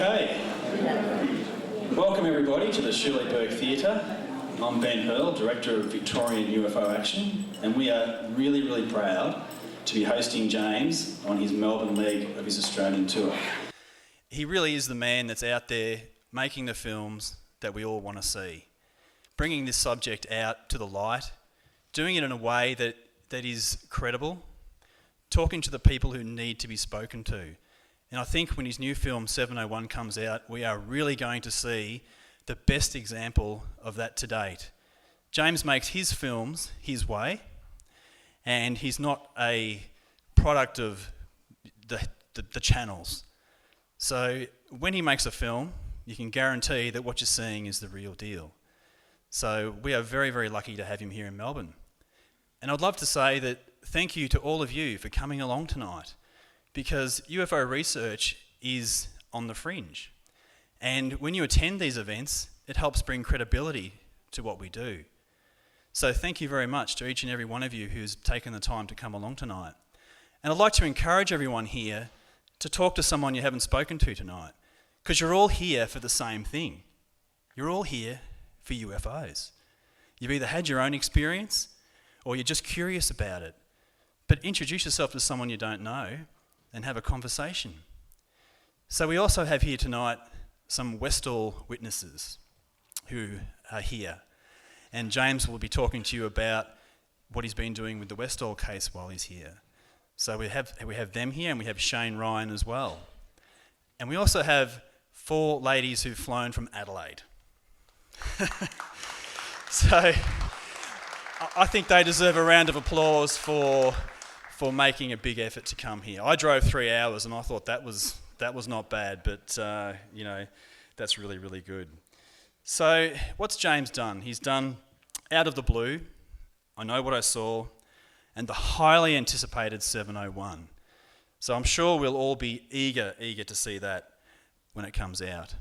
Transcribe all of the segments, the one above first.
Okay. Welcome everybody to the Shirley-Berg Theatre. I'm Ben Hurl, Director of Victorian UFO Action, and we are really, really proud to be hosting James on his Melbourne leg of his Australian tour. He really is the man that's out there making the films that we all want to see, bringing this subject out to the light, doing it in a way that is credible, talking to the people who need to be spoken to. And I think when his new film 701 comes out, we are really going to see the best example of that to date. James makes his films his way, and he's not a product of the channels. So when he makes a film, you can guarantee that what you're seeing is the real deal. So we are very, very lucky to have him here in Melbourne. And I'd love to say that thank you to all of you for coming along tonight, because UFO research is on the fringe. And when you attend these events, it helps bring credibility to what we do. So thank you very much to each and every one of you who's taken the time to come along tonight. And I'd like to encourage everyone here to talk to someone you haven't spoken to tonight, because you're all here for the same thing. You're all here for UFOs. You've either had your own experience or you're just curious about it. But introduce yourself to someone you don't know and have a conversation. So we also have here tonight some Westall witnesses who are here. And James will be talking to you about what he's been doing with the Westall case while he's here. So we have them here, and we have Shane Ryan as well. And we also have 4 ladies who've flown from Adelaide. So I think they deserve a round of applause for making a big effort to come here. I drove 3 hours and I thought that was not bad, but that's really, really good. So what's James done? He's done Out of the Blue, I Know What I Saw, and the highly anticipated 701. So I'm sure we'll all be eager to see that when it comes out.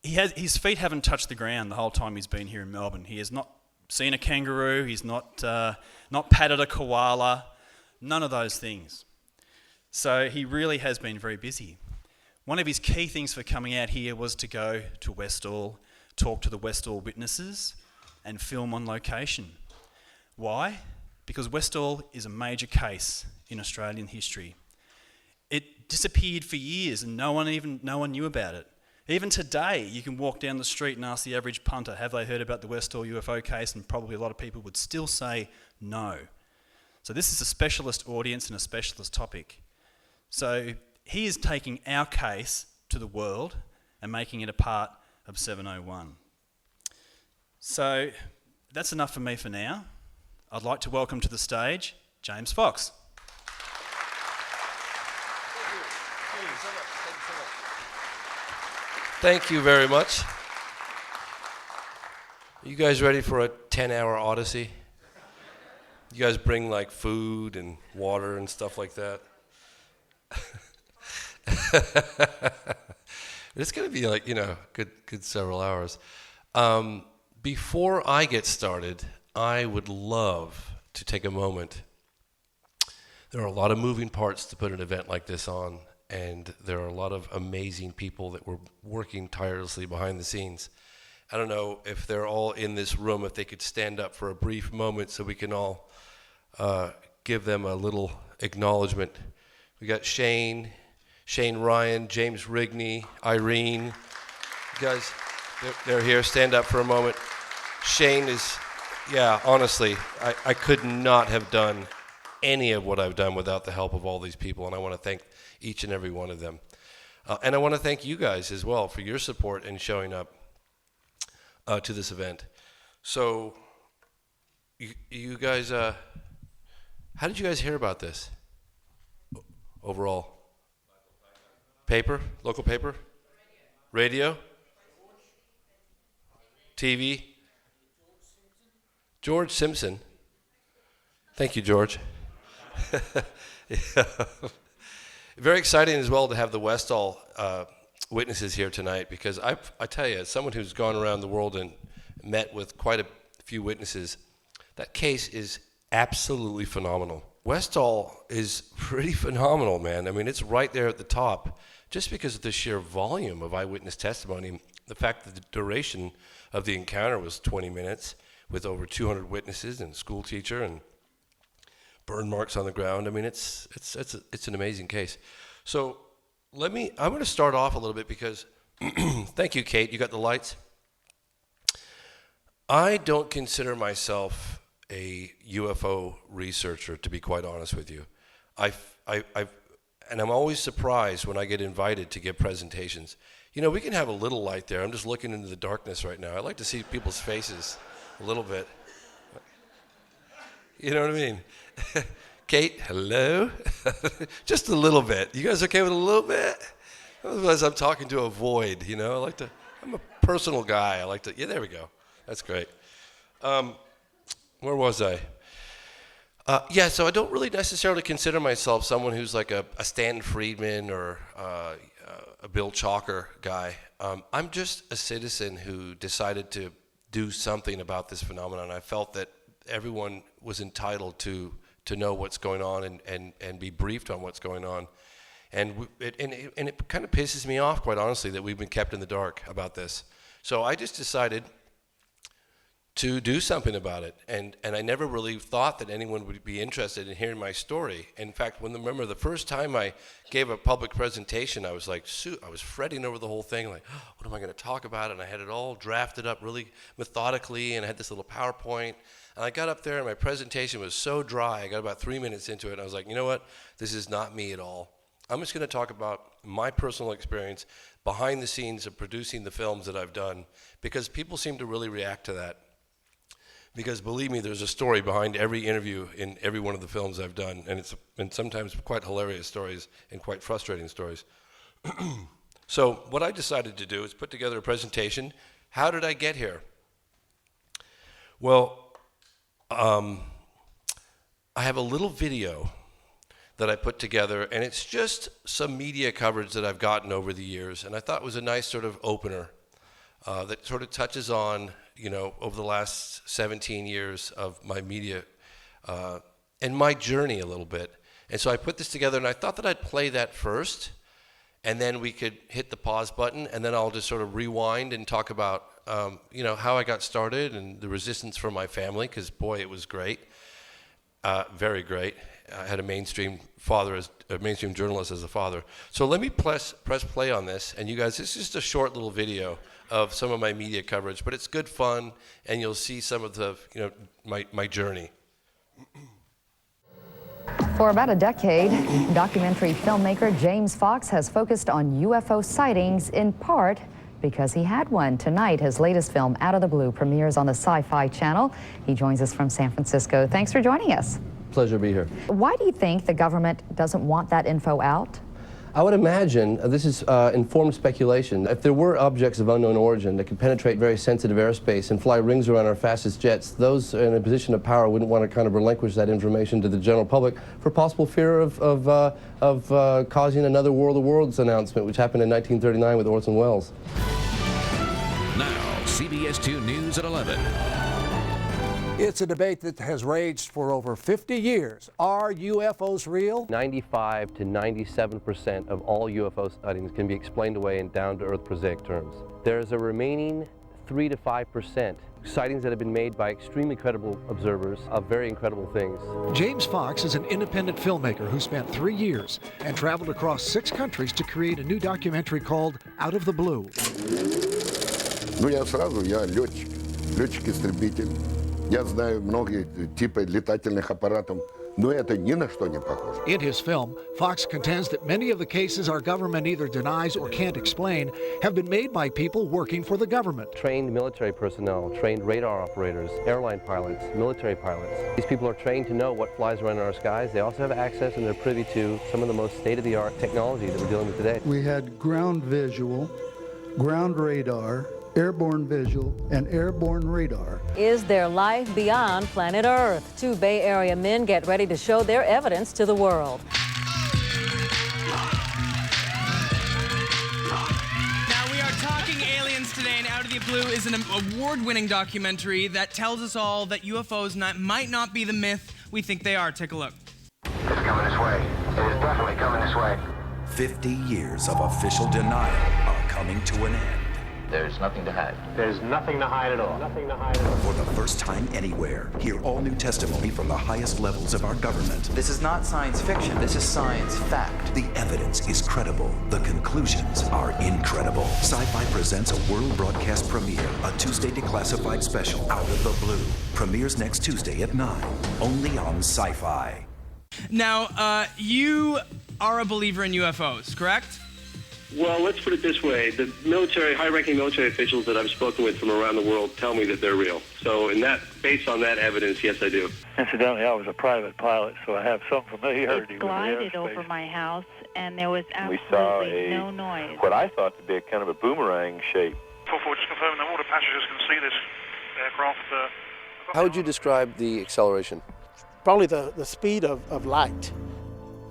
His feet haven't touched the ground the whole time he's been here in Melbourne. He has not seen a kangaroo, he's not patted a koala, none of those things. So he really has been very busy. One of his key things for coming out here was to go to Westall, talk to the Westall witnesses, and film on location. Why? Because Westall is a major case in Australian history. It disappeared for years and no one knew about it. Even today, you can walk down the street and ask the average punter, have they heard about the Westall UFO case? And probably a lot of people would still say no. So this is a specialist audience and a specialist topic. So he is taking our case to the world and making it a part of 701. So that's enough for me for now. I'd like to welcome to the stage James Fox. Thank you very much. Are you guys ready for a 10-hour odyssey? You guys bring like food and water and stuff like that? It's going to be like, good several hours. Before I get started, I would love to take a moment. There are a lot of moving parts to put an event like this on, and there are a lot of amazing people that were working tirelessly behind the scenes. I don't know if they're all in this room, if they could stand up for a brief moment so we can all give them a little acknowledgement. We got Shane Ryan, James Rigney, Irene. You guys, they're here. Stand up for a moment. Shane is, honestly, I could not have done any of what I've done without the help of all these people, and I want to thank each and every one of them. And I want to thank you guys as well for your support and showing up to this event. So, you guys, how did you guys hear about this overall? Paper? Local paper? Radio? TV? George Simpson. Thank you, George. Very exciting as well to have the Westall witnesses here tonight, because I tell you, as someone who's gone around the world and met with quite a few witnesses, that case is absolutely phenomenal. Westall is pretty phenomenal, man. I mean, it's right there at the top just because of the sheer volume of eyewitness testimony. The fact that the duration of the encounter was 20 minutes with over 200 witnesses and a school teacher and burn marks on the ground. I mean, it's an amazing case. So I'm going to start off a little bit because, thank you, Kate, you got the lights. I don't consider myself a UFO researcher, to be quite honest with you. And I'm always surprised when I get invited to give presentations. You know, we can have a little light there. I'm just looking into the darkness right now. I like to see people's faces a little bit. You know what I mean? Kate, hello? Just a little bit. You guys okay with a little bit? Otherwise, I'm talking to a void, you know? I'm a personal guy. Yeah, there we go. That's great. Where was I? So I don't really necessarily consider myself someone who's like a Stan Friedman or a Bill Chalker guy. I'm just a citizen who decided to do something about this phenomenon. I felt that everyone was entitled to know what's going on and be briefed on what's going on. And it kind of pisses me off, quite honestly, that we've been kept in the dark about this. So I just decided to do something about it. And I never really thought that anyone would be interested in hearing my story. In fact, remember the first time I gave a public presentation, I was like, I was fretting over the whole thing, like, what am I going to talk about? And I had it all drafted up really methodically, and I had this little PowerPoint. And I got up there, and my presentation was so dry. I got about 3 minutes into it, and I was like, you know what? This is not me at all. I'm just going to talk about my personal experience behind the scenes of producing the films that I've done, because people seem to really react to that. Because believe me, there's a story behind every interview in every one of the films I've done, and sometimes quite hilarious stories and quite frustrating stories. So what I decided to do is put together a presentation. How did I get here? Well, I have a little video that I put together, and it's just some media coverage that I've gotten over the years, and I thought it was a nice sort of opener that sort of touches on, you know, over the last 17 years of my media and my journey a little bit. And so I put this together, and I thought that I'd play that first, and then we could hit the pause button, and then I'll just sort of rewind and talk about, you know, how I got started and the resistance from my family, because, boy, it was great, very great. I had a mainstream journalist as a father. So let me press play on this, and you guys, this is just a short little video of some of my media coverage, but it's good fun, and you'll see some of the, you know, my journey. For about a decade, documentary filmmaker James Fox has focused on UFO sightings, in part because he had one. Tonight, his latest film, Out of the Blue, premieres on the Sci-Fi Channel. He joins us from San Francisco. Thanks for joining us. Pleasure to be here. Why do you think the government doesn't want that info out? I would imagine, this is informed speculation, if there were objects of unknown origin that could penetrate very sensitive airspace and fly rings around our fastest jets, those in a position of power wouldn't want to kind of relinquish that information to the general public for possible fear of causing another War of the Worlds announcement, which happened in 1939 with Orson Welles. Now, CBS 2 News at 11. It's a debate that has raged for over 50 years. Are UFOs real? 95 to 97% of all UFO sightings can be explained away in down-to-earth prosaic terms. There's a remaining 3 to 5% sightings that have been made by extremely credible observers of very incredible things. James Fox is an independent filmmaker who spent 3 years and traveled across 6 countries to create a new documentary called Out of the Blue. Я летчик-истребитель. Я знаю многие типы летательных аппаратов, но это ни на что не похоже. In his film, Fox contends that many of the cases our government either denies or can't explain have been made by people working for the government. Trained military personnel, trained radar operators, airline pilots, military pilots. These people are trained to know what flies around in our skies. They also have access and they're privy to some of the most state-of-the-art technology that we're dealing with today. We had ground visual, ground radar, airborne visual, and airborne radar. Is there life beyond planet Earth? 2 Bay Area men get ready to show their evidence to the world. Now we are talking aliens today, and Out of the Blue is an award-winning documentary that tells us all that UFOs might not be the myth we think they are. Take a look. It is definitely coming this way. 50 years of official denial are coming to an end. There's nothing to hide. There's nothing to hide at all. Nothing to hide at all. For the first time anywhere, hear all new testimony from the highest levels of our government. This is not science fiction. This is science fact. The evidence is credible. The conclusions are incredible. Sci-Fi presents a world broadcast premiere, a Tuesday declassified special, Out of the Blue. Premieres next Tuesday at 9, only on Sci-Fi. Now, you are a believer in UFOs, correct? Well, let's put it this way. The high-ranking military officials that I've spoken with from around the world tell me that they're real. So based on that evidence, yes, I do. Incidentally, I was a private pilot, so I have some familiarity it with glided the over my house, and there was we saw absolutely no noise. What I thought to be a kind of a boomerang shape. 4-4, just confirming that all the passengers can see this aircraft. How would you describe the acceleration? Probably the speed of light.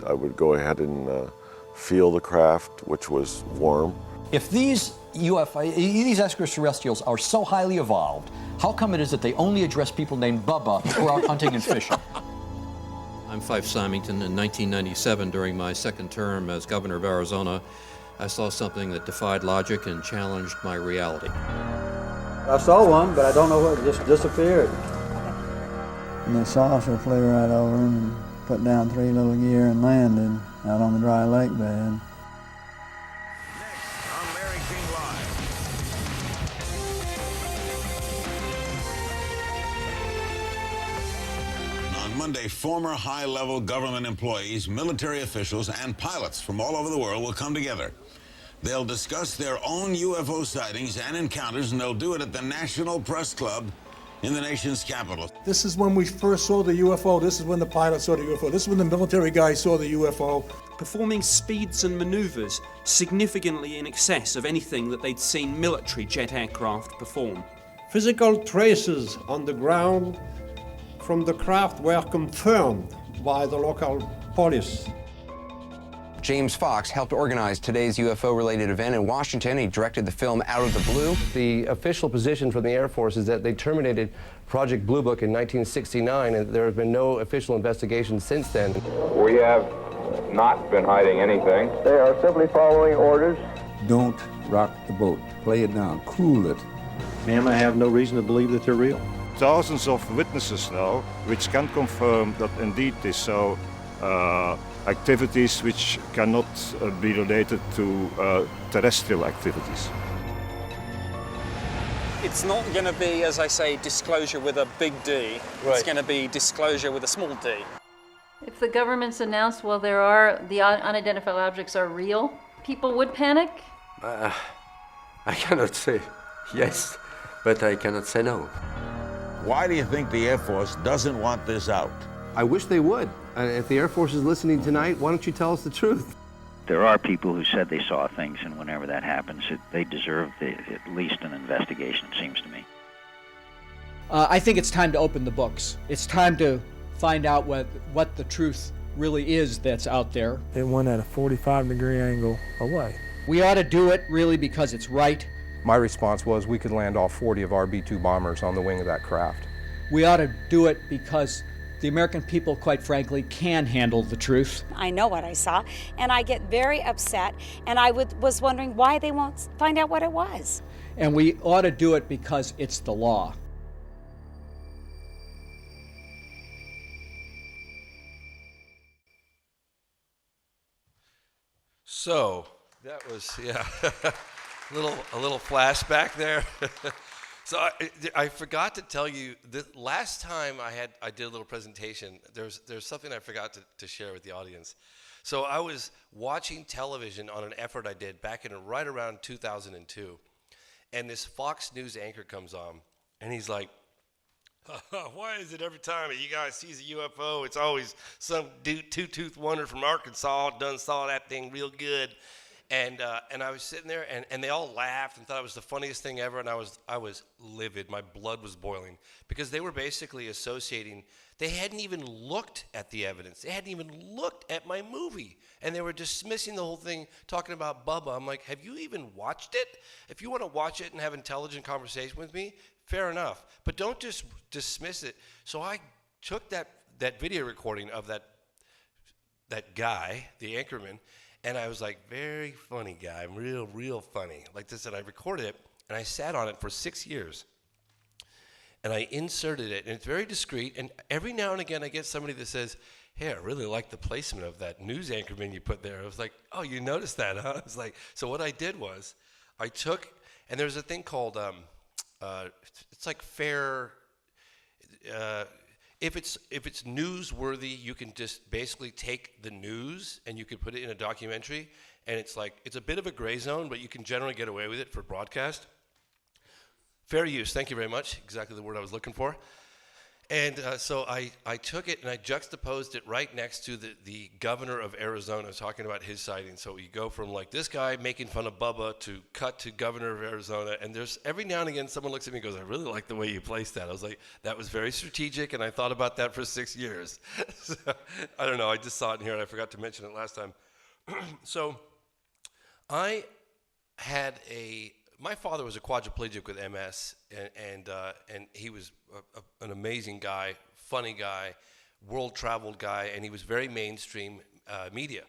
I would go ahead and feel the craft, which was warm. If these extraterrestrials are so highly evolved, how come it is that they only address people named Bubba who are out hunting and fishing? I'm Fife Symington. In 1997, during my second term as governor of Arizona, I saw something that defied logic and challenged my reality. I saw one, but I don't know where it just disappeared. And the saucer flew right over him and put down 3 little gear and landed out on the dry lake bed. Next on Larry King Live. On Monday, former high-level government employees, military officials, and pilots from all over the world will come together. They'll discuss their own UFO sightings and encounters, and they'll do it at the National Press Club in the nation's capital. This is when we first saw the UFO. This is when the pilot saw the UFO. This is when the military guy saw the UFO. Performing speeds and maneuvers significantly in excess of anything that they'd seen military jet aircraft perform. Physical traces on the ground from the craft were confirmed by the local police. James Fox helped organize today's UFO-related event in Washington. He directed the film Out of the Blue. The official position from the Air Force is that they terminated Project Blue Book in 1969, and there has been no official investigation since then. We have not been hiding anything. They are simply following orders. Don't rock the boat. Play it down. Cool it. Ma'am, I have no reason to believe that they're real. Thousands of witnesses now, which can confirm that indeed this so. Activities which cannot be related to terrestrial activities. It's not going to be, as I say, disclosure with a big D. Right. It's going to be disclosure with a small d. If the government's announced, well, the unidentified objects are real, people would panic? I cannot say yes, but I cannot say no. Why do you think the Air Force doesn't want this out? I wish they would. If the Air Force is listening tonight, why don't you tell us the truth? There are people who said they saw things, and whenever that happens, they deserve at least an investigation, it seems to me. I think it's time to open the books. It's time to find out what the truth really is that's out there. It went at a 45-degree angle away. We ought to do it really because it's right. My response was we could land all 40 of our B-2 bombers on the wing of that craft. We ought to do it because the American people, quite frankly, can handle the truth. I know what I saw, and I get very upset, and I was wondering why they won't find out what it was. And we ought to do it because it's the law. So, that was, yeah, a little flashback there. So I forgot to tell you that last time I did a little presentation. There's something I forgot to share with the audience. So I was watching television on an effort I did back in right around 2002, and this Fox News anchor comes on, and he's like, "Why is it every time you guys sees a UFO, it's always some dude, two-toothed wonder from Arkansas done saw that thing real good?" And I was sitting there, and they all laughed and thought it was the funniest thing ever, and I was livid. My blood was boiling because they were basically associating. They hadn't even looked at the evidence. They hadn't even looked at my movie, and they were dismissing the whole thing, talking about Bubba. I'm like, have you even watched it? If you want to watch it and have intelligent conversation with me, fair enough, but don't just dismiss it. So I took that video recording of that that guy, the anchorman, and I was like, very funny guy, real funny. Like this, and I recorded it, and I sat on it for 6 years. And I inserted it, and it's very discreet, and every now and again I get somebody that says, hey, I really like the placement of that news anchorman you put there. I was like, oh, you noticed that, huh? I was like, so what I did was, I took, and there's a thing called, it's like fair, if it's newsworthy, you can just basically take the news and you can put it in a documentary, and it's like, it's a bit of a gray zone, but you can generally get away with it for broadcast. Fair use, thank you very much, exactly the word I was looking for. And so I took it and I juxtaposed it right next to the governor of Arizona talking about his sighting. So you go from like this guy making fun of Bubba to cut to governor of Arizona. And there's every now and again someone looks at me and goes, I really like the way you placed that. I was like, that was very strategic, and I thought about that for 6 years. So, I don't know, I just saw it in here and I forgot to mention it last time. So I had my father was a quadriplegic with MS, and he was an amazing guy, funny guy, world-traveled guy, and he was very mainstream media.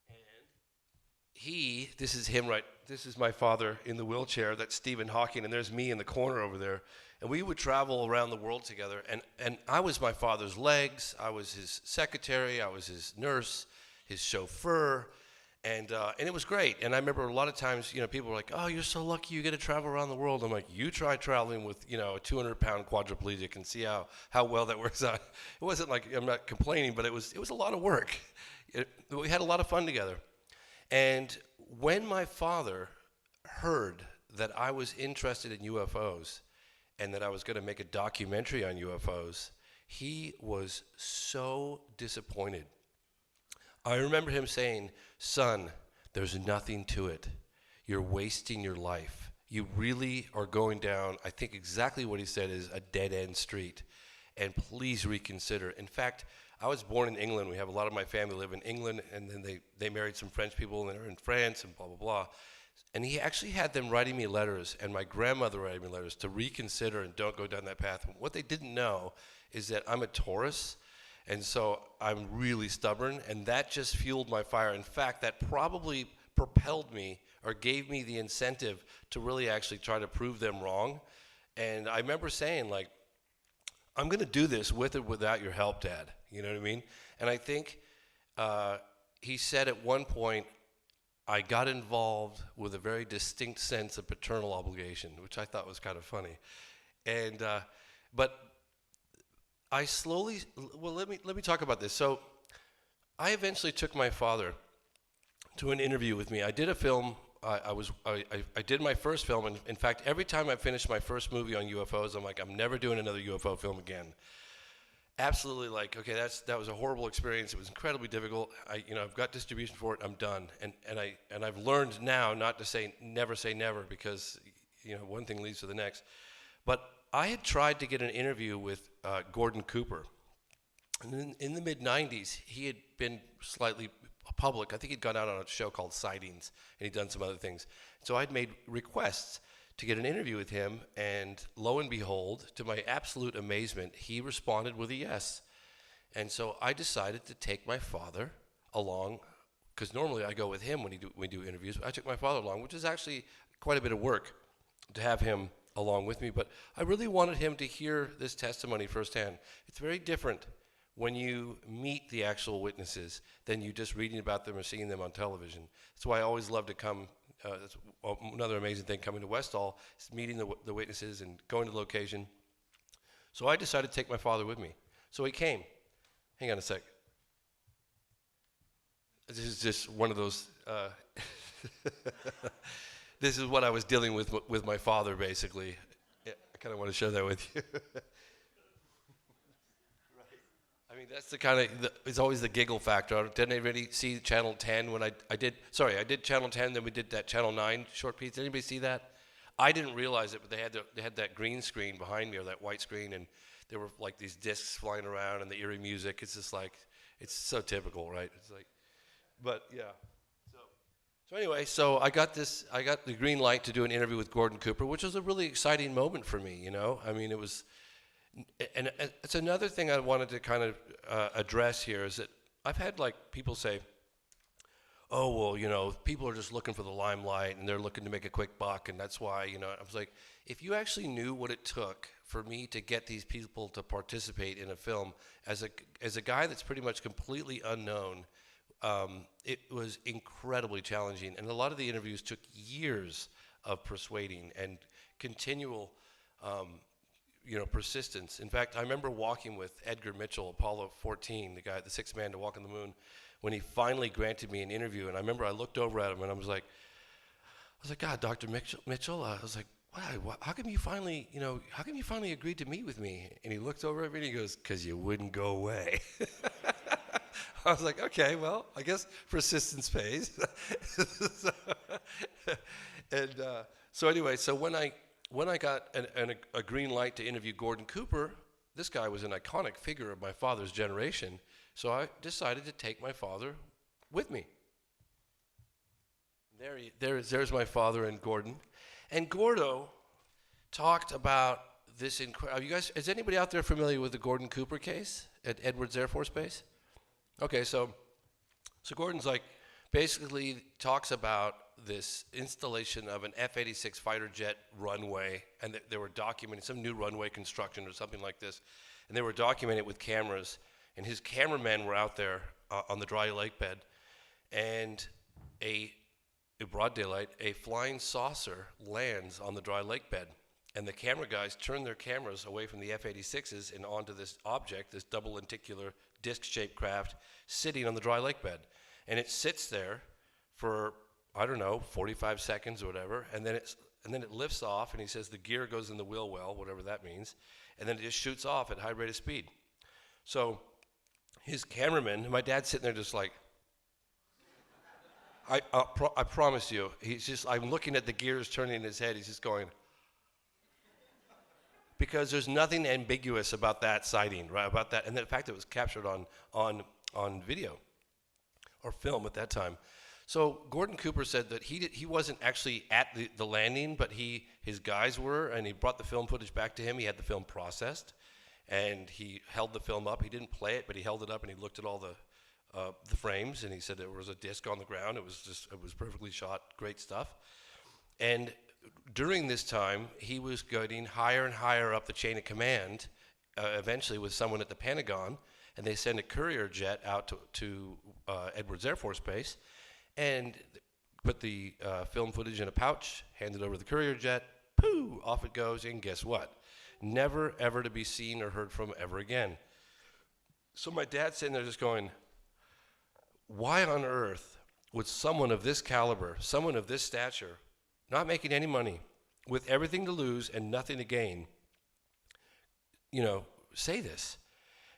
And this is him, right? This is my father in the wheelchair. That's Stephen Hawking, and there's me in the corner over there. And we would travel around the world together, and I was my father's legs. I was his secretary. I was his nurse, his chauffeur. And it was great. And I remember a lot of times, people were like, oh, you're so lucky you get to travel around the world. I'm like, you try traveling with, a 200-pound quadriplegic and see how well that works out. It wasn't like, I'm not complaining, but it was a lot of work. We had a lot of fun together. And when my father heard that I was interested in UFOs and that I was going to make a documentary on UFOs, he was so disappointed. I remember him saying, son, there's nothing to it. You're wasting your life. You really are going down, I think exactly what he said is a dead-end street. And please reconsider. In fact, I was born in England. We have a lot of my family live in England, and then they married some French people, and they're in France, and blah, blah, blah. And he actually had them writing me letters, and my grandmother writing me letters to reconsider and don't go down that path. What they didn't know is that I'm a Taurus, and so I'm really stubborn, and that just fueled my fire. In fact, that probably propelled me or gave me the incentive to really actually try to prove them wrong. And I remember saying, like, I'm going to do this with or without your help, Dad. You know what I mean? And I think he said at one point, I got involved with a very distinct sense of paternal obligation, which I thought was kind of funny. And but I slowly, well, let me talk about this. So I eventually took my father to an interview with me. I did a film. I did my first film, and in fact, every time I finished my first movie on UFOs, I'm like, I'm never doing another UFO film again. Absolutely, like, okay, that was a horrible experience. It was incredibly difficult. I've got distribution for it. I'm done, and I've learned now not to say never, because one thing leads to the next. But I had tried to get an interview with Gordon Cooper. And in the mid-'90s, he had been slightly public. I think he'd gone out on a show called Sightings, and he'd done some other things. So I'd made requests to get an interview with him, and lo and behold, to my absolute amazement, he responded with a yes. And so I decided to take my father along, because normally I go with him when we do interviews. But I took my father along, which is actually quite a bit of work to have him along with me, but I really wanted him to hear this testimony firsthand. It's very different when you meet the actual witnesses than you just reading about them or seeing them on television. That's why I always love to come. That's another amazing thing coming to Westall is meeting the witnesses and going to the location. So I decided to take my father with me. So he came. Hang on a sec. This is just one of those. This is what I was dealing with my father, basically. Yeah, I kind of want to share that with you. Right. I mean, that's the kind of, it's always the giggle factor. Didn't anybody see Channel 10 when I did Channel 10, then we did that Channel 9 short piece. Did anybody see that? I didn't realize it, but they had that green screen behind me, or that white screen, and there were like these discs flying around and the eerie music. It's just like, it's so typical, right? It's like, but yeah. So anyway, I got the green light to do an interview with Gordon Cooper, which was a really exciting moment for me, I mean, it was, and it's another thing I wanted to kind of address here is that I've had like people say, oh, well, you know, people are just looking for the limelight and they're looking to make a quick buck, and that's why, you know, I was like, if you actually knew what it took for me to get these people to participate in a film, as a guy that's pretty much completely unknown, it was incredibly challenging. And a lot of the interviews took years of persuading and continual, you know, persistence. In fact, I remember walking with Edgar Mitchell, Apollo 14, the guy, the sixth man to walk on the moon, when he finally granted me an interview. And I remember I looked over at him and I was like, God, Dr. Mitchell, I was like, wow, how come you finally, you know, how come you finally agreed to meet with me? And he looked over at me and he goes, because you wouldn't go away. I was like, okay, well, I guess persistence pays. And so anyway, so when I got a green light to interview Gordon Cooper, this guy was an iconic figure of my father's generation, so I decided to take my father with me. There's my father and Gordon. And Gordo talked about this incredible... You guys, is anybody out there familiar with the Gordon Cooper case at Edwards Air Force Base? Okay, so Gordon's like, basically talks about this installation of an F-86 fighter jet runway, and they were documenting some new runway construction or something like this, and they were documenting it with cameras, and his cameramen were out there on the dry lake bed, and in broad daylight, a flying saucer lands on the dry lake bed, and the camera guys turn their cameras away from the F-86s and onto this object, this double lenticular disc-shaped craft sitting on the dry lake bed. And it sits there for, I don't know, 45 seconds or whatever, and then it lifts off, and he says the gear goes in the wheel well, whatever that means, and then it just shoots off at high rate of speed. So his cameraman, my dad's sitting there just like, I promise you, he's just, I'm looking at the gears turning in his head, he's just going, because there's nothing ambiguous about that sighting, right? About that, and the fact that it was captured on video or film at that time. So Gordon Cooper said that he wasn't actually at the landing, but his guys were, and he brought the film footage back to him. He had the film processed, and he held the film up. He didn't play it, but he held it up and he looked at all the frames, and he said there was a disc on the ground. It was perfectly shot, great stuff. And during this time, he was getting higher and higher up the chain of command, eventually with someone at the Pentagon, and they sent a courier jet out to Edwards Air Force Base and put the film footage in a pouch, handed over the courier jet, pooh, off it goes, and guess what? Never, ever to be seen or heard from ever again. So my dad's sitting there just going, why on earth would someone of this caliber, someone of this stature, not making any money, with everything to lose and nothing to gain, you know, say this?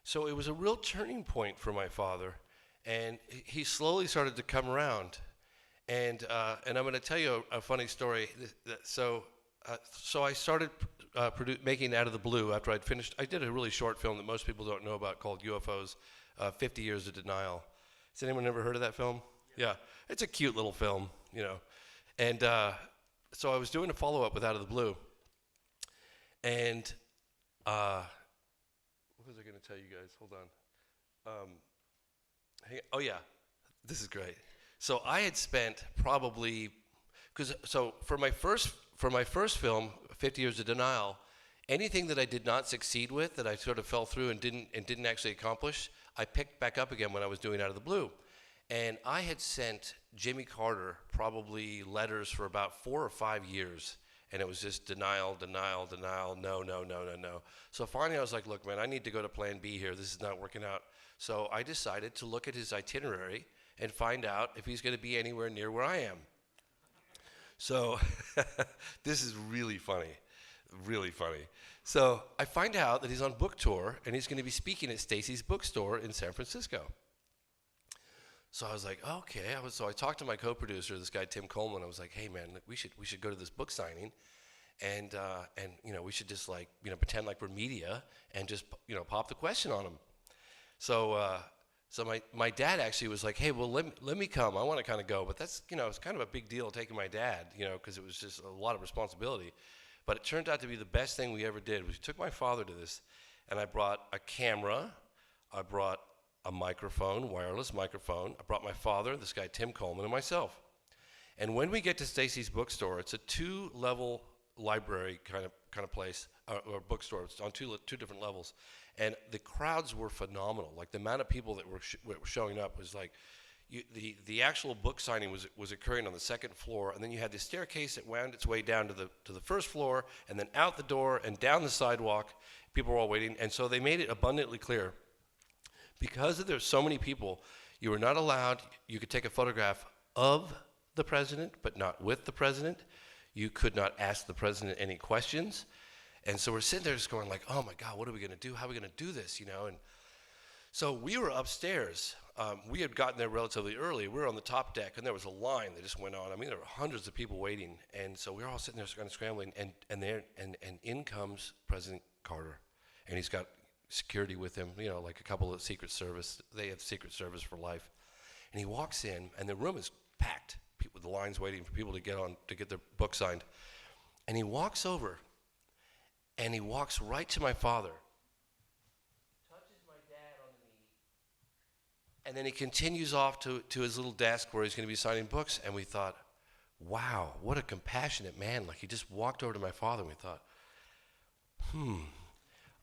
So it was a real turning point for my father, and he slowly started to come around. And I'm going to tell you a funny story. So I started making Out of the Blue after I'd finished. I did a really short film that most people don't know about called UFOs, 50 Years of Denial. Has anyone ever heard of that film? Yeah. It's a cute little film, you know. And so I was doing a follow-up with Out of the Blue. And what was I going to tell you guys? Hold on. Oh, yeah. This is great. So I had spent probably, for my first film, 50 Years of Denial, anything that I did not succeed with, that I sort of fell through and didn't actually accomplish, I picked back up again when I was doing Out of the Blue. And I had sent Jimmy Carter probably letters for about 4 or 5 years, and it was just denial, denial, denial, no. So finally I was like, look, man, I need to go to plan B here. This is not working out. So I decided to look at his itinerary and find out if he's going to be anywhere near where I am. So this is really funny. Really funny. So I find out that he's on book tour, and he's going to be speaking at Stacy's bookstore in San Francisco. So I was like, okay. So I talked to my co-producer, this guy Tim Coleman. I was like, hey man, we should go to this book signing, and you know, we should just like, you know, pretend like we're media and just, you know, pop the question on him. So my dad actually was like, hey, well let me come. I want to kind of go, but that's, you know, it's kind of a big deal taking my dad, you know, because it was just a lot of responsibility. But it turned out to be the best thing we ever did. We took my father to this, and I brought a camera, I brought a microphone, wireless microphone. I brought my father, this guy Tim Coleman, and myself. And when we get to Stacy's bookstore, it's a 2-level library kind of place, or bookstore. It's on two different levels. And the crowds were phenomenal. Like the amount of people that were showing up was like, the actual book signing was occurring on the second floor, and then you had this staircase that wound its way down to the first floor, and then out the door and down the sidewalk. People were all waiting, and so they made it abundantly clear. Because there's so many people, you were not allowed, you could take a photograph of the president, but not with the president. You could not ask the president any questions. And so we're sitting there just going like, oh my God, what are we gonna do? How are we gonna do this, you know? And so we were upstairs. We had gotten there relatively early. We were on the top deck, and there was a line that just went on. I mean, there were hundreds of people waiting, and so we were all sitting there kind of scrambling, and in comes President Carter, and he's got security with him, you know, like a couple of Secret Service. They have Secret Service for life. And he walks in, and the room is packed, with the lines waiting for people to get their book signed. And he walks over, and he walks right to my father, touches my dad on the knee, and then he continues off to his little desk where he's going to be signing books. And we thought, wow, what a compassionate man. Like, he just walked over to my father, and we thought,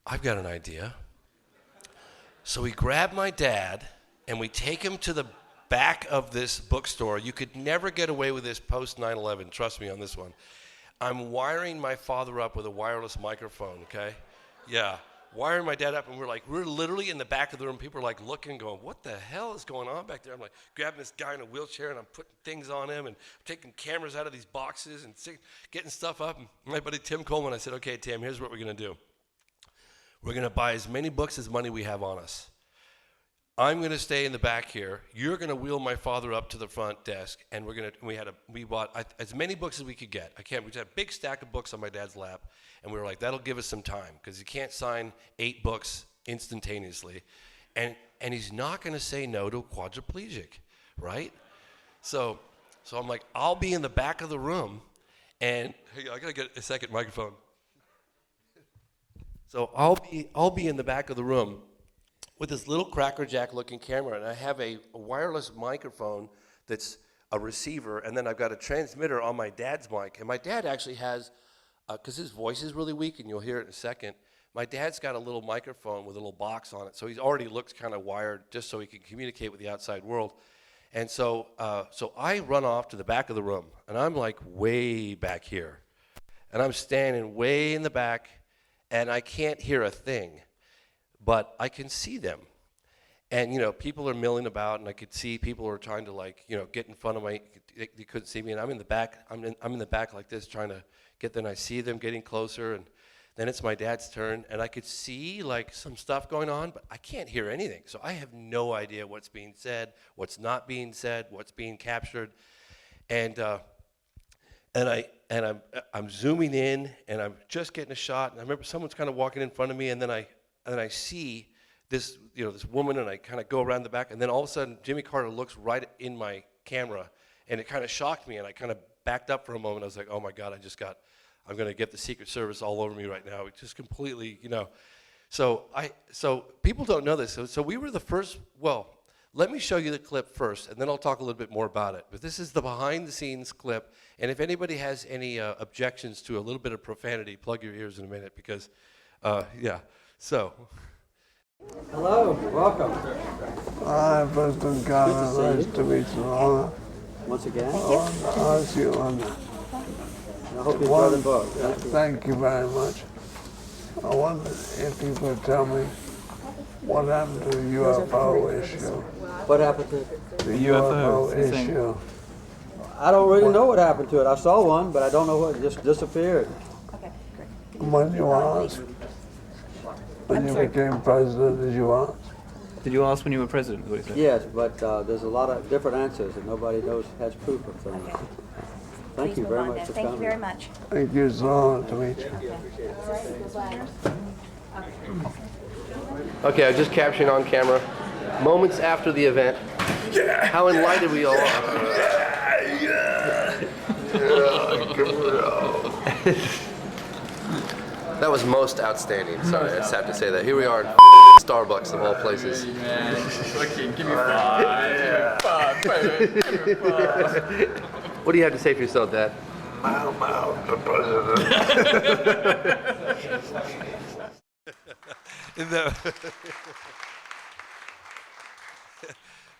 I've got an idea. So we grab my dad, and we take him to the back of this bookstore. You could never get away with this post 9/11. Trust me on this one. I'm wiring my father up with a wireless microphone, okay? Yeah, wiring my dad up, and we're literally in the back of the room. People are like looking, going, what the hell is going on back there? I'm like grabbing this guy in a wheelchair, and I'm putting things on him, and taking cameras out of these boxes, and getting stuff up. And my buddy Tim Coleman, I said, okay, Tim, here's what we're gonna do. We're gonna buy as many books as money we have on us. I'm gonna stay in the back here. You're gonna wheel my father up to the front desk, and we bought as many books as we could get. We just had a big stack of books on my dad's lap, and we were like, that'll give us some time, because you can't sign 8 books instantaneously, and he's not gonna say no to a quadriplegic, right? So I'm like, I'll be in the back of the room, and hey, I gotta get a second microphone. So I'll be in the back of the room with this little Cracker Jack looking camera, and I have a wireless microphone that's a receiver, and then I've got a transmitter on my dad's mic. And my dad actually has, because his voice is really weak, and you'll hear it in a second, my dad's got a little microphone with a little box on it, so he already looks kind of wired just so he can communicate with the outside world. And so I run off to the back of the room, and I'm like way back here. And I'm standing way in the back, and I can't hear a thing, but I can see them. And, you know, people are milling about, and I could see people are trying to, like, you know, get in front of they couldn't see me, and I'm in the back, I'm in the back like this trying to get them. I see them getting closer, and then it's my dad's turn, and I could see, like, some stuff going on, but I can't hear anything. So I have no idea what's being said, what's not being said, what's being captured. And I'm zooming in, and I'm just getting a shot, and I remember someone's kind of walking in front of me, and then I see this, you know, this woman, and I kind of go around the back, and then all of a sudden Jimmy Carter looks right in my camera, and it kind of shocked me, and I kind of backed up for a moment. I was like, oh my God, I'm going to get the Secret Service all over me right now. It just completely, you know. So people don't know this. So we were the first, well, let me show you the clip first, and then I'll talk a little bit more about it. But this is the behind-the-scenes clip, and if anybody has any objections to a little bit of profanity, plug your ears in a minute, because, yeah, so. Hello, welcome. Hi, President Carter. Nice to meet you. Once again. I'll see you on that. I hope you enjoy the book. Thank you very much. I wonder if you could tell me what happened to the UFO issue. What happened to the UFO issue? I don't really know what happened to it. I saw one, but I don't know what, it just disappeared. Okay, great. When you asked, when you became president, did you ask? Did you ask when you were president? Yes, but there's a lot of different answers, and nobody has proof of things. Okay. Thank you very much for coming. Thank you very much. Thank you so much to meet you. Okay, I'm just capturing on camera moments after the event. Yeah. How enlightened we all are. That was most outstanding. Sorry, I just have to say that. Here we are. Starbucks of all places. Hey, man. Okay, give me 5. Give me 5. What do you have to say for yourself, Dad? The president.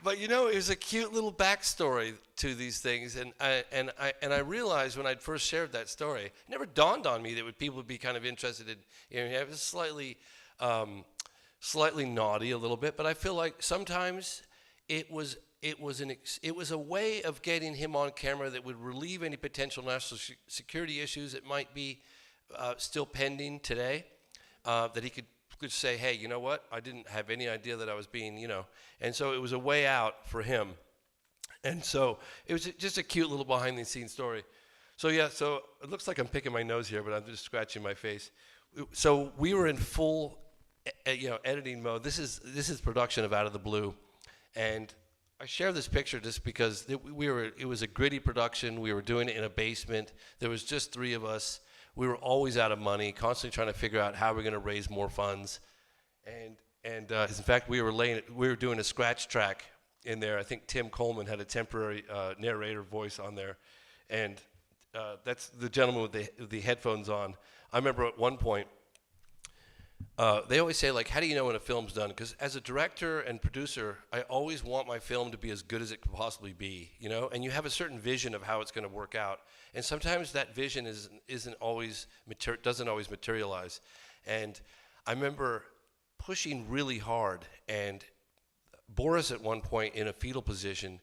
But you know, it was a cute little backstory to these things, and I realized when I'd first shared that story, it never dawned on me that people would be kind of interested in. It was slightly naughty a little bit, but I feel like sometimes it was a way of getting him on camera that would relieve any potential national security issues that might be still pending today, that he could say, hey, you know what? I didn't have any idea that I was being, and so it was a way out for him. And so it was just a cute little behind-the-scenes story. So yeah, so it looks like I'm picking my nose here, but I'm just scratching my face. So we were in full, editing mode. This is production of Out of the Blue, and I share this picture just because it was a gritty production. We were doing it in a basement. There was just 3 of us. We were always out of money, constantly trying to figure out how we're going to raise more funds. And in fact, we were doing a scratch track in there. I think Tim Coleman had a temporary narrator voice on there, and that's the gentleman with the headphones on. I remember at one point, they always say, like, how do you know when a film's done? Because as a director and producer, I always want my film to be as good as it could possibly be, and you have a certain vision of how it's going to work out. And sometimes that vision doesn't always materialize. And I remember pushing really hard, and Boris at one point in a fetal position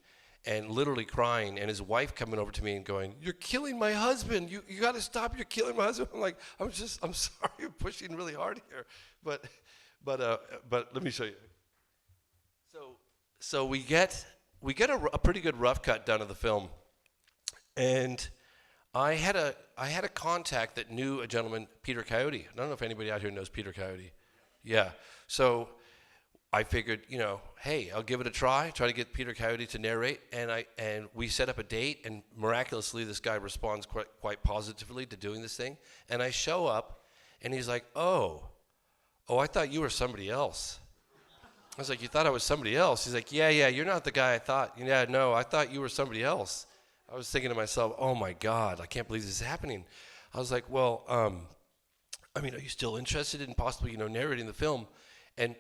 and literally crying, and his wife coming over to me and going, "You're killing my husband. You got to stop. You're killing my husband." I'm like, I'm sorry, I'm pushing really hard here. But let me show you. So we get a pretty good rough cut done of the film. And I had a contact that knew a gentleman, Peter Coyote. I don't know if anybody out here knows Peter Coyote. Yeah. So I figured, hey, I'll give it a try to get Peter Coyote to narrate, and we set up a date, and miraculously this guy responds quite positively to doing this thing. And I show up, and he's like, oh, I thought you were somebody else. I was like, you thought I was somebody else? He's like, yeah, you're not the guy I thought. Yeah, no, I thought you were somebody else. I was thinking to myself, oh my God, I can't believe this is happening. I was like, well, are you still interested in possibly, narrating the film? And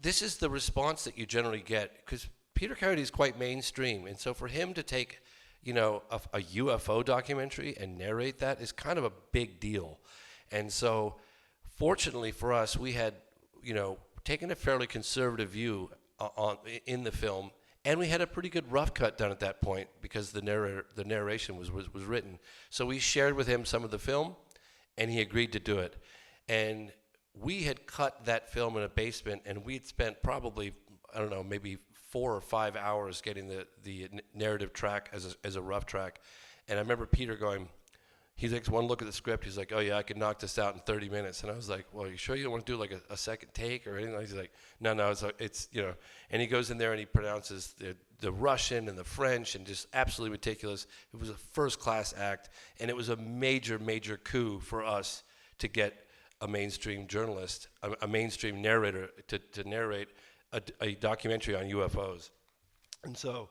this is the response that you generally get, because Peter Coyote is quite mainstream, and so for him to take, a UFO documentary and narrate that is kind of a big deal. And so, fortunately for us, we had, taken a fairly conservative view in the film. And we had a pretty good rough cut done at that point because the narration was written. So we shared with him some of the film, and he agreed to do it. And we had cut that film in a basement, and we'd spent probably, maybe 4 or 5 hours getting the narrative track as a rough track. And I remember Peter going, he takes one look at the script, he's like, oh yeah, I could knock this out in 30 minutes. And I was like, well, you sure you don't want to do like a second take or anything? He's like, no, it's and he goes in there and he pronounces the Russian and the French and just absolutely meticulous. It was a first-class act, and it was a major, major coup for us to get a mainstream journalist, a mainstream narrator to narrate a documentary on UFOs. And so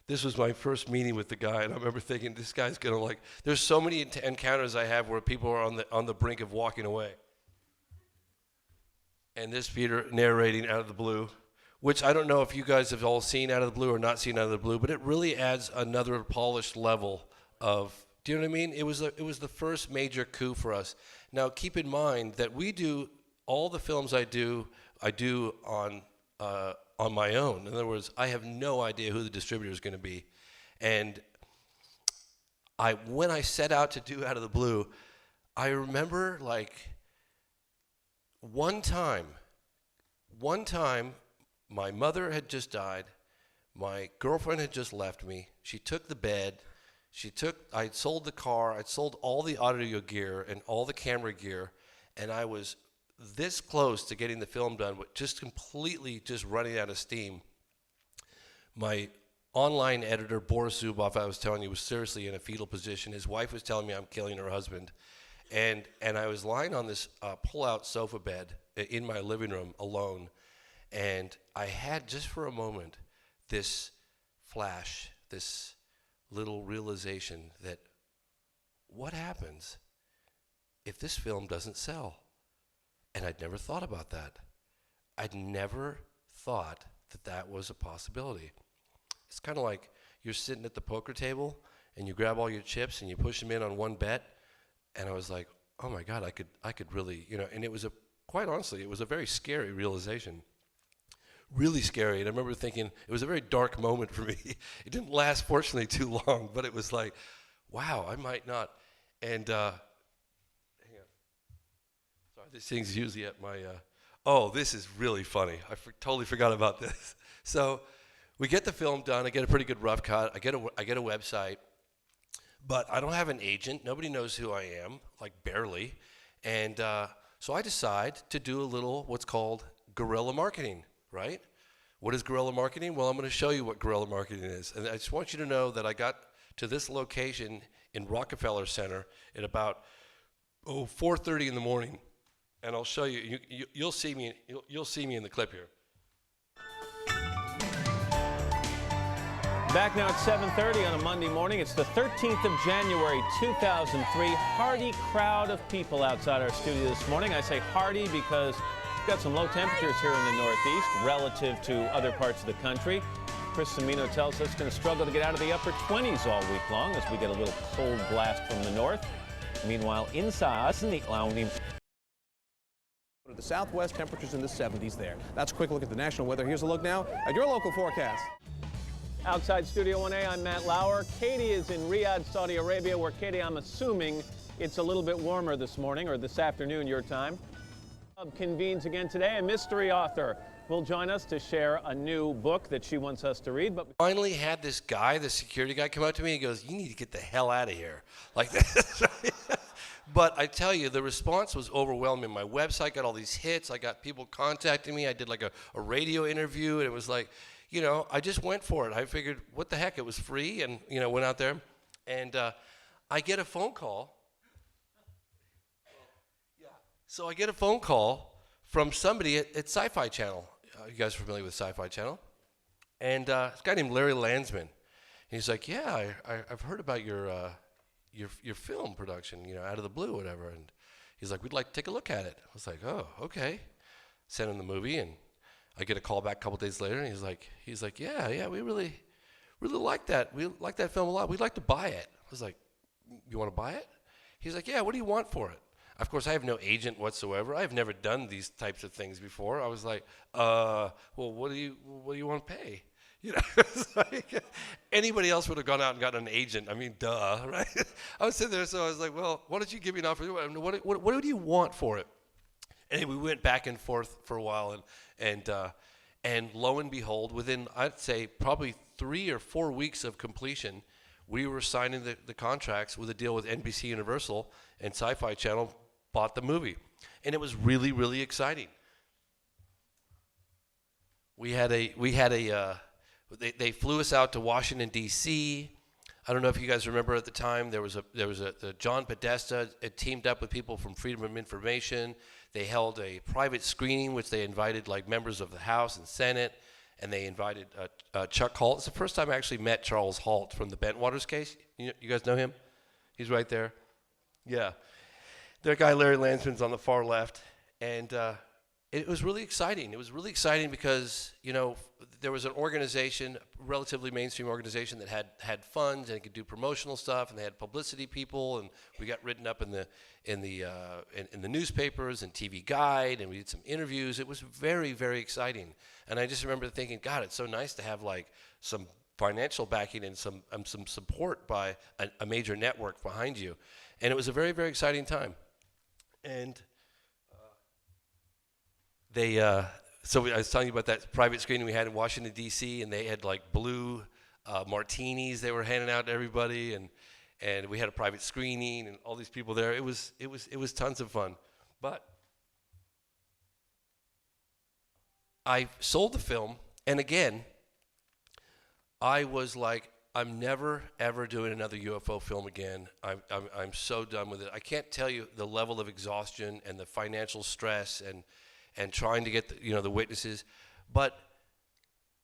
this was my first meeting with the guy, and I remember thinking, this guy's gonna there's so many encounters I have where people are on the brink of walking away. And this Peter narrating Out of the Blue, which I don't know if you guys have all seen Out of the Blue or not seen Out of the Blue, but it really adds another polished level of, do you know what I mean? It was the first major coup for us. Now keep in mind that we do all the films I do on my own. In other words, I have no idea who the distributor is going to be. And when I set out to do Out of the Blue, I remember one time, my mother had just died. My girlfriend had just left me. She took the bed. I'd sold the car. I'd sold all the audio gear and all the camera gear. And I was this close to getting the film done, but just completely just running out of steam. My online editor, Boris Zuboff, I was telling you, was seriously in a fetal position. His wife was telling me I'm killing her husband. And I was lying on this pull-out sofa bed in my living room alone, and I had just for a moment this flash, this little realization that what happens if this film doesn't sell? And I'd never thought about that. I'd never thought that that was a possibility. It's kind of like you're sitting at the poker table and you grab all your chips and you push them in on one bet, and I was like, oh my God, I could really, you know, and it was quite honestly, it was a very scary realization. Really scary. And I remember thinking, it was a very dark moment for me. It didn't last, fortunately, too long, but it was like, wow, I might not. And, hang on. Sorry, this thing's usually at my, oh, this is really funny. I totally forgot about this. So we get the film done. I get a pretty good rough cut. I get a website. But I don't have an agent. Nobody knows who I am, like barely. And so I decide to do a little what's called guerrilla marketing, right? What is guerrilla marketing? Well, I'm going to show you what guerrilla marketing is. And I just want you to know that I got to this location in Rockefeller Center at about 4:30 in the morning. And I'll show you. You'll see me. You'll see me in the clip here. Back now at 7:30 on a Monday morning. It's the 13th of January, 2003. Hearty crowd of people outside our studio this morning. I say hearty because we've got some low temperatures here in the Northeast relative to other parts of the country. Chris Cimino tells us it's going to struggle to get out of the upper 20s all week long as we get a little cold blast from the north. Meanwhile, inside the to the southwest, temperatures in the 70s there. That's a quick look at the national weather. Here's a look now at your local forecast. Outside Studio 1A, I'm Matt Lauer. Katie is in Riyadh, Saudi Arabia, where, Katie, I'm assuming it's a little bit warmer this morning or this afternoon, your time. Convenes again today. A mystery author will join us to share a new book that she wants us to read. But Finally had this guy, the security guy, come up to me and he goes, you need to get the hell out of here. Like this. But I tell you, the response was overwhelming. My website got all these hits. I got people contacting me. I did like a radio interview, and it was like, you know, I just went for it. I figured, what the heck, it was free, and, you know, went out there. And I get a phone call. So I get a phone call from somebody at Sci-Fi Channel. You guys are familiar with Sci-Fi Channel? And this guy named Larry Landsman. And he's like, yeah, I've heard about your film production, you know, out of the blue, whatever. And he's like, we'd like to take a look at it. I was like, oh, okay. Sent him the movie, and I get a call back a couple days later, and he's like, yeah, we really like that. We like that film a lot. We'd like to buy it. I was like, you want to buy it? He's like, yeah, what do you want for it? Of course, I have no agent whatsoever. I've never done these types of things before. I was like, well, what do you want to pay? You know, it's like, anybody else would have gone out and gotten an agent. I mean, duh, right? I was sitting there, so I was like, well, why don't you give me an offer? What do you want for it? And we went back and forth for a while, and lo and behold, within, I'd say, probably 3 or 4 weeks of completion, we were signing the contracts with a deal with NBC Universal, and Sci-Fi Channel bought the movie. And it was really, really exciting. They flew us out to Washington, D.C. I don't know if you guys remember at the time, there was a John Podesta. It teamed up with people from Freedom of Information. They held a private screening, which they invited like members of the House and Senate, and they invited Chuck Holt. It's the first time I actually met Charles Holt from the Bentwaters case. You guys know him? He's right there. Yeah. That guy, Larry Landsman's on the far left. And it was really exciting. It was really exciting because, you know, there was an organization, a relatively mainstream organization that had funds and it could do promotional stuff, and they had publicity people, and we got written up in the newspapers and TV Guide, and we did some interviews. It was very, very exciting. And I just remember thinking, God, it's so nice to have like some financial backing and some support by a major network behind you. And it was a very, very exciting time. And so I was telling you about that private screening we had in Washington, D.C., and they had like blue martinis they were handing out to everybody, and we had a private screening and all these people there. It was tons of fun. But I sold the film, and again, I was like, I'm never ever doing another UFO film again. I'm so done with it. I can't tell you the level of exhaustion and the financial stress, and trying to get the witnesses. But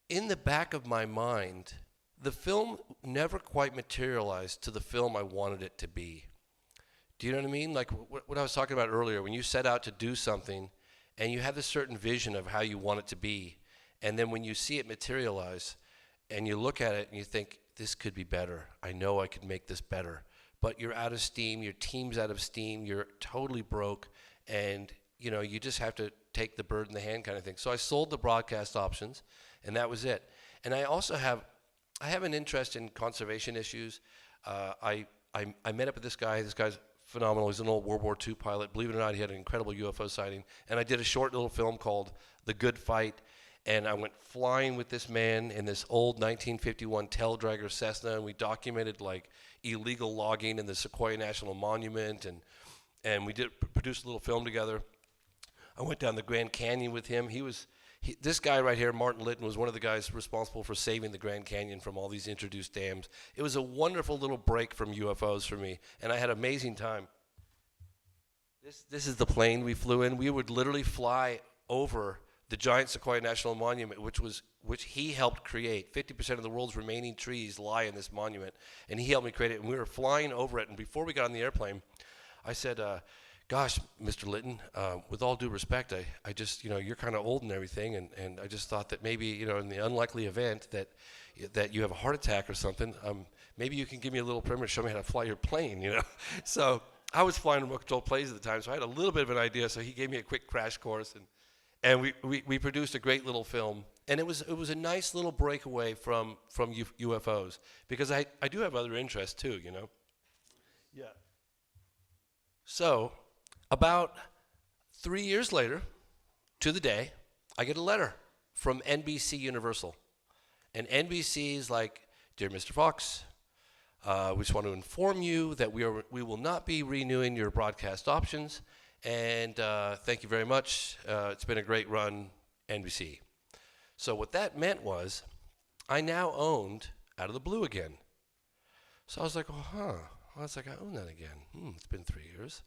in the back of my mind, the film never quite materialized to the film I wanted it to be. Do you know what I mean? Like what I was talking about earlier, when you set out to do something and you have this certain vision of how you want it to be, and then when you see it materialize and you look at it and you think, this could be better. I know I could make this better. But you're out of steam, your team's out of steam, you're totally broke, and you just have to take the bird in the hand kind of thing. So I sold the broadcast options, and that was it. And I also have an interest in conservation issues. I met up with this guy. This guy's phenomenal. He's an old World War II pilot. Believe it or not, he had an incredible UFO sighting. And I did a short little film called The Good Fight. And I went flying with this man in this old 1951 tail dragger Cessna, and we documented like illegal logging in the Sequoia National Monument, and we produced a little film together. I went down the Grand Canyon with him. This guy right here, Martin Litton, was one of the guys responsible for saving the Grand Canyon from all these introduced dams. It was a wonderful little break from UFOs for me, and I had an amazing time. This is the plane we flew in. We would literally fly over the giant Sequoia National Monument, which he helped create. 50% of the world's remaining trees lie in this monument, and he helped me create it. And we were flying over it, and before we got on the airplane, I said, gosh, Mr. Litton, with all due respect, I just, you're kind of old and everything, and I just thought that maybe, in the unlikely event that you have a heart attack or something, maybe you can give me a little primer, show me how to fly your plane, So I was flying remote control planes at the time, so I had a little bit of an idea, so he gave me a quick crash course, and we produced a great little film, and it was a nice little breakaway from UFOs, because I do have other interests too, Yeah. So, about 3 years later, to the day, I get a letter from NBC Universal, and NBC is like, "Dear Mr. Fox, we just want to inform you that we will not be renewing your broadcast options. And thank you very much. It's been a great run, NBC." So what that meant was I now owned Out of the Blue again. So I was like, I own that again. It's been 3 years.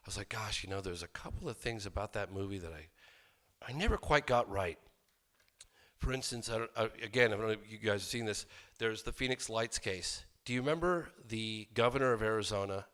I was like, gosh, there's a couple of things about that movie that I never quite got right. For instance, again, I don't know if you guys have seen this. There's the Phoenix Lights case. Do you remember the governor of Arizona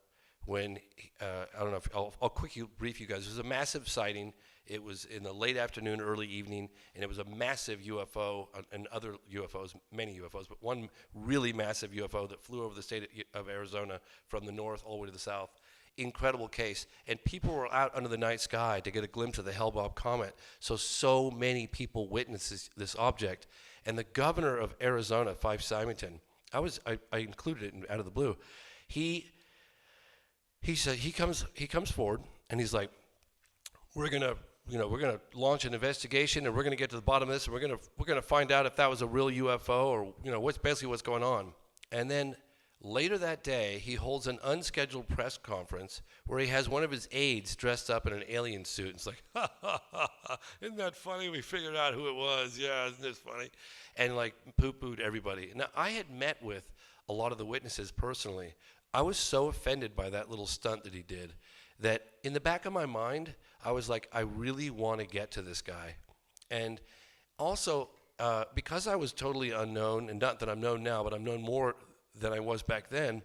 when, I don't know if I'll quickly brief you guys. It was a massive sighting. It was in the late afternoon, early evening, and it was a massive UFO, and other UFOs, many UFOs, but one really massive UFO that flew over the state of Arizona from the north all the way to the south. Incredible case. And people were out under the night sky to get a glimpse of the Hale-Bopp comet. So many people witnessed this object. And the governor of Arizona, Fife Symington, I included it in Out of the Blue. He said he comes forward and he's like, we're gonna launch an investigation and we're gonna get to the bottom of this and we're gonna find out if that was a real UFO or what's going on. And then later that day, he holds an unscheduled press conference where he has one of his aides dressed up in an alien suit. And it's like, isn't that funny? We figured out who it was. Yeah, isn't this funny? And like poo-pooed everybody. Now, I had met with a lot of the witnesses personally. I was so offended by that little stunt that he did that in the back of my mind, I was like, I really want to get to this guy. And also, because I was totally unknown, and not that I'm known now, but I'm known more than I was back then,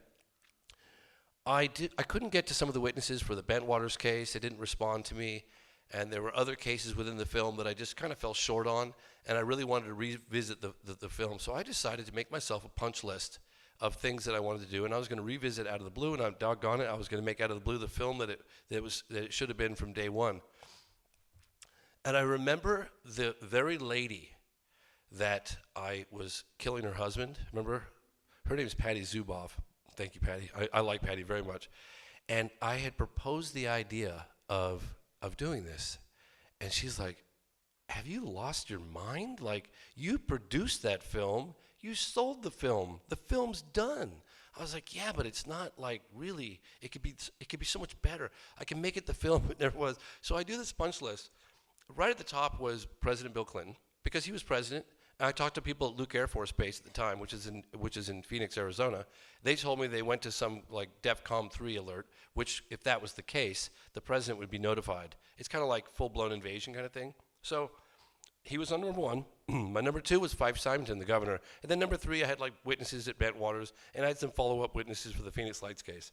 I couldn't get to some of the witnesses for the Bentwaters case. They didn't respond to me. And there were other cases within the film that I just kind of fell short on, and I really wanted to revisit the film. So I decided to make myself a punch list of things that I wanted to do, and I was going to revisit Out of the Blue, and I'm doggone it, I was going to make Out of the Blue the film that it should have been from day one. And I remember the very lady that I was killing her husband. Remember? Her name is Patty Zuboff. Thank you, Patty. I like Patty very much. And I had proposed the idea of doing this. And she's like, have you lost your mind? Like, you produced that film. You sold the film. The film's done. I was like, yeah, but it's not like really. It could be so much better. I can make it the film it never was. So I do this punch list. Right at the top was President Bill Clinton, because he was president. I talked to people at Luke Air Force Base at the time, which is in Phoenix, Arizona. They told me they went to some like DEFCON 3 alert, which if that was the case, the president would be notified. It's kind of like full-blown invasion kind of thing. So he was on number 1. My number 2 was Fife Symington, the governor. And then number 3, I had like witnesses at Bentwaters, and I had some follow-up witnesses for the Phoenix Lights case.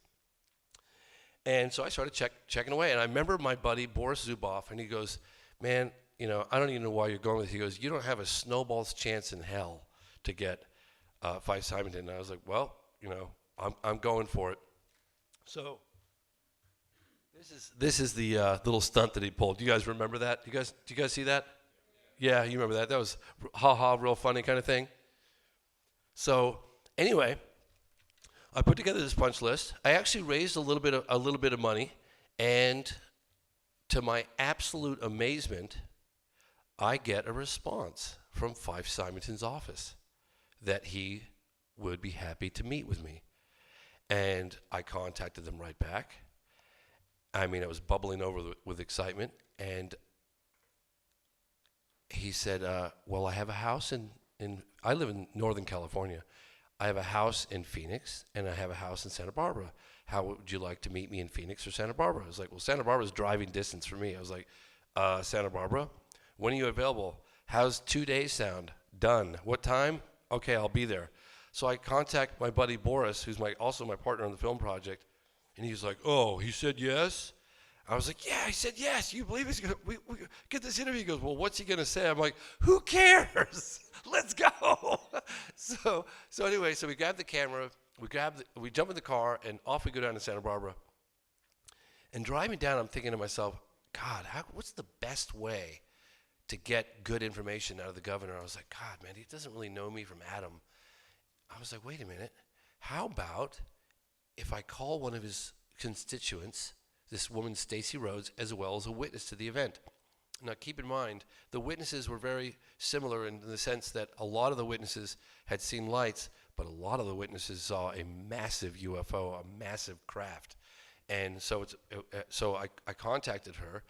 And so I started checking away. And I remember my buddy, Boris Zuboff, and he goes, man, you know, I don't even know why you're going with it. He goes, you don't have a snowball's chance in hell to get Fife Symington. And I was like, well, you know, I'm going for it. So this is the little stunt that he pulled. Do you guys remember that? Do you guys see that? Yeah, you remember that. That was real funny kind of thing. So anyway, I put together this punch list. I actually raised a little bit of money, and to my absolute amazement, I get a response from Fife Symington's office that he would be happy to meet with me. And I contacted them right back. I mean, I was bubbling over with excitement. And he said, well, I have a house I live in Northern California. I have a house in Phoenix, and I have a house in Santa Barbara. How would you like to meet me in Phoenix or Santa Barbara? I was like, well, Santa Barbara's driving distance for me. I was like, Santa Barbara? When are you available? How's 2 days sound? Done. What time? Okay, I'll be there. So I contact my buddy Boris, who's also my partner on the film project, and he's like, oh, he said yes? I was like, yeah, he said yes. You believe he's going to we get this interview? He goes, well, what's he going to say? I'm like, who cares? Let's go. So anyway, so we grab the camera, we jump in the car, and off we go down to Santa Barbara. And driving down, I'm thinking to myself, God, what's the best way to get good information out of the governor? I was like, God, man, he doesn't really know me from Adam. I was like, wait a minute. How about if I call one of his constituents, this woman, Stacey Rhodes, as well as a witness to the event? Now, keep in mind, the witnesses were very similar in the sense that a lot of the witnesses had seen lights, but a lot of the witnesses saw a massive UFO, a massive craft. And so I contacted her.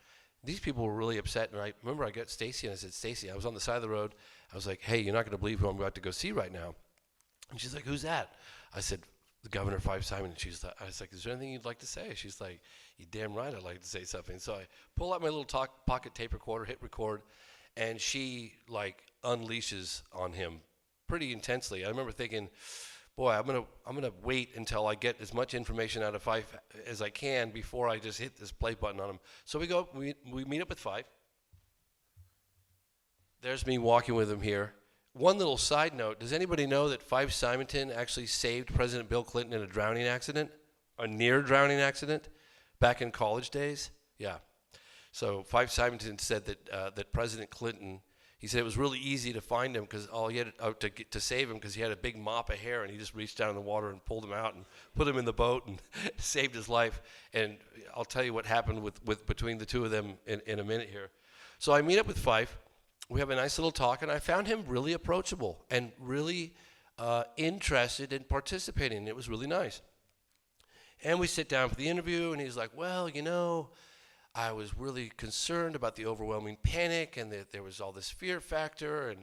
These people were really upset, and I remember I got Stacey, and I said, Stacey, I was on the side of the road. I was like, hey, you're not going to believe who I'm about to go see right now. And she's like, who's that? I said, the governor, Fife Symington. I was like, is there anything you'd like to say? She's like, you're damn right I'd like to say something. So I pull out my little pocket tape recorder, hit record, and she like unleashes on him pretty intensely. I remember thinking, boy, I'm gonna wait until I get as much information out of Fife as I can before I just hit this play button on him. So we meet up with Fife. There's me walking with him here. One little side note, does anybody know that Fife Symington actually saved President Bill Clinton in a drowning accident? A near drowning accident back in college days? Yeah. So Fife Symington said that President Clinton, he said it was really easy to find him because all he had to save him because he had a big mop of hair, and he just reached down in the water and pulled him out and put him in the boat and saved his life. And I'll tell you what happened with between the two of them in a minute here. So I meet up with Fife. We have a nice little talk, and I found him really approachable and really interested in participating. It was really nice. And we sit down for the interview, and he's like, well, you know, I was really concerned about the overwhelming panic and that there was all this fear factor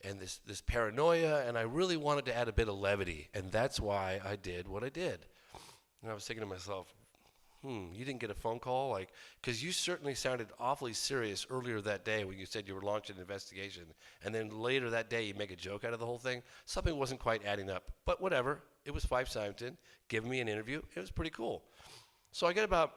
and this paranoia, and I really wanted to add a bit of levity, and that's why I did what I did. And I was thinking to myself, you didn't get a phone call? Like, because you certainly sounded awfully serious earlier that day when you said you were launching an investigation, and then later that day you make a joke out of the whole thing. Something wasn't quite adding up, but whatever. It was Fife Symington giving me an interview. It was pretty cool. So I get about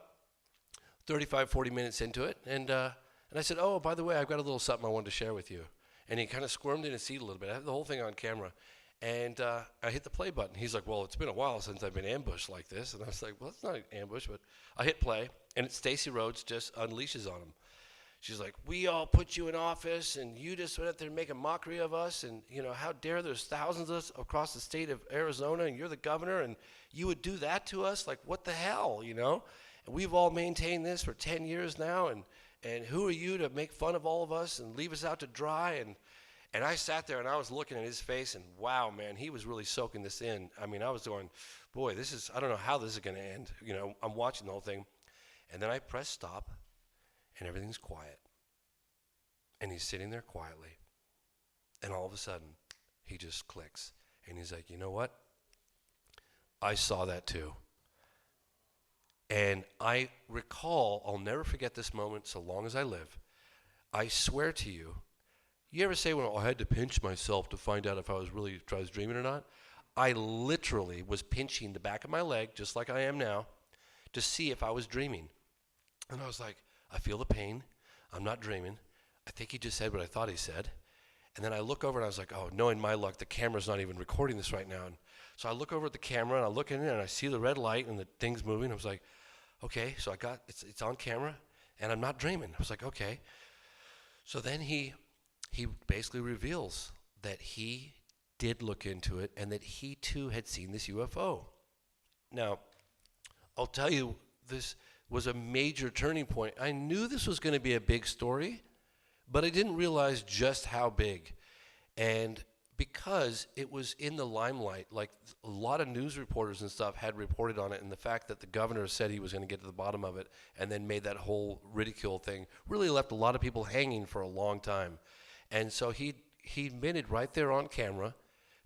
35, 40 minutes into it, and I said, oh, by the way, I've got a little something I wanted to share with you. And he kind of squirmed in his seat a little bit. I had the whole thing on camera. And I hit the play button. He's like, well, it's been a while since I've been ambushed like this. And I was like, well, it's not an ambush, but I hit play, and Stacey Rhodes just unleashes on him. She's like, we all put you in office, and you just went out there and make a mockery of us, and, you know, how dare there's thousands of us across the state of Arizona, and you're the governor, and you would do that to us? Like, what the hell, you know? And we've all maintained this for 10 years now, and who are you to make fun of all of us and leave us out to dry? And I sat there and I was looking at his face, and wow, man, he was really soaking this in. I mean, I was going, boy, I don't know how this is going to end. You know, I'm watching the whole thing. And then I press stop, and everything's quiet. And he's sitting there quietly. And all of a sudden, he just clicks. And he's like, you know what? I saw that too. And I recall, I'll never forget this moment so long as I live. I swear to you, you ever say, well, I had to pinch myself to find out if I was dreaming or not? I literally was pinching the back of my leg, just like I am now, to see if I was dreaming. And I was like, I feel the pain. I'm not dreaming. I think he just said what I thought he said. And then I look over and I was like, oh, knowing my luck, the camera's not even recording this right now. And so I look over at the camera and I look in it and I see the red light and the thing's moving. I was like, okay, so it's on camera and I'm not dreaming. I was like, okay. So then he basically reveals that he did look into it and that he too had seen this UFO. Now, I'll tell you, this was a major turning point. I knew this was going to be a big story, but I didn't realize just how big. And because it was in the limelight, like a lot of news reporters and stuff had reported on it, and the fact that the governor said he was going to get to the bottom of it and then made that whole ridicule thing really left a lot of people hanging for a long time. And so he admitted right there on camera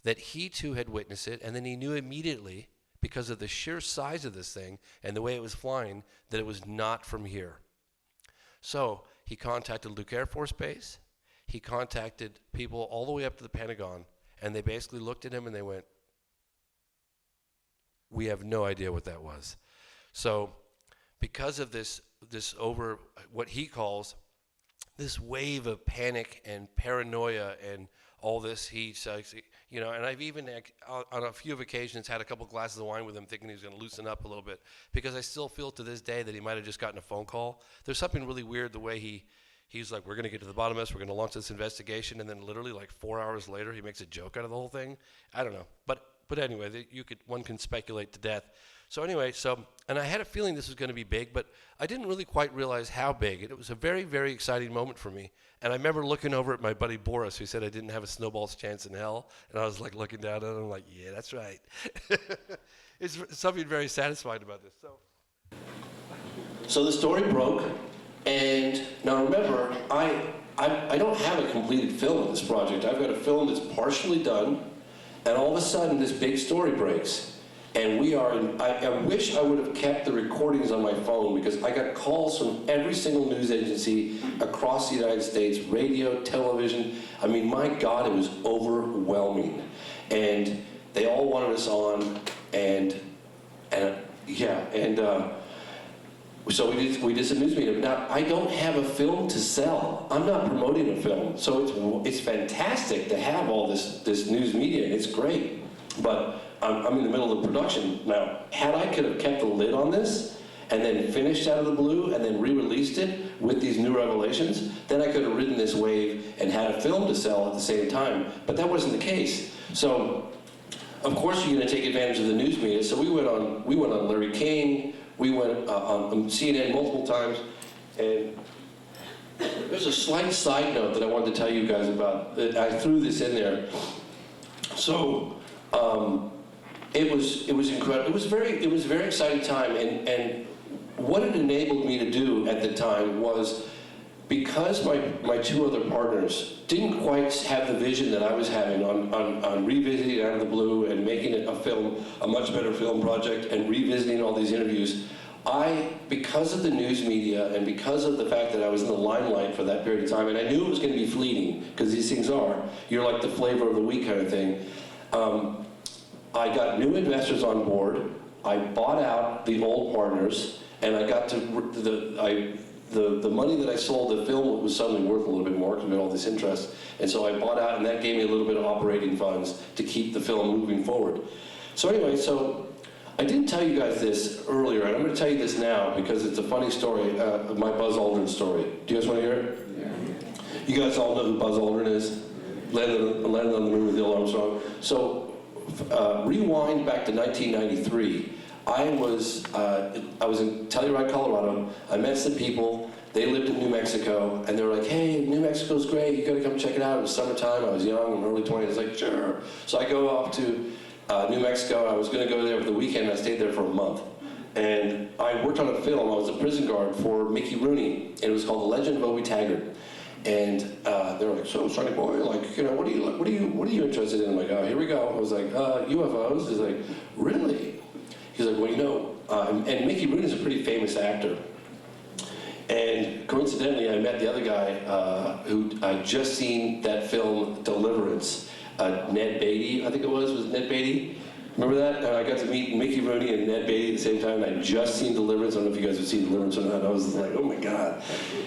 that he too had witnessed it, and then he knew immediately, because of the sheer size of this thing and the way it was flying, that it was not from here. So he contacted Luke Air Force Base. He contacted people all the way up to the Pentagon, and they basically looked at him and they went, we have no idea what that was. So because of this over what he calls this wave of panic and paranoia and all this, he says, you know, and I've even on a few occasions had a couple glasses of wine with him thinking he was going to loosen up a little bit, because I still feel to this day that he might have just gotten a phone call. There's something really weird the way he's like, we're going to get to the bottom of this, we're going to launch this investigation, and then literally like 4 hours later he makes a joke out of the whole thing. I don't know. But anyway, one can speculate to death. So anyway, and I had a feeling this was going to be big, but I didn't really quite realize how big. It was a very, very exciting moment for me. And I remember looking over at my buddy Boris, who said I didn't have a snowball's chance in hell. And I was like looking down at him like, yeah, that's right. It's something very satisfying about this. So the story broke. And now remember, I don't have a completed film of this project. I've got a film that's partially done. And all of a sudden, this big story breaks. And I wish I would have kept the recordings on my phone, because I got calls from every single news agency across the United States, radio, television. I mean, my God, it was overwhelming. And they all wanted us on, so we did some news media. Now, I don't have a film to sell. I'm not promoting a film. So it's fantastic to have all this news media, and it's great. But I'm in the middle of production. Now, had I could have kept the lid on this and then finished Out of the Blue and then re-released it with these new revelations, then I could have ridden this wave and had a film to sell at the same time. But that wasn't the case. So, of course, you're going to take advantage of the news media. So we went on Larry King. We went on CNN multiple times. And there's a slight side note that I wanted to tell you guys about. I threw this in there. So. It was incredible. It was a very exciting time, and what it enabled me to do at the time was, because my two other partners didn't quite have the vision that I was having on revisiting Out of the Blue and making it a much better film project, and revisiting all these interviews, because of the news media and because of the fact that I was in the limelight for that period of time, and I knew it was going to be fleeting, because these things you're like the flavor of the week kind of thing. I got new investors on board. I bought out the old partners, and I got to the money that I sold the film was suddenly worth a little bit more because we had all this interest, and so I bought out, and that gave me a little bit of operating funds to keep the film moving forward. So anyway, I didn't tell you guys this earlier, and I'm going to tell you this now because it's a funny story, my Buzz Aldrin story. Do you guys want to hear it? Yeah. You guys all know who Buzz Aldrin is? Landed on the moon with Neil Armstrong. So. Rewind back to 1993. I was in Telluride, Colorado. I met some people. They lived in New Mexico, and they were like, "Hey, New Mexico's great. You got to come check it out." It was summertime. I was young, in early 20s. I was like, "Sure." So I go off to New Mexico. I was going to go there for the weekend. I stayed there for a month, and I worked on a film. I was a prison guard for Mickey Rooney, and it was called The Legend of Obie Taggart. And they're like, so Sonny boy, like, you know, what are you interested in? I'm like, oh, here we go. I was like, UFOs. He's like, really? He's like, well, you know, and Mickey Rooney's a pretty famous actor. And coincidentally, I met the other guy who I'd just seen that film, Deliverance. Ned Beatty, I think it was Ned Beatty? Remember that? And I got to meet Mickey Rooney and Ned Beatty at the same time, and I'd just seen Deliverance. I don't know if you guys have seen Deliverance or not. I was like, oh my God.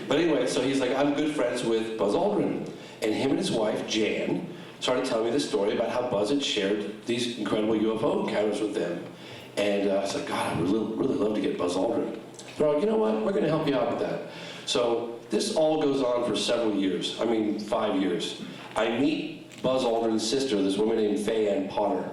But anyway, so he's like, I'm good friends with Buzz Aldrin. And him and his wife, Jan, started telling me the story about how Buzz had shared these incredible UFO encounters with them. And I was like, God, I would really love to get Buzz Aldrin. They're like, you know what, we're going to help you out with that. So this all goes on for several years. I mean, 5 years. I meet Buzz Aldrin's sister, this woman named Faye Potter,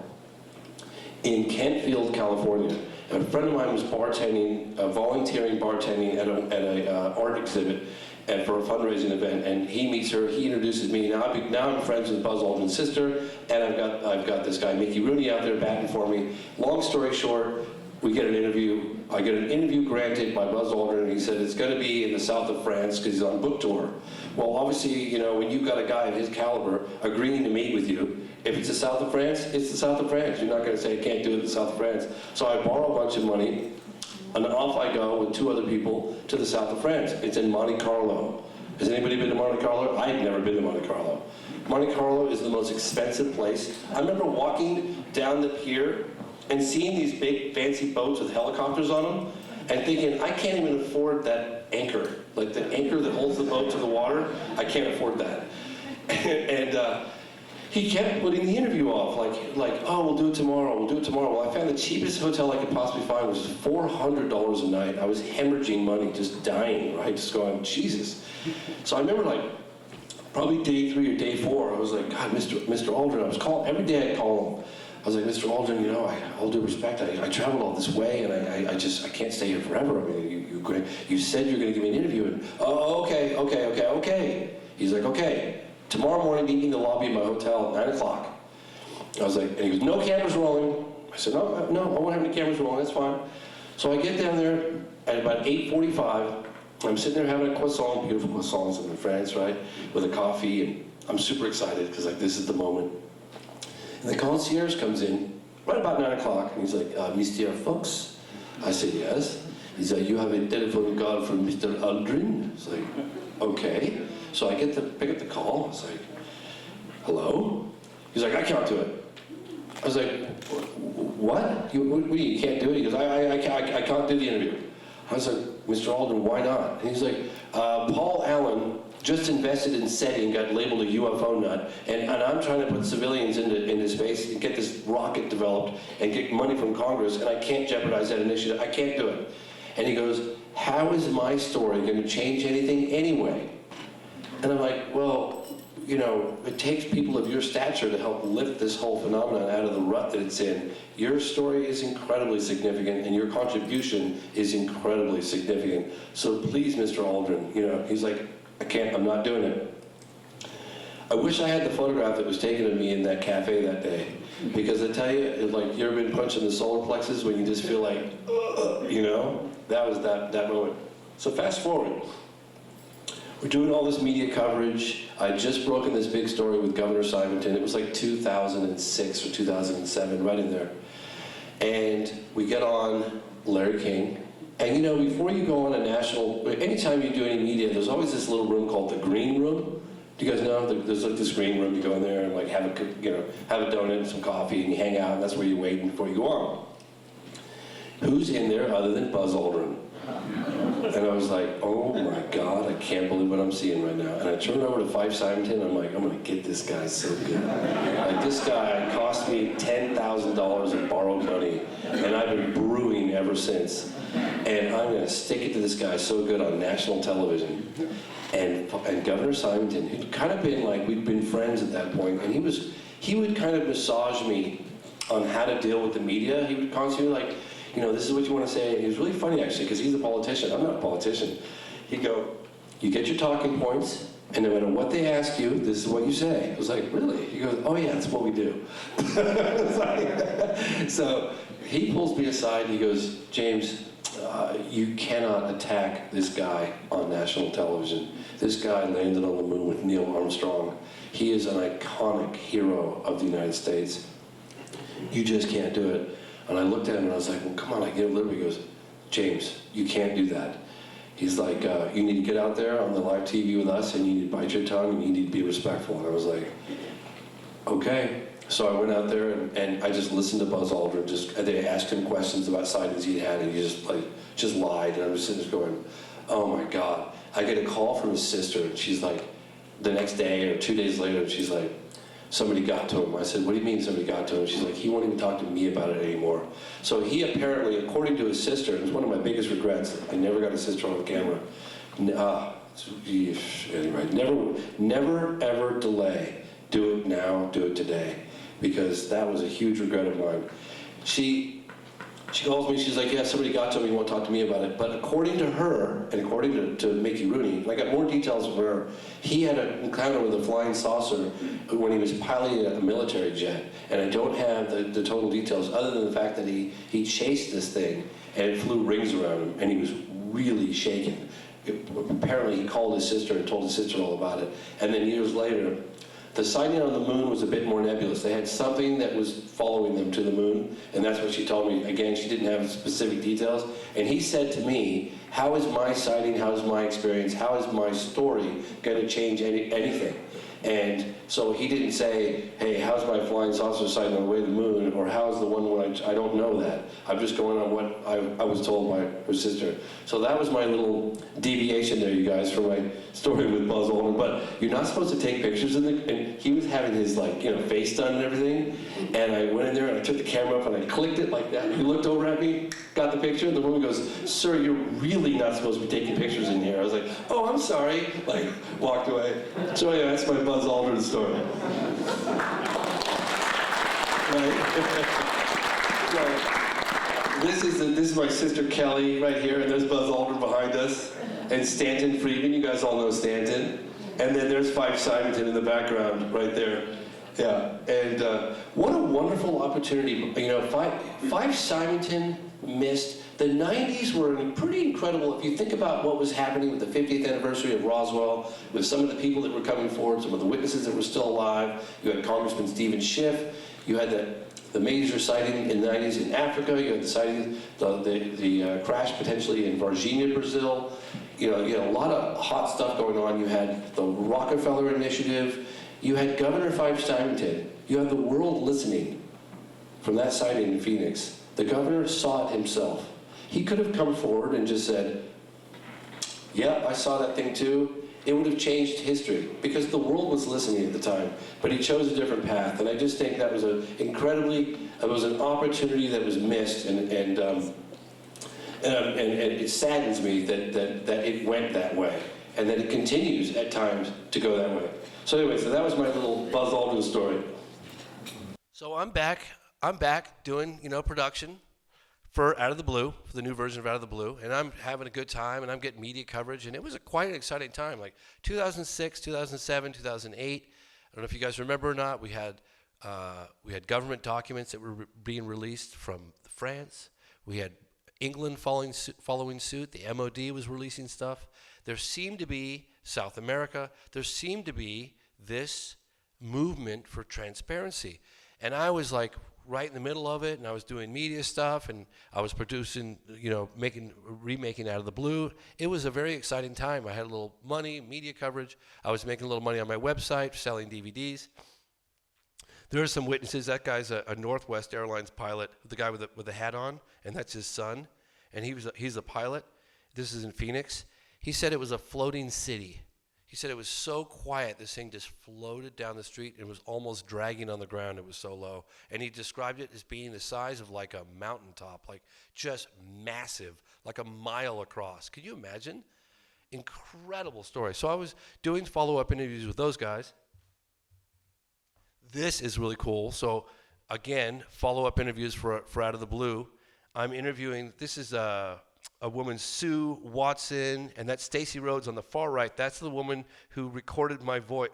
in Kentfield, California. And a friend of mine was bartending, volunteering bartending at a art exhibit and for a fundraising event, and he meets her, he introduces me. Now I'm friends with Buzz Aldrin's sister, and I've got this guy, Mickey Rooney, out there batting for me. Long story short, we get an interview. I get an interview granted by Buzz Aldrin, and he said it's going to be in the south of France because he's on book tour. Well, obviously, you know, when you've got a guy of his caliber agreeing to meet with you, if it's the south of France, it's the south of France. You're not going to say, I can't do it in the south of France. So I borrow a bunch of money, and off I go with 2 other people to the south of France. It's in Monte Carlo. Has anybody been to Monte Carlo? I've never been to Monte Carlo. Monte Carlo is the most expensive place. I remember walking down the pier and seeing these big fancy boats with helicopters on them and thinking, I can't even afford that anchor. Like the anchor that holds the boat to the water, I can't afford that. And he kept putting the interview off, like, oh, we'll do it tomorrow, we'll do it tomorrow. Well, I found the cheapest hotel I could possibly find was $400 a night. I was hemorrhaging money, just dying, right? Just going, Jesus. So I remember, like, probably day 3 or day 4, I was like, God, Mr. Aldrin, I was calling, every day I'd call him. I was like, Mr. Aldrin, you know, all due respect, I traveled all this way, and I can't stay here forever. I mean, you said you're going to give me an interview, and, oh, okay. He's like, okay, tomorrow morning, meet me in the lobby of my hotel at 9 o'clock. I was like, and he goes, no cameras rolling. I said, no, I won't have any cameras rolling, that's fine. So I get down there at about 8:45. I'm sitting there having a croissant, beautiful croissants in France, right, with a coffee, and I'm super excited, because, like, this is the moment. And the concierge comes in right about 9 o'clock, and he's like, Mr. Fox? I said, yes. He's like, you have a telephone call from Mr. Aldrin? It's like, okay. So I get to pick up the call. I was like, hello? He's like, I can't do it. I was like, what? You can't do it? He goes, I can't do the interview. I was like, Mr. Aldrin, why not? And he's like, Paul Allen just invested in SETI and got labeled a UFO nut, and I'm trying to put civilians into space and get this rocket developed and get money from Congress, and I can't jeopardize that initiative. I can't do it. And he goes, how is my story going to change anything anyway? And I'm like, well, you know, it takes people of your stature to help lift this whole phenomenon out of the rut that it's in. Your story is incredibly significant, and your contribution is incredibly significant. So please, Mr. Aldrin, you know, he's like, I'm not doing it. I wish I had the photograph that was taken of me in that cafe that day. Because I tell you, like, you ever been punched in the solar plexus when you just feel like, you know? That was that moment. So fast forward. We're doing all this media coverage. I'd just broken this big story with Governor Symington. It was like 2006 or 2007, right in there. And we get on Larry King. And you know, before you go on a national, anytime you do any media, there's always this little room called the green room. Do you guys know? There's like this green room. You go in there and like have a donut and some coffee, and you hang out, and that's where you wait before you go on. Who's in there other than Buzz Aldrin? And I was like, oh my God, I can't believe what I'm seeing right now. And I turned over to Fife Symington, I'm like, I'm gonna get this guy so good. Like, this guy cost me $10,000 in borrowed money, and I've been brewing ever since. And I'm gonna stick it to this guy so good on national television. And Governor Symington, who'd kind of been like, we'd been friends at that point, and he would kind of massage me on how to deal with the media. He would constantly like, you know, this is what you want to say. And he was really funny, actually, because he's a politician. I'm not a politician. He'd go, you get your talking points, and no matter what they ask you, this is what you say. I was like, really? He goes, oh yeah, that's what we do. So he pulls me aside, and he goes, James, You cannot attack this guy on national television. This guy landed on the moon with Neil Armstrong. He is an iconic hero of the United States. You just can't do it. And I looked at him and I was like, well, come on, I give liberty. He goes, James, you can't do that. He's like, you need to get out there on the live TV with us and you need to bite your tongue and you need to be respectful. And I was like, okay. So I went out there and I just listened to Buzz Aldrin. They asked him questions about sightings he had and he just lied. And I was sitting there going, oh my God. I get a call from his sister and she's like, the next day or 2 days later, she's like, somebody got to him. I said, what do you mean somebody got to him? She's like, he won't even talk to me about it anymore. So he apparently, according to his sister, it was one of my biggest regrets, I never got his sister on the camera. Anyway, never ever delay. Do it now, do it today. Because that was a huge regret of mine. She calls me, she's like, yeah, somebody got to him, he won't talk to me about it. But according to her, and according to Mickey Rooney, and I got more details from her, he had an encounter with a flying saucer when he was piloting a military jet. And I don't have the total details, other than the fact that he chased this thing, and it flew rings around him, and he was really shaken. Apparently he called his sister and told his sister all about it. And then years later, the sighting on the moon was a bit more nebulous. They had something that was following them to the moon, and that's what she told me. Again, she didn't have specific details. And he said to me, how is my sighting, how is my experience, how is my story going to change anything? And so he didn't say, hey, how's my flying saucer sighting on the way to the moon, or how's the one where I don't know that. I'm just going on what I was told by her sister. So that was my little deviation there, you guys, for my story with Buzz Aldrin. But you're not supposed to take pictures and he was having his face done and everything. And I went in there and I took the camera up and I clicked it like that. And he looked over at me, got the picture, and the woman goes, sir, you're really not supposed to be taking pictures in here. I was like, oh, I'm sorry. Walked away. So anyway, that's my Buzz Aldrin story. This is my sister Kelly right here, and there's Buzz Aldrin behind us, and Stanton Friedman. You guys all know Stanton, and then there's Fife Symington in the background right there. Yeah, and what a wonderful opportunity. Fife Symington missed. The 90s were pretty incredible. If you think about what was happening with the 50th anniversary of Roswell, with some of the people that were coming forward, some of the witnesses that were still alive. You had Congressman Stephen Schiff. You had the major sighting in the 90s in Africa. You had the sighting, the crash potentially in Varginha, Brazil. You had a lot of hot stuff going on. You had the Rockefeller Initiative. You had Governor Fife Symington. You had the world listening from that sighting in Phoenix. The governor saw it himself. He could have come forward and just said, yeah, I saw that thing too. It would have changed history because the world was listening at the time, but he chose a different path. And I just think that was it was an opportunity that was missed, and it saddens me that it went that way and that it continues at times to go that way. So anyway, that was my little Buzz Aldrin story. So I'm back doing, production for Out of the Blue, for the new version of Out of the Blue, and I'm having a good time, and I'm getting media coverage, and it was quite an exciting time, like 2006, 2007, 2008. I don't know if you guys remember or not. We had government documents that were being released from France. We had England following suit. The MOD was releasing stuff. There seemed to be South America. There seemed to be this movement for transparency, and I was like right in the middle of it, and I was doing media stuff, and I was producing, remaking Out of the Blue. It was a very exciting time. I had a little money, media coverage. I was making a little money on my website, selling DVDs. There are some witnesses. That guy's a Northwest Airlines pilot, the guy with the hat on, and that's his son, and he's a pilot. This is in Phoenix. He said it was a floating city. He said it was so quiet, this thing just floated down the street and was almost dragging on the ground. It was so low. And he described it as being the size of like a mountaintop, like just massive, like a mile across. Could you imagine? Incredible story. So I was doing follow-up interviews with those guys. This is really cool. So again, follow-up interviews for Out of the Blue. I'm interviewing, this is a woman, Sue Watson, and that's Stacey Rhodes on the far right. That's the woman who recorded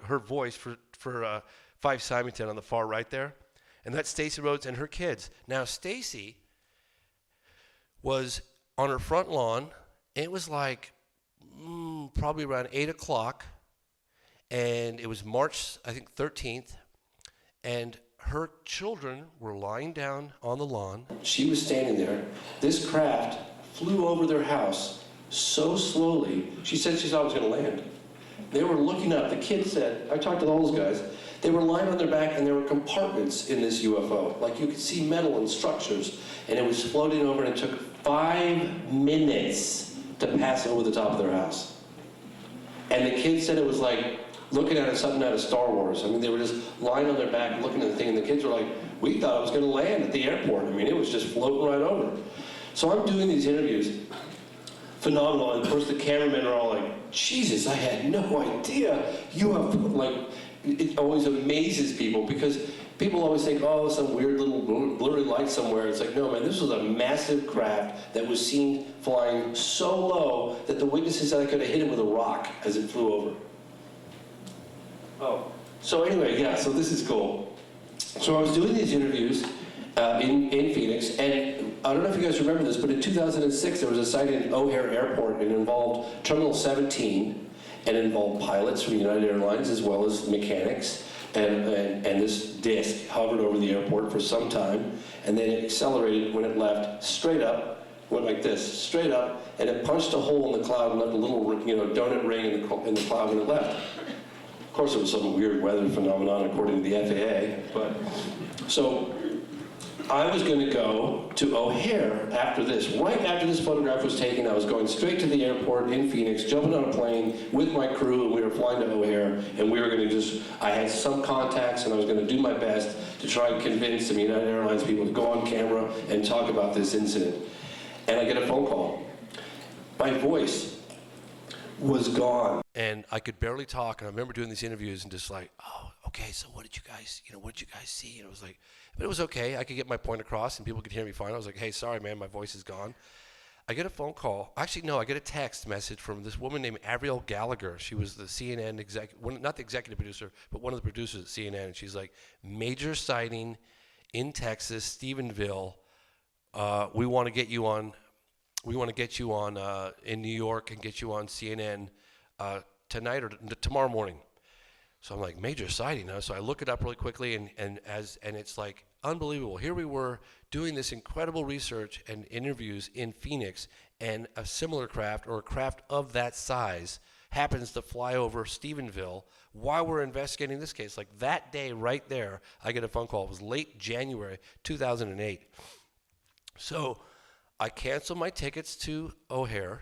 her voice for Fife Symington on the far right there. And that's Stacey Rhodes and her kids. Now, Stacey was on her front lawn. It was like probably around 8 o'clock, and it was March, I think, 13th, and her children were lying down on the lawn. She was standing there. This craft flew over their house so slowly, she said she thought it was going to land. They were looking up. The kids said, I talked to all those guys, they were lying on their back, and there were compartments in this UFO. Like, you could see metal and structures, and it was floating over, and it took 5 minutes to pass over the top of their house. And the kids said it was like looking at something out of Star Wars. I mean, they were just lying on their back looking at the thing, and the kids were like, we thought it was going to land at the airport. I mean, it was just floating right over. So I'm doing these interviews. Phenomenal. And of course, the cameramen are all like, Jesus, I had no idea. UFO, like, it always amazes people because people always think, oh, some weird little blurry light somewhere. It's like, no, man, this was a massive craft that was seen flying so low that the witnesses said I could have hit it with a rock as it flew over. Oh. So anyway, yeah, so this is cool. So I was doing these interviews in Phoenix, and I don't know if you guys remember this, but in 2006 there was a sighting at O'Hare Airport. It involved Terminal 17, and it involved pilots from United Airlines as well as mechanics. And this disc hovered over the airport for some time, and then it accelerated when it left straight up, went like this, straight up, and it punched a hole in the cloud and left a little, donut ring in the cloud when it left. Of course, it was some weird weather phenomenon according to the FAA, but so I was going to go to O'Hare after this. Right after this photograph was taken, I was going straight to the airport in Phoenix, jumping on a plane with my crew, and we were flying to O'Hare, and we were going to I had some contacts, and I was going to do my best to try and convince some United Airlines people to go on camera and talk about this incident. And I get a phone call. My voice was gone. And I could barely talk, and I remember doing these interviews and just like, oh, okay, so what did you guys see? And it was like, but it was okay. I could get my point across, and people could hear me fine. I was like, hey, sorry, man, my voice is gone. I get a phone call. Actually, no, I get a text message from this woman named Avril Gallagher. She was the CNN not the executive producer, but one of the producers at CNN. And she's like, major sighting in Texas, Stephenville. We want to get you on. We want to get you on in New York and get you on CNN tonight or tomorrow morning. So I'm like, major sighting, huh? So I look it up really quickly, and it's like unbelievable. Here we were doing this incredible research and interviews in Phoenix, and a similar craft or a craft of that size happens to fly over Stephenville while we're investigating this case. Like that day right there, I get a phone call. It was late January 2008. So I cancel my tickets to O'Hare.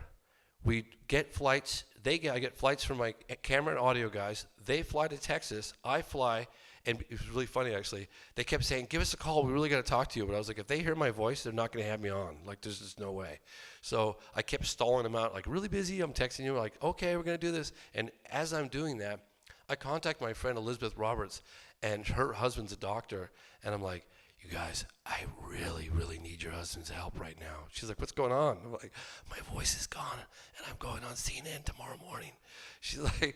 We get flights. I get flights from my camera and audio guys. They fly to Texas. I fly, and it was really funny actually. They kept saying, "Give us a call. We really got to talk to you." But I was like, if they hear my voice, they're not going to have me on. Like, there's just no way. So I kept stalling them out. Like, really busy. I'm texting you. Like, okay, we're going to do this. And as I'm doing that, I contact my friend Elizabeth Roberts, and her husband's a doctor. And I'm like, you guys, I really, really need your husband's help right now. She's like, what's going on? I'm like, my voice is gone, and I'm going on CNN tomorrow morning. She's like,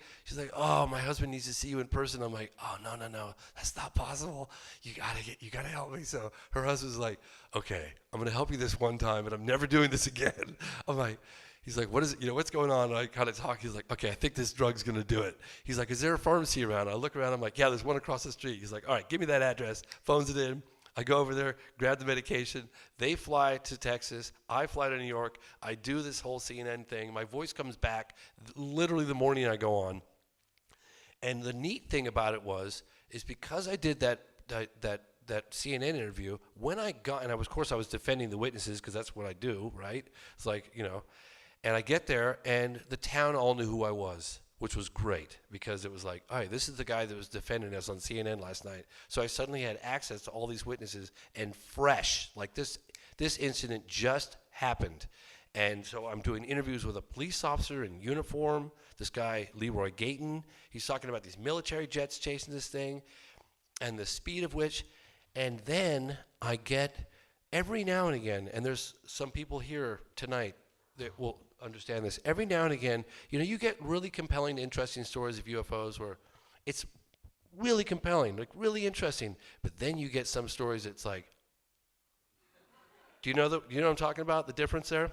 oh, my husband needs to see you in person. I'm like, oh, no, that's not possible. You gotta help me. So her husband's like, okay, I'm gonna help you this one time, but I'm never doing this again. I'm like, he's like, what is it? What's going on? And I kind of talk. He's like, okay, I think this drug's gonna do it. He's like, is there a pharmacy around? I look around. I'm like, yeah, there's one across the street. He's like, all right, give me that address. Phones it in. I go over there, grab the medication. They fly to Texas. I fly to New York. I do this whole CNN thing. My voice comes back literally the morning I go on. And the neat thing about it is because I did that CNN interview, when I got, and of course I was defending the witnesses because that's what I do, right? It's like, and I get there, and the town all knew who I was, which was great because it was like, all right, this is the guy that was defending us on CNN last night. So I suddenly had access to all these witnesses and fresh, like this incident just happened. And so I'm doing interviews with a police officer in uniform, this guy, Leroy Gayton. He's talking about these military jets chasing this thing and the speed of which. And then I get every now and again, and there's some people here tonight that will understand this. Every now and again, you get really compelling, interesting stories of UFOs where it's really compelling, like really interesting. But then you get some stories that's like, do you know what I'm talking about? The difference there?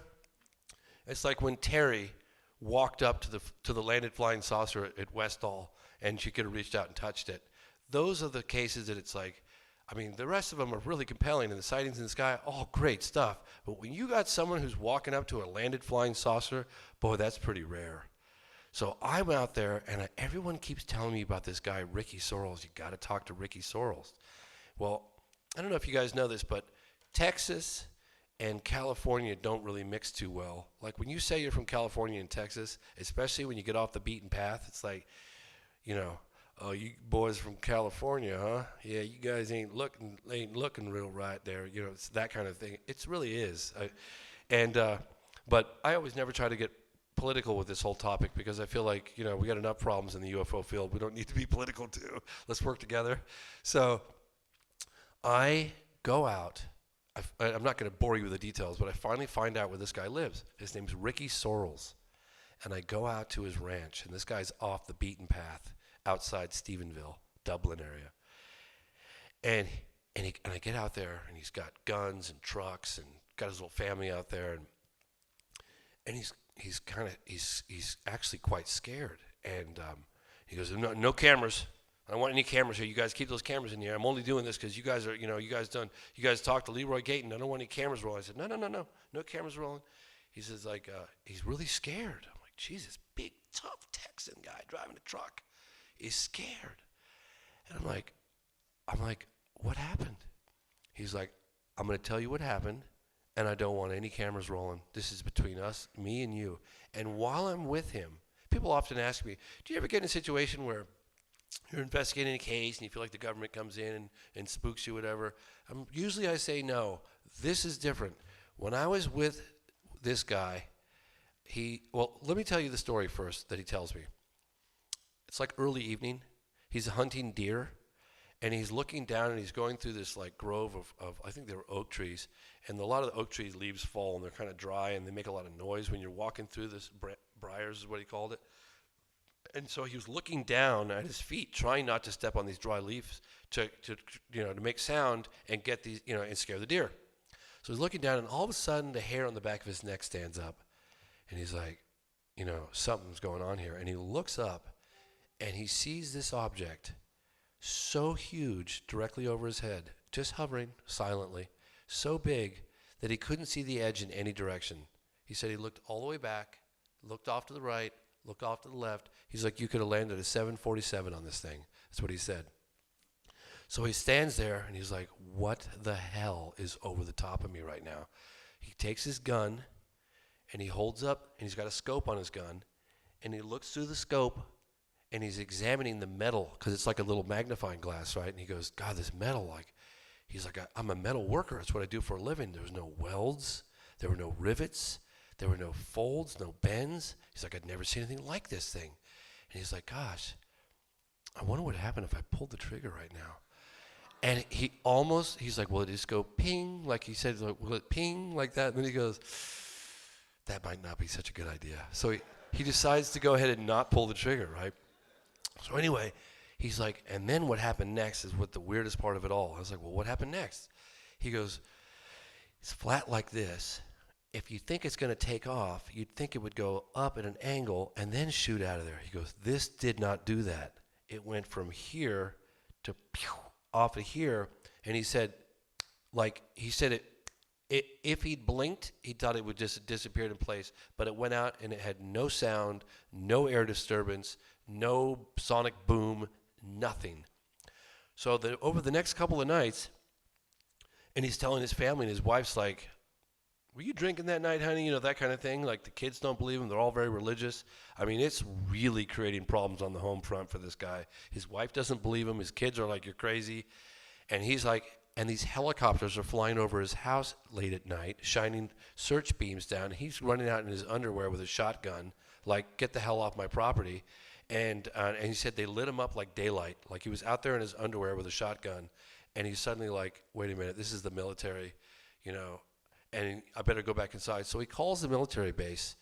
It's like when Terry walked up to the landed flying saucer at Westall, and she could have reached out and touched it. Those are the cases that it's like, I mean, the rest of them are really compelling, and the sightings in the sky, all great stuff. But when you got someone who's walking up to a landed flying saucer, boy, that's pretty rare. So I'm out there, and everyone keeps telling me about this guy, Ricky Sorrells. You got to talk to Ricky Sorrells. Well, I don't know if you guys know this, but Texas and California don't really mix too well. Like when you say you're from California and Texas, especially when you get off the beaten path, it's like, you know, oh, you boys from California, huh? Yeah, you guys ain't looking real right there. You know, it's that kind of thing. It really is. But I always never try to get political with this whole topic because I feel like, you know, we got enough problems in the UFO field. We don't need to be political too. Let's work together. So I go out. I'm not going to bore you with the details, but I finally find out where this guy lives. His name's Ricky Sorrells. And I go out to his ranch, and this guy's off the beaten path outside Stephenville, Dublin area. And I get out there, and he's got guns and trucks and got his little family out there. And he's actually quite scared. And he goes, no cameras. I don't want any cameras here. You guys keep those cameras in here. I'm only doing this because you guys are, you know, you guys talked to Leroy Gayton. I don't want any cameras rolling. I said, no cameras rolling. He says, like, he's really scared. I'm like, Jesus, big, tough Texan guy driving a truck is scared. And I'm like, what happened? He's like, I'm going to tell you what happened, and I don't want any cameras rolling. This is between us, me and you. And while I'm with him, people often ask me, do you ever get in a situation where you're investigating a case and you feel like the government comes in and spooks you, whatever? Usually I say no. This is different. When I was with this guy, let me tell you the story first that he tells me. It's like early evening. He's hunting deer, and he's looking down, and he's going through this like grove of I think they were oak trees, and a lot of the oak trees leaves fall, and they're kind of dry, and they make a lot of noise when you're walking through this. Briars is what he called it. And so he was looking down at his feet, trying not to step on these dry leaves to make sound and get these, and scare the deer. So he's looking down, and all of a sudden the hair on the back of his neck stands up, and he's like, something's going on here. And he looks up, and he sees this object so huge directly over his head, just hovering silently, so big that he couldn't see the edge in any direction. He said he looked all the way back, looked off to the right, looked off to the left. He's like, you could have landed a 747 on this thing. That's what he said. So he stands there, and he's like, what the hell is over the top of me right now? He takes his gun, and he holds up, and he's got a scope on his gun, and he looks through the scope, and he's examining the metal, because it's like a little magnifying glass, right? And he goes, God, this metal, he's like, I'm a metal worker. That's what I do for a living. There was no welds. There were no rivets. There were no folds, no bends. He's like, I'd never seen anything like this thing. And he's like, gosh, I wonder what happened if I pulled the trigger right now. And he's like, will it just go ping? Like he said, like, will it ping like that? And then he goes, that might not be such a good idea. So he decides to go ahead and not pull the trigger, right? So anyway, he's like, and then what happened next is what the weirdest part of it all. I was like, well, what happened next? He goes, it's flat like this. If you think it's going to take off, you'd think it would go up at an angle and then shoot out of there. He goes, this did not do that. It went from here to off of here. And he said, if he'd blinked, he thought it would just have disappeared in place. But it went out and it had no sound, no air disturbance, no sonic boom, nothing. So over the next couple of nights, and he's telling his family, and his wife's like, were you drinking that night, honey? That kind of thing. Like, the kids don't believe him. They're all very religious. I mean, it's really creating problems on the home front for this guy. His wife doesn't believe him. His kids are like, you're crazy. And he's like, and these helicopters are flying over his house late at night, shining search beams down. He's running out in his underwear with a shotgun, like, get the hell off my property. And he said they lit him up like daylight. Like, he was out there in his underwear with a shotgun. And he's suddenly like, wait a minute, this is the military, and I better go back inside. So he calls the military base,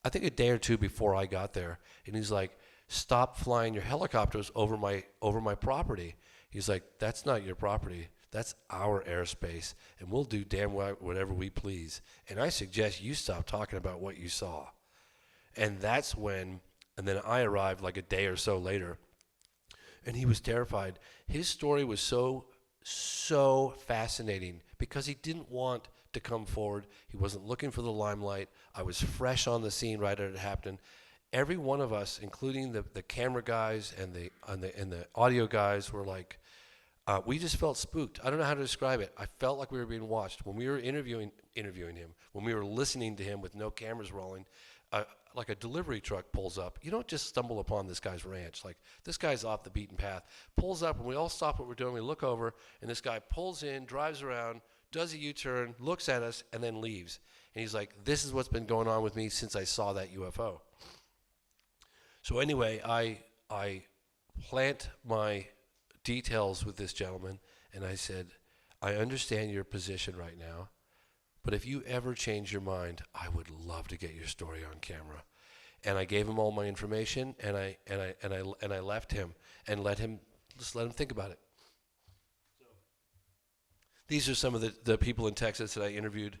I think a day or two before I got there, and he's like, stop flying your helicopters over my property. He's like, that's not your property. That's our airspace, and we'll do damn well whatever we please. And I suggest you stop talking about what you saw. And that's when, and then I arrived like a day or so later, and he was terrified. His story was so fascinating because he didn't want to come forward. He wasn't looking for the limelight. I was fresh on the scene right as it happened. Every one of us, including the camera guys and the audio guys, were like, we just felt spooked. I don't know how to describe it. I felt like we were being watched. When we were interviewing him, when we were listening to him with no cameras rolling, like a delivery truck pulls up. You don't just stumble upon this guy's ranch. Like, this guy's off the beaten path. Pulls up, and we all stop what we're doing. We look over, and this guy pulls in, drives around, does a U-turn, looks at us, and then leaves. And he's like, this is what's been going on with me since I saw that UFO. So anyway, I plant my details with this gentleman, and I said, I understand your position right now, but if you ever change your mind, I would love to get your story on camera. And I gave him all my information, and I left him and let him think about it. So, these are some of the people in Texas that I interviewed.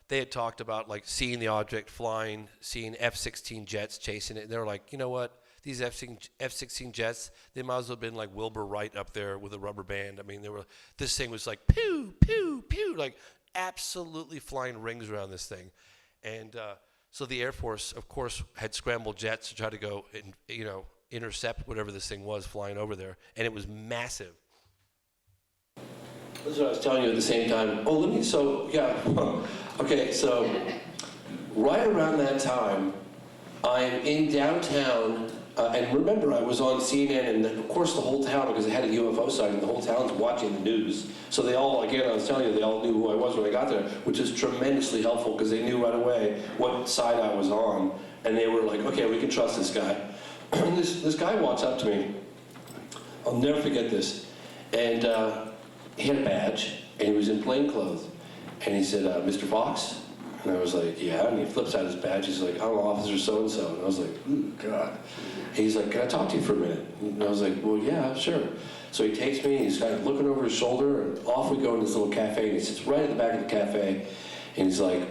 They had talked about like seeing the object flying, seeing F-16 jets chasing it, and they were like, you know what? These F-16 jets, they might as well have been like Wilbur Wright up there with a rubber band. I mean, this thing was like pew, pew, pew, like absolutely flying rings around this thing. And so the Air Force, of course, had scrambled jets to try to go and, intercept whatever this thing was flying over there. And it was massive. That's what I was telling you at the same time. Okay, so right around that time, I'm in downtown, and remember, I was on CNN, and of course the whole town, because they had a UFO sighting, the whole town's watching the news. So they all, again, I was telling you, they all knew who I was when I got there, which is tremendously helpful, because they knew right away what side I was on, and they were like, okay, we can trust this guy. And this guy walks up to me. I'll never forget this. And he had a badge, and he was in plain clothes. And he said, Mr. Fox? And I was like, yeah. And he flips out his badge. He's like, I'm Officer so-and-so. And I was like, ooh, God. And he's like, can I talk to you for a minute? And I was like, well, yeah, sure. So he takes me, and he's kind of looking over his shoulder, and off we go in this little cafe. And he sits right at the back of the cafe. And he's like,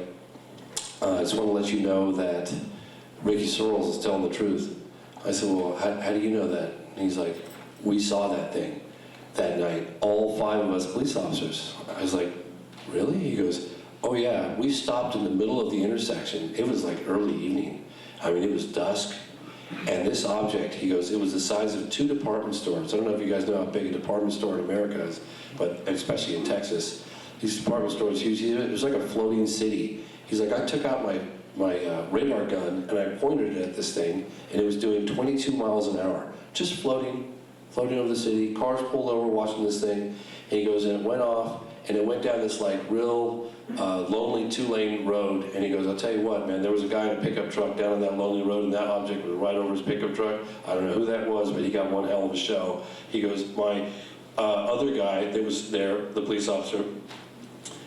I just want to let you know that Ricky Searles is telling the truth. I said, well, how do you know that? And he's like, we saw that thing that night, all 5 of us police officers. I was like, really? He goes, oh yeah, we stopped in the middle of the intersection. It was like early evening. I mean, it was dusk. And this object, he goes, it was the size of 2 department stores. I don't know if you guys know how big a department store in America is, but especially in Texas. These department stores, huge. It was like a floating city. He's like, I took out my radar gun and I pointed it at this thing, and it was doing 22 miles an hour, just floating over the city. Cars pulled over watching this thing, and he goes, and it went off, and it went down this like real lonely 2-lane road, and he goes, I'll tell you what, man, there was a guy in a pickup truck down on that lonely road, and that object was right over his pickup truck. I don't know who that was, but he got one hell of a show. He goes, my other guy that was there, the police officer,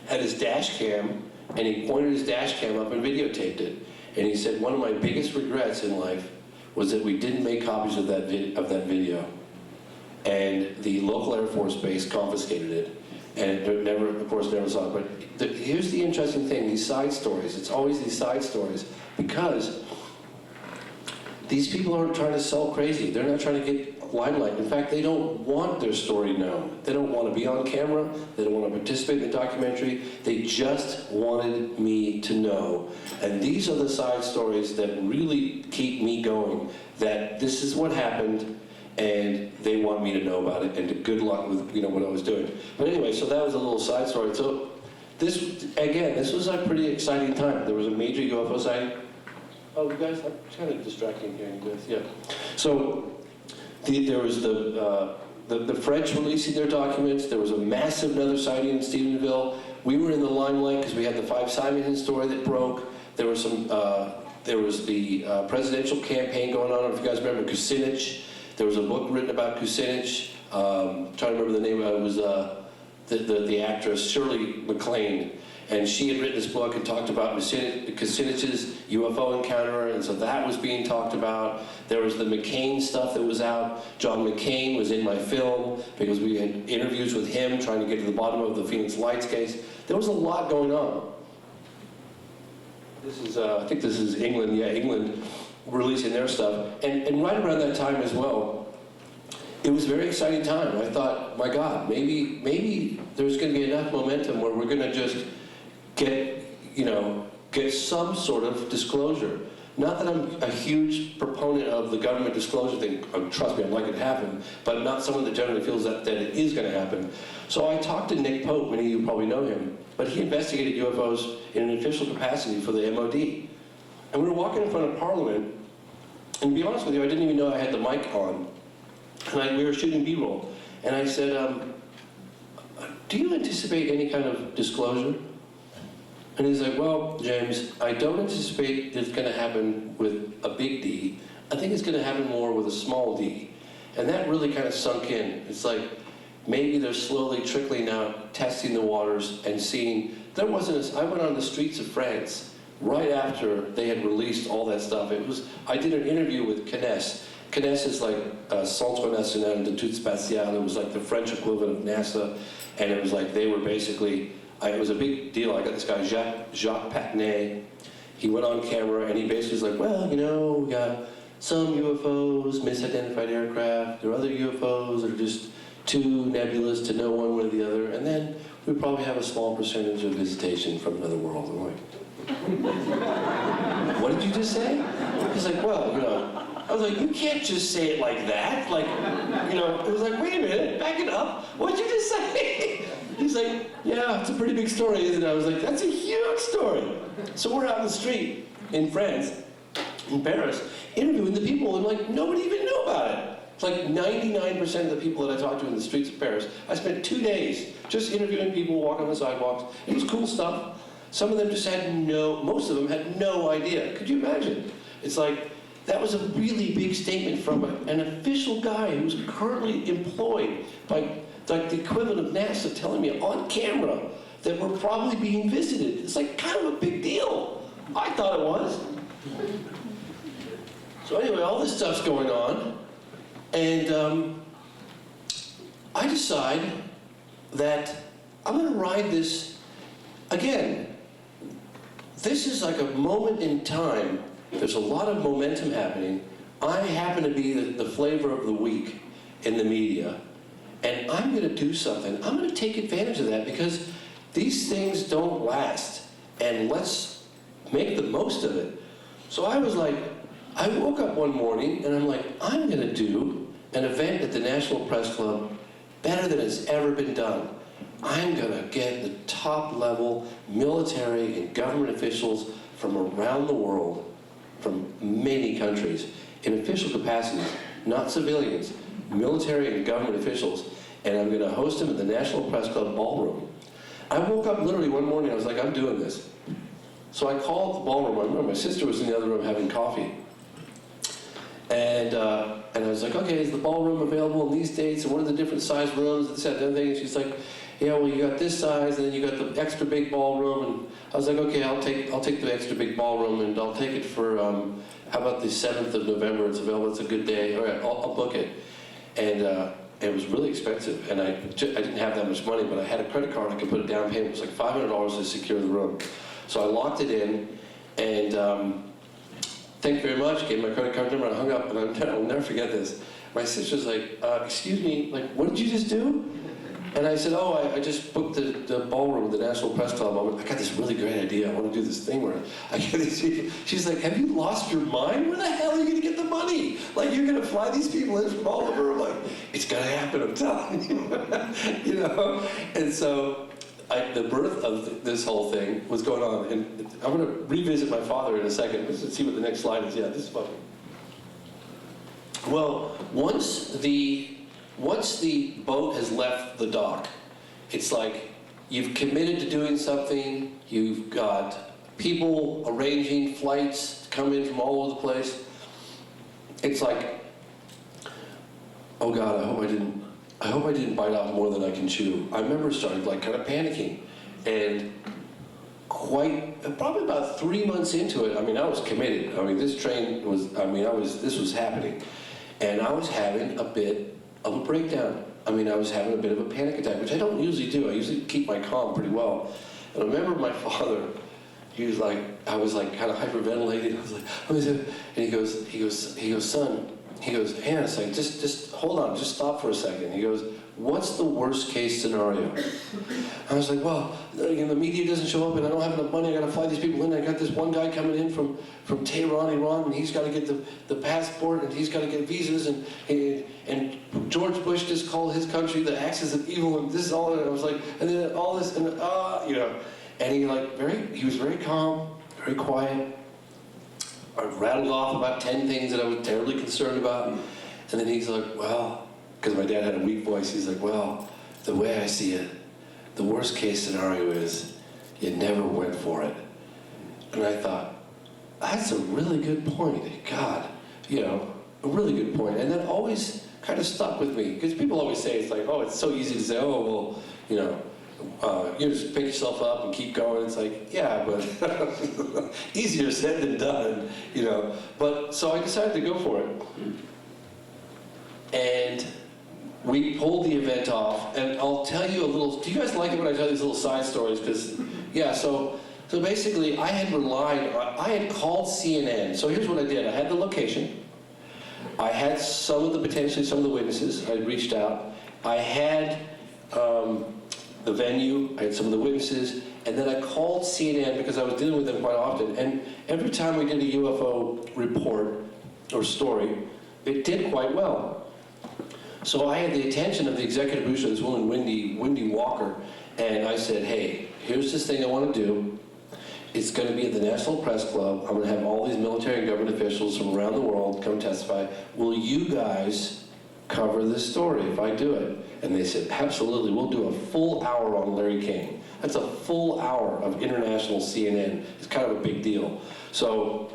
had his dash cam, and he pointed his dash cam up and videotaped it. And he said, one of my biggest regrets in life was that we didn't make copies of that video. And the local Air Force base confiscated it. And it never, of course, never saw it. But here's the interesting thing, these side stories. It's always these side stories, because these people aren't trying to sell crazy. They're not trying to get limelight. In fact, they don't want their story known. They don't want to be on camera. They don't want to participate in the documentary. They just wanted me to know. And these are the side stories that really keep me going, that this is what happened, and they want me to know about it, and to good luck with what I was doing. But anyway, so that was a little side story. So this was a pretty exciting time. There was a major UFO sighting. Oh, you guys, I'm kind of distracting here. Yeah. So there was the French releasing their documents. There was a massive another sighting in Stephenville. We were in the limelight because we had the Fife Symington story that broke. There was some. There was the presidential campaign going on. I don't know if you guys remember Kucinich. There was a book written about Kucinich. I'm trying to remember the name of it. It was the actress Shirley MacLaine. And she had written this book and talked about Kucinich's UFO encounter, and so that was being talked about. There was the McCain stuff that was out. John McCain was in my film because we had interviews with him trying to get to the bottom of the Phoenix Lights case. There was a lot going on. This is, I think this is England, yeah, England releasing their stuff. And right around that time as well, it was a very exciting time. I thought, my God, maybe there's going to be enough momentum where we're going to just get some sort of disclosure. Not that I'm a huge proponent of the government disclosure thing. Trust me, I'd like it to happen, but not someone that generally feels that it is going to happen. So I talked to Nick Pope, many of you probably know him, but he investigated UFOs in an official capacity for the MOD. And we were walking in front of Parliament, and to be honest with you, I didn't even know I had the mic on. And we were shooting B-roll. And I said, do you anticipate any kind of disclosure? And he's like, well, James, I don't anticipate it's going to happen with a big D. I think it's going to happen more with a small d. And that really kind of sunk in. It's like, maybe they're slowly trickling out, testing the waters, and seeing. I went on the streets of France right after they had released all that stuff. I did an interview with CNES. CNES is like Centre National d'Études Spatiales. It was like the French equivalent of NASA. And it was like they were basically, it was a big deal. I got this guy, Jacques Patnay. He went on camera and he basically was like, well, we got some UFOs, misidentified aircraft. There are other UFOs that are just too nebulous to know one way or the other. And then we probably have a small percentage of visitation from another world. I'm like, what did you just say? He's like, well, I was like, you can't just say it like that. Like, it was like, wait a minute, back it up. What'd you just say? He's like, yeah, it's a pretty big story, isn't it? I was like, that's a huge story. So we're out in the street in France, in Paris, interviewing the people, and like, nobody even knew about it. It's like 99% of the people that I talked to in the streets of Paris, I spent 2 days just interviewing people, walking on the sidewalks. It was cool stuff. Some of them just most of them had no idea. Could you imagine? It's like, that was a really big statement from an official guy who's currently employed by like the equivalent of NASA telling me on camera that we're probably being visited. It's like kind of a big deal. I thought it was. So anyway, all this stuff's going on, and I decide that I'm going to ride this again. This is like a moment in time. There's a lot of momentum happening. I happen to be the flavor of the week in the media, and I'm going to do something. I'm going to take advantage of that because these things don't last, and let's make the most of it. So I was like, I woke up one morning and I'm like, I'm going to do an event at the National Press Club better than it's ever been done. I'm going to get the top level military and government officials from around the world, from many countries, in official capacities, not civilians, military and government officials, and I'm going to host them at the National Press Club ballroom. I woke up literally one morning, I was like, I'm doing this. So I called the ballroom. I remember my sister was in the other room having coffee. And I was like, okay, is the ballroom available in these dates? And what are the different size rooms? And that thing. And she's like, yeah, well, you got this size, and then you got the extra big ballroom. And I was like, okay, I'll take the extra big ballroom, and I'll take it for, how about the 7th of November? It's available. It's a good day. All right, I'll book it. And it was really expensive, and I didn't have that much money, but I had a credit card. I could put a down payment. It was like $500 to secure the room. So I locked it in, and thank you very much. Gave my credit card number. I hung up, and I'll never forget this. My sister's like, excuse me, like, what did you just do? And I said, oh, I just booked the ballroom at the National Press Club. I got this really great idea. I want to do this thing where I get these people. She's like, have you lost your mind? Where the hell are you going to get the money? Like, you're going to fly these people in from all over? I'm like, it's going to happen, I'm telling you. And so the birth of this whole thing was going on. And I'm going to revisit my father in a second. Let's see what the next slide is. Yeah, this is funny. Well, once the boat has left the dock, it's like you've committed to doing something, you've got people arranging flights to come in from all over the place. It's like, oh God, I hope I didn't bite off more than I can chew. I remember starting like kind of panicking, and probably about 3 months into it, I mean, I was committed. I mean, this train was, this was happening. And I was having a bit of a breakdown. I mean, I was having a bit of a panic attack, which I don't usually do. I usually keep my calm pretty well. And I remember my father, he was like, I was like kind of hyperventilating. I was like, what is it? And he goes, son, he goes, Hannah, just hold on, just stop for a second. He goes, what's the worst case scenario? I was like, well, the media doesn't show up and I don't have enough money, I gotta fly these people in. I got this one guy coming in from Tehran, Iran, and he's gotta get the passport and he's gotta get visas, and George Bush just called his country the axis of evil, and this is all, and I was like, and then all this, and you know. And he was very calm, very quiet. I rattled off about 10 things that I was terribly concerned about. And then he's like, well, because my dad had a weak voice, he's like, well, the way I see it, the worst case scenario is you never went for it. And I thought, that's a really good point. God, you know, a really good point. And that always kind of stuck with me, because people always say, it's like, oh, it's so easy to say, oh, well, you know, you just pick yourself up and keep going. It's like, yeah, but easier said than done, you know. But so I decided to go for it. And we pulled the event off, and I'll tell you a little, do you guys like it when I tell these little side stories? Because, yeah, so basically I had called CNN. So here's what I did. I had the location. I had potentially some of the witnesses. I had reached out. I had the venue, I had some of the witnesses, and then I called CNN because I was dealing with them quite often. And every time we did a UFO report or story, it did quite well. So I had the attention of the executive producer, this woman, Wendy Walker, and I said, hey, here's this thing I want to do. It's going to be at the National Press Club. I'm going to have all these military and government officials from around the world come testify. Will you guys cover this story if I do it? And they said, absolutely, we'll do a full hour on Larry King. That's a full hour of international CNN. It's kind of a big deal. So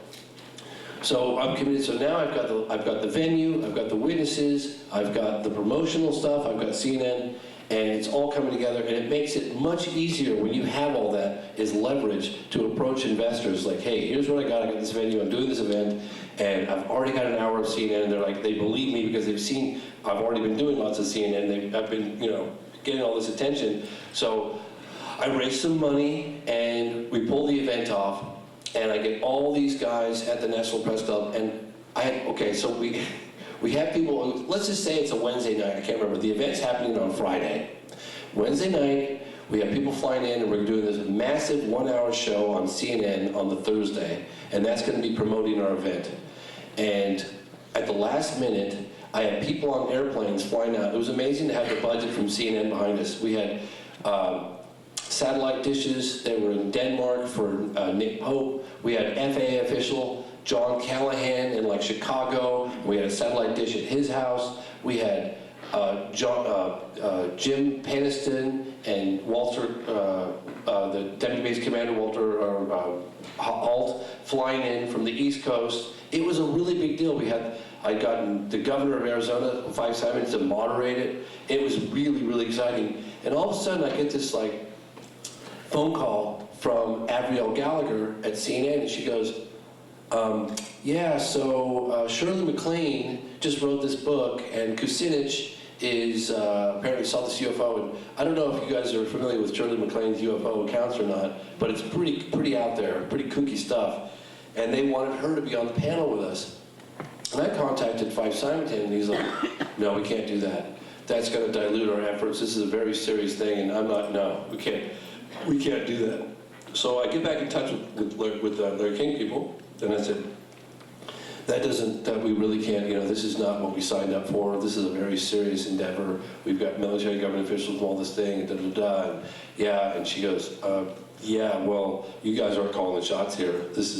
I'm committed. So now I've got the venue, I've got the witnesses, I've got the promotional stuff, I've got CNN, and it's all coming together, and it makes it much easier when you have all that as leverage to approach investors like, hey, here's what I got this venue, I'm doing this event, and I've already got an hour of CNN, and they're like, they believe me because they've seen, I've already been doing lots of CNN, I've been, you know, getting all this attention. So I raised some money, and we pulled the event off, and I get all these guys at the National Press Club, and so we have people, let's just say it's a Wednesday night, I can't remember, the event's happening on Friday. Wednesday night, we have people flying in, and we're doing this massive 1-hour show on CNN on the Thursday, and that's going to be promoting our event. And at the last minute, I had people on airplanes flying out. It was amazing to have the budget from CNN behind us. We had satellite dishes. They were in Denmark for Nick Pope. We had FAA official John Callahan in like Chicago. We had a satellite dish at his house. We had Jim Peniston and Walter, the Deputy Base Commander Walter Alt, flying in from the East Coast. It was a really big deal. I'd gotten the governor of Arizona, Fife Symington, to moderate it. It was really, really exciting. And all of a sudden, I get this like phone call from Avril Gallagher at CNN, and she goes, yeah, so Shirley MacLaine just wrote this book, and Kucinich is apparently saw this UFO. And I don't know if you guys are familiar with Shirley MacLaine's UFO accounts or not, but it's pretty out there, pretty kooky stuff. And they wanted her to be on the panel with us. And I contacted Fife Symington, and he's like, no, we can't do that. That's going to dilute our efforts. This is a very serious thing, and I'm not, no, we can't do that. So I get back in touch with Larry King people, and I said, that we really can't, you know, this is not what we signed up for. This is a very serious endeavor. We've got military government officials and all this thing, and da-da-da. And yeah, and she goes, yeah, well, you guys aren't calling the shots here. This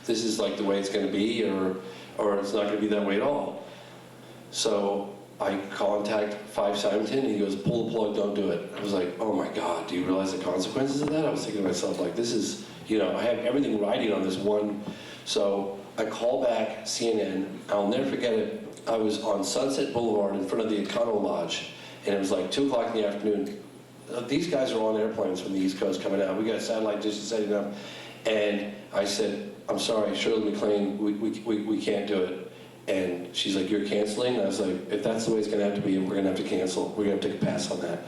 is like the way it's going to be, or it's not going to be that way at all. So I contact Fife Symington, and he goes, pull the plug, don't do it. I was like, oh my God, do you realize the consequences of that? I was thinking to myself, like, this is, you know, I have everything riding on this one. So I call back CNN. I'll never forget it. I was on Sunset Boulevard in front of the Econo Lodge, and it was like 2 o'clock in the afternoon. these guys are on airplanes from the East Coast coming out. We got satellite dishes setting up. And I said, I'm sorry, Shirley MacLaine, we can't do it. And she's like, you're canceling? And I was like, if that's the way it's gonna have to be, we're gonna have to cancel. We're gonna have to take a pass on that.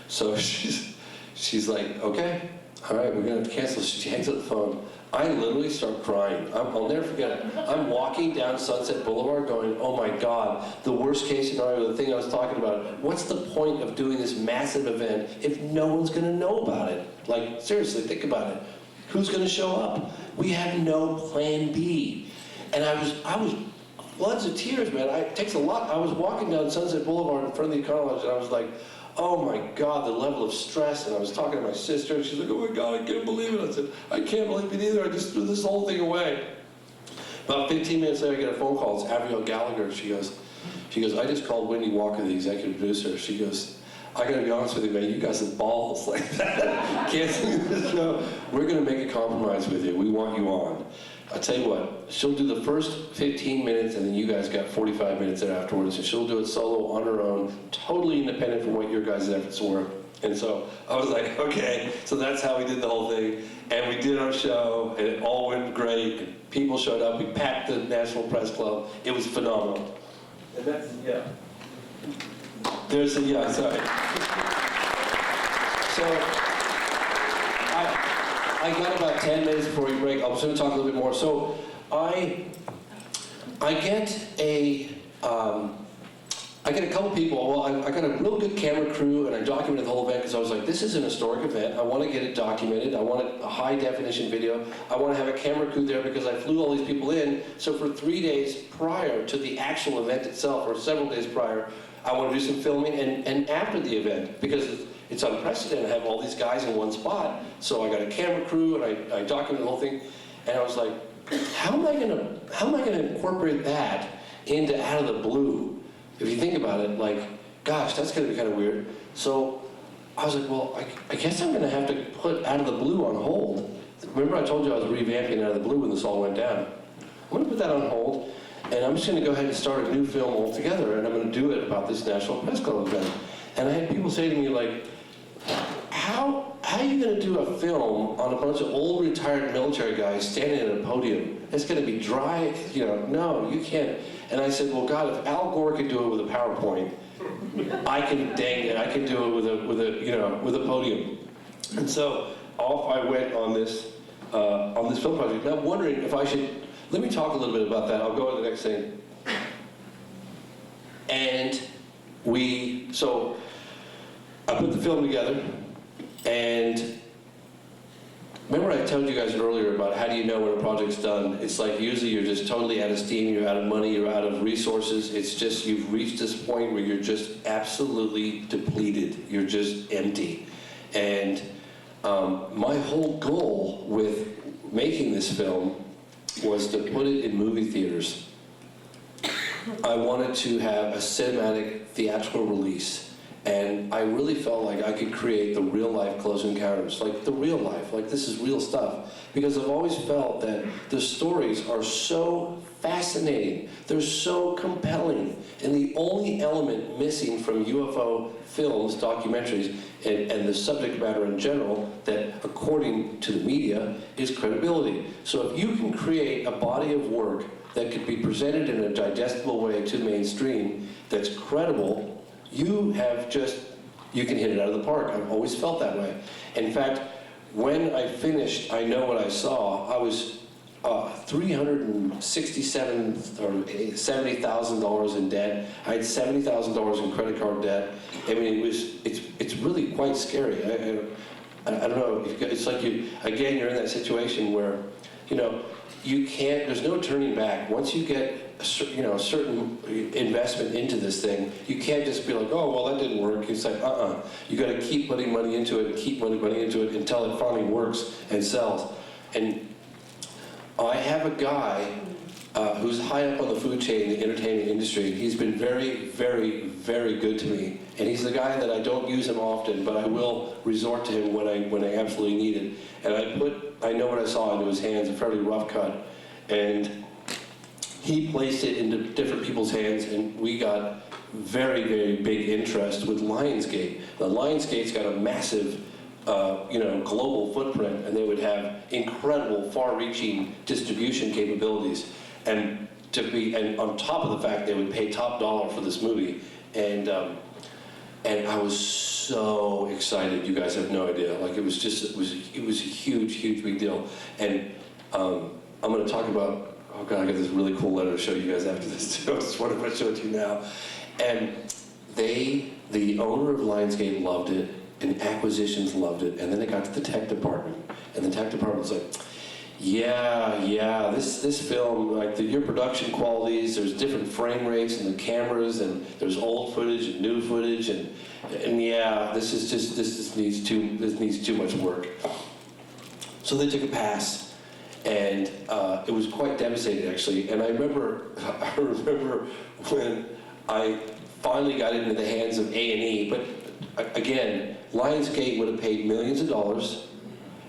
So she's like, okay, all right, we're gonna have to cancel. She hangs up the phone. I literally start crying. I'll never forget it. I'm walking down Sunset Boulevard going, oh my God, the worst case scenario, the thing I was talking about. What's the point of doing this massive event if no one's gonna know about it? Like, seriously, think about it. Who's gonna show up? We have no plan B. And I was floods of tears, man. It takes a lot. I was walking down Sunset Boulevard in front of the Econo, and I was like, oh my God, the level of stress. And I was talking to my sister, and she's like, oh my God, I can't believe it. I said, I can't believe it either. I just threw this whole thing away. About 15 minutes later, I get a phone call. It's Abigail Gallagher. She goes, I just called Wendy Walker, the executive producer. She goes, I gotta be honest with you, man, you guys have balls like that. Canceling this show. We're gonna make a compromise with you. We want you on. I'll tell you what, she'll do the first 15 minutes and then you guys got 45 minutes there afterwards, and she'll do it solo on her own, totally independent from what your guys' efforts were. And so I was like, okay, so that's how we did the whole thing. And we did our show, and it all went great. And people showed up, we packed the National Press Club. It was phenomenal. And that's, yeah. There's a, yeah, sorry. So, I got about 10 minutes before we break. I was going to talk a little bit more. So, I get a couple people. Well, I got a real good camera crew, and I documented the whole event because I was like, this is an historic event. I want to get it documented. I want a high definition video. I want to have a camera crew there because I flew all these people in. So for 3 days prior to the actual event itself, or several days prior, I want to do some filming and after the event, because it's unprecedented to have all these guys in one spot. So I got a camera crew, and I documented the whole thing, and I was like, how am I gonna incorporate that into Out of the Blue? If you think about it, like, gosh, that's gonna be kind of weird. So I was like, well, I guess I'm gonna have to put Out of the Blue on hold. Remember I told you I was revamping Out of the Blue when this all went down? I'm gonna put that on hold, and I'm just gonna go ahead and start a new film altogether, and I'm gonna do it about this National Press Club event. And I had people say to me, like, how are you going to do a film on a bunch of old retired military guys standing at a podium? It's going to be dry, no, you can't. And I said, well, God, if Al Gore could do it with a PowerPoint, I can, dang it, I can do it with a podium. And so off I went on this film project. Now I'm wondering if I should, let me talk a little bit about that. I'll go to the next thing. And so I put the film together, and remember I told you guys earlier about how do you know when a project's done? It's like usually you're just totally out of steam, you're out of money, you're out of resources. It's just you've reached this point where you're just absolutely depleted. You're just empty. And my whole goal with making this film was to put it in movie theaters. I wanted to have a cinematic theatrical release. And I really felt like I could create the real life Close Encounters, like the real life, like this is real stuff. Because I've always felt that the stories are so fascinating, they're so compelling, and the only element missing from UFO films, documentaries, and the subject matter in general, that according to the media, is credibility. So if you can create a body of work that could be presented in a digestible way to mainstream, that's credible, you can hit it out of the park. I've always felt that way. In fact, when I finished I Know What I Saw, I was $367,000 or $70,000 in debt. I had $70,000 in credit card debt. I mean, it's really quite scary. I don't know. It's like you're in that situation where, you can't. There's no turning back. Once you get a certain investment into this thing, you can't just be like, oh, well, that didn't work. It's like, you got to keep putting money into it and keep putting money into it until it finally works and sells. And I have a guy who's high up on the food chain in the entertainment industry. He's been very, very, very good to me. And he's the guy that I don't use him often, but I will resort to him when I absolutely need it. And I put I Know What I Saw into his hands, a fairly rough cut. And he placed it into different people's hands, and we got very, very big interest with Lionsgate. Now, Lionsgate's got a massive, global footprint, and they would have incredible, far-reaching distribution capabilities, and on top of the fact they would pay top dollar for this movie, and I was so excited. You guys have no idea. Like, it was a huge big deal, and I'm going to talk about. Oh God, I got this really cool letter to show you guys after this too. I just wonder if I show it to you now. And the owner of Lionsgate loved it, and acquisitions loved it, and then it got to the tech department, and the tech department was like, yeah, this film, like your production qualities, there's different frame rates in the cameras, and there's old footage and new footage, and yeah, this needs too much work. So they took a pass. And it was quite devastating, actually. And I remember when I finally got into the hands of A&E. But again, Lionsgate would have paid millions of dollars,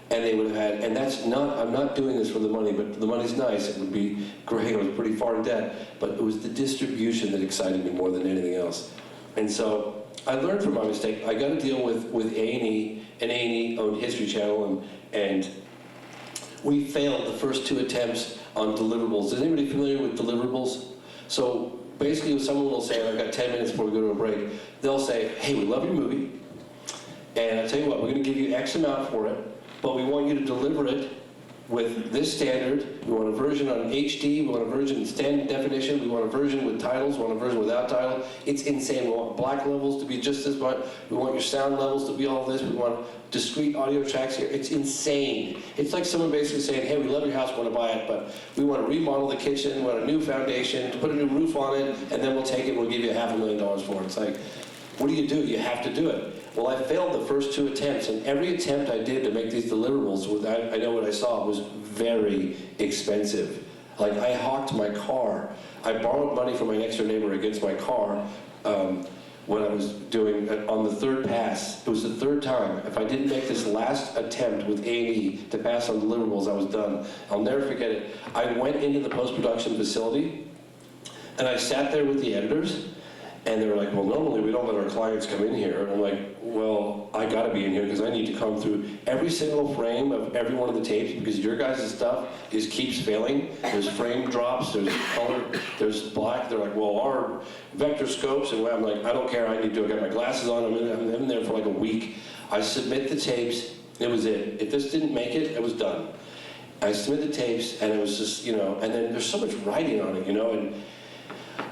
and they would have had. And I'm not doing this for the money, but the money's nice. It would be great. I was pretty far in debt, but it was the distribution that excited me more than anything else. And so I learned from my mistake. I got to deal with A&E, and A&E owned History Channel, and we failed the first 2 attempts on deliverables. Is anybody familiar with deliverables? So basically, someone will say, I've got 10 minutes before we go to a break. They'll say, hey, we love your movie, and I'll tell you what, we're going to give you X amount for it, but we want you to deliver it with this standard. We want a version on HD, we want a version in standard definition, we want a version with titles, we want a version without title. It's insane. We want black levels to be just this much. We want your sound levels to be all this. We want discrete audio tracks here. It's insane. It's like someone basically saying, hey, we love your house, we want to buy it, but we want to remodel the kitchen, we want a new foundation, to put a new roof on it, and then we'll take it and we'll give you $500,000 for it. It's like, what do? You have to do it. Well, I failed the first 2 attempts, and every attempt I did to make these deliverables, I know what I saw, was very expensive. Like, I hawked my car. I borrowed money from my next door neighbor against my car when I was doing it on the 3rd pass. It was the 3rd time. If I didn't make this last attempt with A&E to pass on deliverables, I was done. I'll never forget it. I went into the post-production facility, and I sat there with the editors, and they were like, well, normally we don't let our clients come in here. And I'm like, well, I gotta be in here because I need to come through every single frame of every one of the tapes because your guys' stuff keeps failing. There's frame drops, there's color, there's black. They're like, well, our vector scopes, and I'm like, I don't care, I need to. I got my glasses on, I'm in there for like a week. I submit the tapes, it was it. If this didn't make it, it was done. I submit the tapes, and it was just, and then there's so much writing on it, and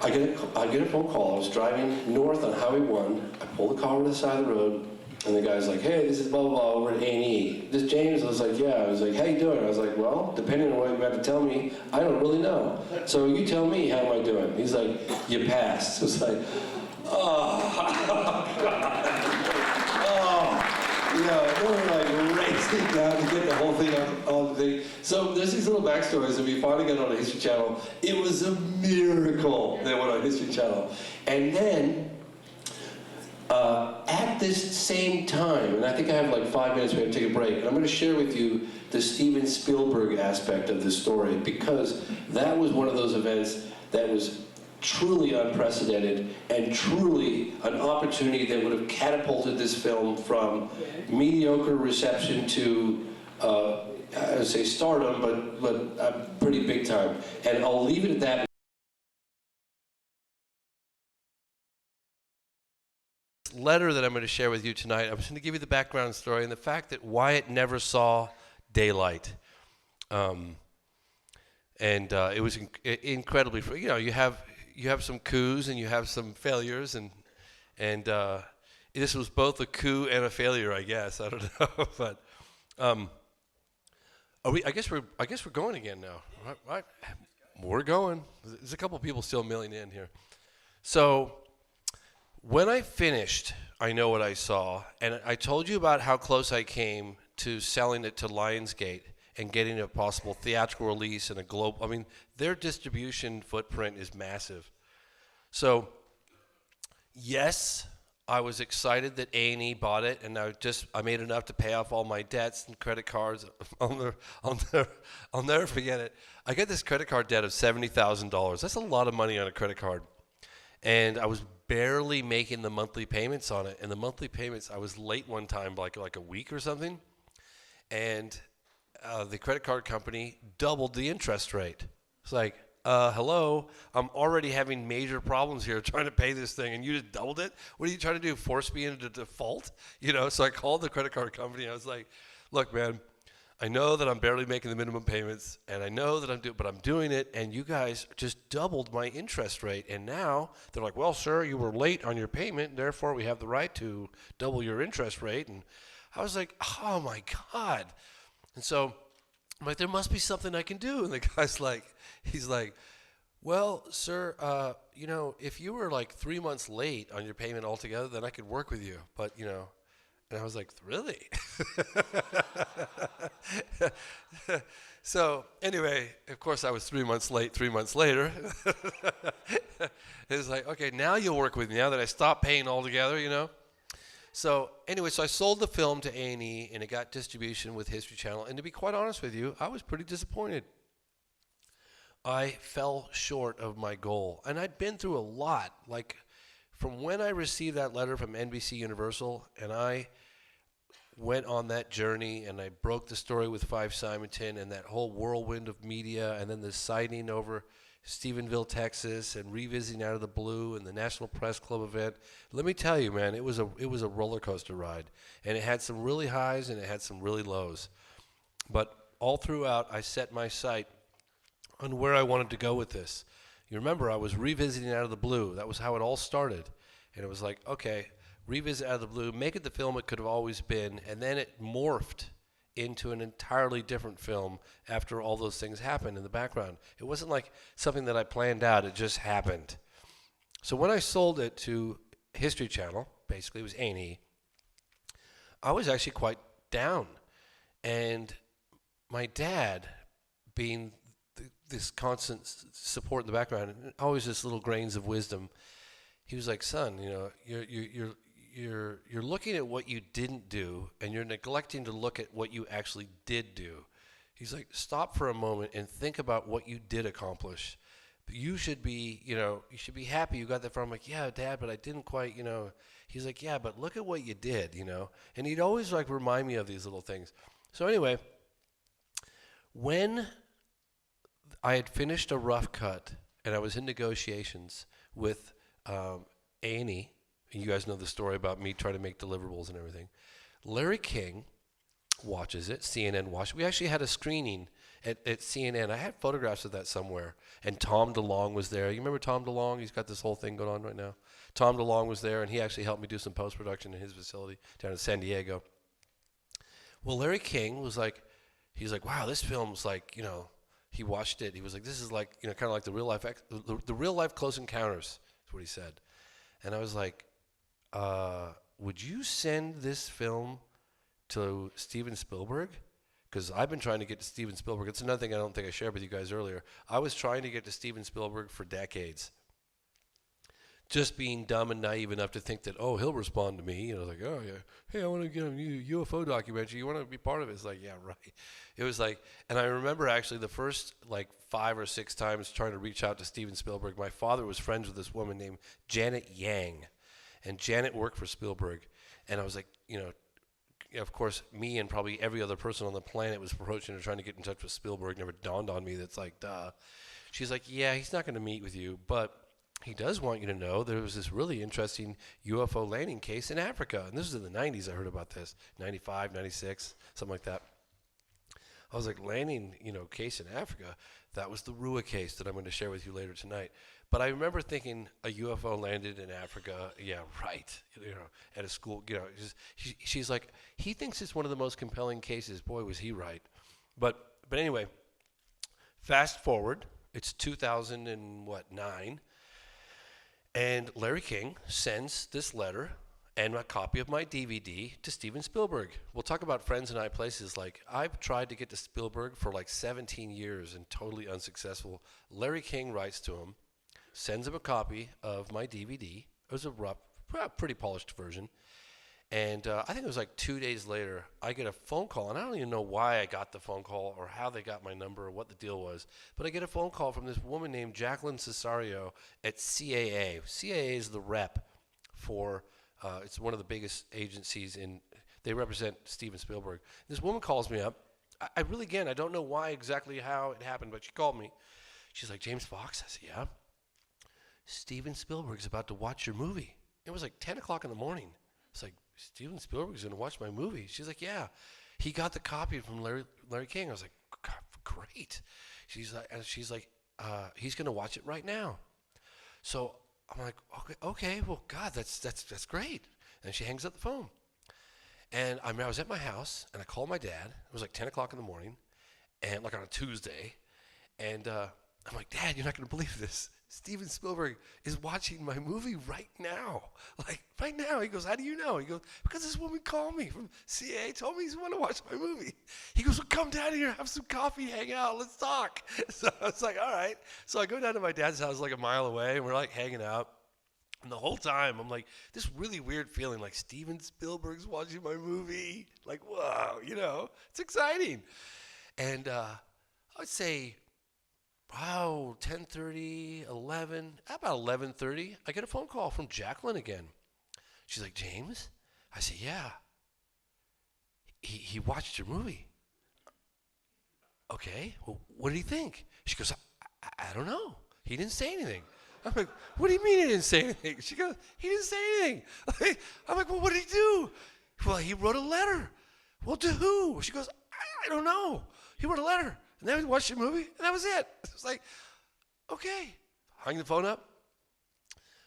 I get a phone call. I was driving north on Highway 1. I pull the car over to the side of the road, and the guy's like, hey, this is blah, blah, blah, over at A&E. This James? I was like, yeah. I was like, how you doing? I was like, well, depending on what you're about to tell me, I don't really know. So you tell me, how am I doing? He's like, you passed. I was like, oh, God. They were like racing down to get the whole thing on the thing. So there's these little backstories. If we finally got on a History Channel, it was a miracle they went on History Channel. And then, at this same time, and I think I have like 5 minutes, we have to take a break, and I'm going to share with you the Steven Spielberg aspect of this story, because that was one of those events that was truly unprecedented and truly an opportunity that would have catapulted this film from mediocre reception to, I would say stardom, but pretty big time. And I'll leave it at that. Letter that I'm going to share with you tonight, I'm just going to give you the background story and the fact that Wyatt never saw daylight. It was incredibly, you have some coups and you have some failures, and this was both a coup and a failure, I guess. I don't know, but I guess we're going again now. Right? We're going. There's a couple people still milling in here. So when I finished, I Know What I Saw, and I told you about how close I came to selling it to Lionsgate and getting a possible theatrical release and a global. I mean, their distribution footprint is massive. So, yes, I was excited that A&E bought it, and I made enough to pay off all my debts and credit cards. I'll never forget it. I got this credit card debt of $70,000. That's a lot of money on a credit card. And I was barely making the monthly payments on it. And the monthly payments, I was late one time, like a week or something. And the credit card company doubled the interest rate. It's like, hello, I'm already having major problems here trying to pay this thing, and you just doubled it? What are you trying to do, force me into default? So I called the credit card company, and I was like, look, man, I know that I'm barely making the minimum payments, and I know that I'm doing it, and you guys just doubled my interest rate. And now they're like, well, sir, you were late on your payment, and therefore we have the right to double your interest rate. And I was like, oh, my God. And so I'm like, there must be something I can do. And the guy's like, he's like, well, sir, if you were like 3 months late on your payment altogether, then I could work with you. But, and I was like, really? So anyway, of course, I was 3 months late 3 months later. It's like, okay, now you'll work with me now that I stopped paying altogether, So anyway, so I sold the film to A&E, and it got distribution with History Channel. And to be quite honest with you, I was pretty disappointed. I fell short of my goal. And I'd been through a lot. Like, from when I received that letter from NBC Universal, and I went on that journey, and I broke the story with Fife Symington, and that whole whirlwind of media, and then the sighting over Stephenville, Texas, and revisiting Out of the Blue, and the National Press Club event. Let me tell you, man, it was a roller coaster ride, and it had some really highs and it had some really lows. But all throughout, I set my sight on where I wanted to go with this. You remember, I was revisiting Out of the Blue. That was how it all started, and it was like, okay, revisit Out of the Blue, make it the film it could have always been, and then it morphed into an entirely different film after all those things happened in the background. It wasn't like something that I planned out, it just happened. So when I sold it to History Channel, basically it was A&E, I was actually quite down. And my dad, being this constant support in the background, and always this little grains of wisdom, he was like, son, you're looking at what you didn't do, and you're neglecting to look at what you actually did do. He's like, stop for a moment and think about what you did accomplish. You should be, you should be happy you got that far. I'm like, yeah, Dad, but I didn't quite, He's like, yeah, but look at what you did, And he'd always like remind me of these little things. So anyway, when I had finished a rough cut and I was in negotiations with A&E, you guys know the story about me trying to make deliverables and everything. Larry King watches it. CNN watched it. We actually had a screening at CNN. I had photographs of that somewhere. And Tom DeLonge was there. You remember Tom DeLonge? He's got this whole thing going on right now. Tom DeLonge was there, and he actually helped me do some post-production in his facility down in San Diego. Well, Larry King was like, he's like, wow, this film's like, he watched it. He was like, this is like, kind of like the real life Close Encounters, is what he said. And I was like, would you send this film to Steven Spielberg? Because I've been trying to get to Steven Spielberg. It's another thing I don't think I shared with you guys earlier. I was trying to get to Steven Spielberg for decades. Just being dumb and naive enough to think that, oh, he'll respond to me. Like, oh, yeah. Hey, I want to get a new UFO documentary. You want to be part of it? It's like, yeah, right. It was like, and I remember actually the first 5 or 6 times trying to reach out to Steven Spielberg, my father was friends with this woman named Janet Yang. And Janet worked for Spielberg. And I was like, of course, me and probably every other person on the planet was approaching her trying to get in touch with Spielberg. Never dawned on me that's like, duh. She's like, yeah, he's not going to meet with you, but he does want you to know there was this really interesting UFO landing case in Africa. And this was in the 90s I heard about this, 95, 96, something like that. I was like, landing, case in Africa. That was the Rua case that I'm going to share with you later tonight. But I remember thinking a UFO landed in Africa. Yeah, right. At a school. She's like, he thinks it's one of the most compelling cases. Boy, was he right. But anyway, fast forward. It's 2009, and Larry King sends this letter and a copy of my DVD to Steven Spielberg. We'll talk about friends and high places. Like, I've tried to get to Spielberg for 17 years and totally unsuccessful. Larry King writes to him, sends him a copy of my DVD. It was a rough pretty polished version. And I think it was like 2 days later, I get a phone call, and I don't even know why I got the phone call or how they got my number or what the deal was, but I get a phone call from this woman named Jacqueline Cesario at CAA. CAA is the rep for, it's one of the biggest agencies they represent Steven Spielberg. This woman calls me up. I really, again, I don't know why exactly how it happened, but she called me. She's like, James Fox? I said, yeah. Steven Spielberg's about to watch your movie. It was like 10 o'clock in the morning. It's like, Steven Spielberg's going to watch my movie. She's like, yeah. He got the copy from Larry King. I was like, God, great. She's like, he's going to watch it right now. So I'm like, okay, well, God, that's great. And she hangs up the phone. And I was at my house, and I called my dad. It was like 10 o'clock in the morning, and like on a Tuesday. And I'm like, Dad, you're not going to believe this. Steven Spielberg is watching my movie right now. Like, right now. He goes, how do you know? He goes, because this woman called me from CA, told me he's want to watch my movie. He goes, well, come down here, have some coffee, hang out, let's talk. So I was like, all right. So I go down to my dad's house like a mile away, and we're like hanging out. And the whole time, I'm like, this really weird feeling, like Steven Spielberg's watching my movie. Like, whoa, it's exciting. And I'd say, wow, 10:30, 11, about 11:30, I get a phone call from Jacqueline again. She's like, James? I said, yeah. He watched your movie. Okay, well, what did he think? She goes, I don't know. He didn't say anything. I'm like, what do you mean he didn't say anything? She goes, he didn't say anything. I'm like, well, what did he do? Well, he wrote a letter. Well, to who? She goes, I don't know. He wrote a letter. And then we watched the movie, and that was it. It was like, okay. Hung the phone up.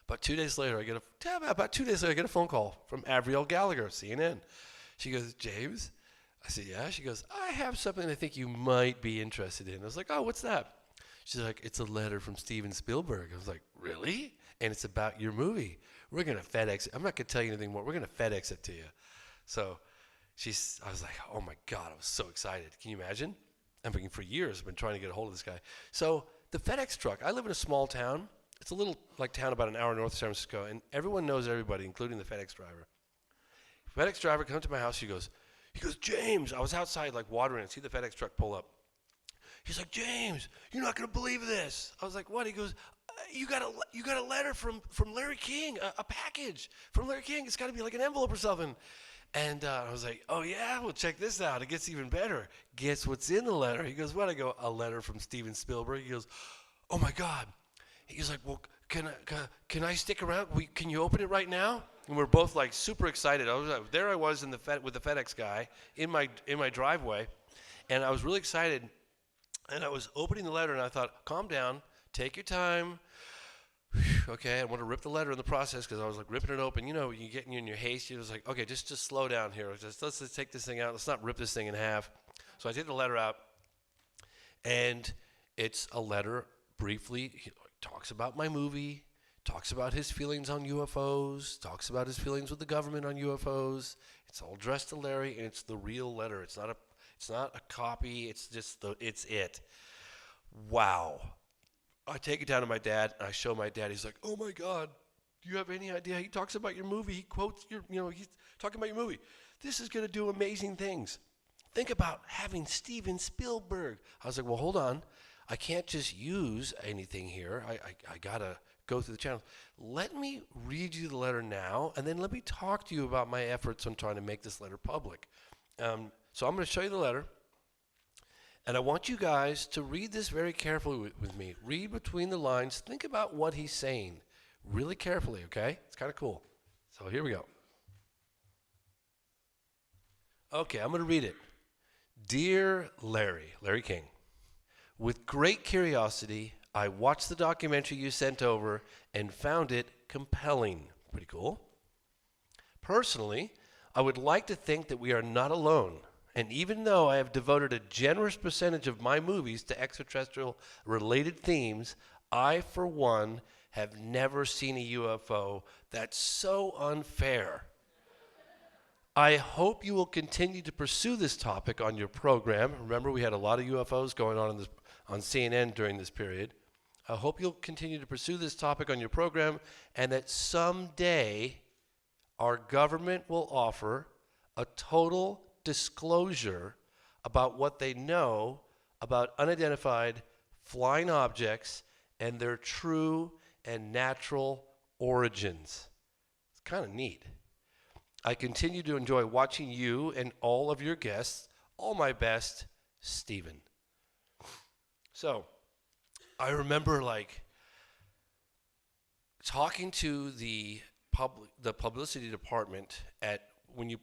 About 2 days later, I get a phone call from Avril Gallagher, CNN. She goes, James? I said, yeah. She goes, I have something I think you might be interested in. I was like, oh, what's that? She's like, it's a letter from Steven Spielberg. I was like, really? And it's about your movie. We're going to FedEx it. I'm not going to tell you anything more. We're going to FedEx it to you. So I was like, oh my God, I was so excited. Can you imagine? I mean, for years, I've been trying to get a hold of this guy. So the FedEx truck, I live in a small town. It's a little town about an hour north of San Francisco, and everyone knows everybody, including the FedEx driver. FedEx driver comes to my house. He goes, James, I was outside watering and see the FedEx truck pull up. He's like, James, you're not going to believe this. I was like, what? He goes, you got a letter from Larry King, a package from Larry King. It's got to be like an envelope or something. And I was like, oh, yeah? Well, check this out. It gets even better. Guess what's in the letter? He goes, what? I go, a letter from Steven Spielberg. He goes, oh, my God. He's like, well, can I stick around? Can you open it right now? And we're both super excited. There I was with the FedEx guy in my driveway, and I was really excited. And I was opening the letter, and I thought, calm down, take your time. Okay, I want to rip the letter in the process because I was ripping it open. You get in your haste. You was like, okay, just slow down here. Let's take this thing out. Let's not rip this thing in half. So I take the letter out, and it's a letter. Briefly, he talks about my movie, talks about his feelings on UFOs, talks about his feelings with the government on UFOs. It's all addressed to Larry, and it's the real letter. It's not a copy. It's just it's it. Wow. I take it down to my dad, and I show my dad. He's like, oh, my God, do you have any idea? He talks about your movie. He quotes he's talking about your movie. This is going to do amazing things. Think about having Steven Spielberg. I was like, well, hold on. I can't just use anything here. I got to go through the channels. Let me read you the letter now, and then let me talk to you about my efforts on trying to make this letter public. So I'm going to show you the letter. And I want you guys to read this very carefully with me. Read between the lines. Think about what he's saying really carefully, okay? It's kind of cool. So here we go. Okay, I'm going to read it. Dear Larry King, with great curiosity, I watched the documentary you sent over and found it compelling. Pretty cool. Personally, I would like to think that we are not alone. And even though I have devoted a generous percentage of my movies to extraterrestrial-related themes, I, for one, have never seen a UFO. That's so unfair. I hope you will continue to pursue this topic on your program. Remember, we had a lot of UFOs going on on CNN during this period. I hope you'll continue to pursue this topic on your program, and that someday our government will offer a total disclosure about what they know about unidentified flying objects and their true and natural origins. It's kind of neat. I continue to enjoy watching you and all of your guests. All my best, Steven. So, I remember like talking to the publicity department at when you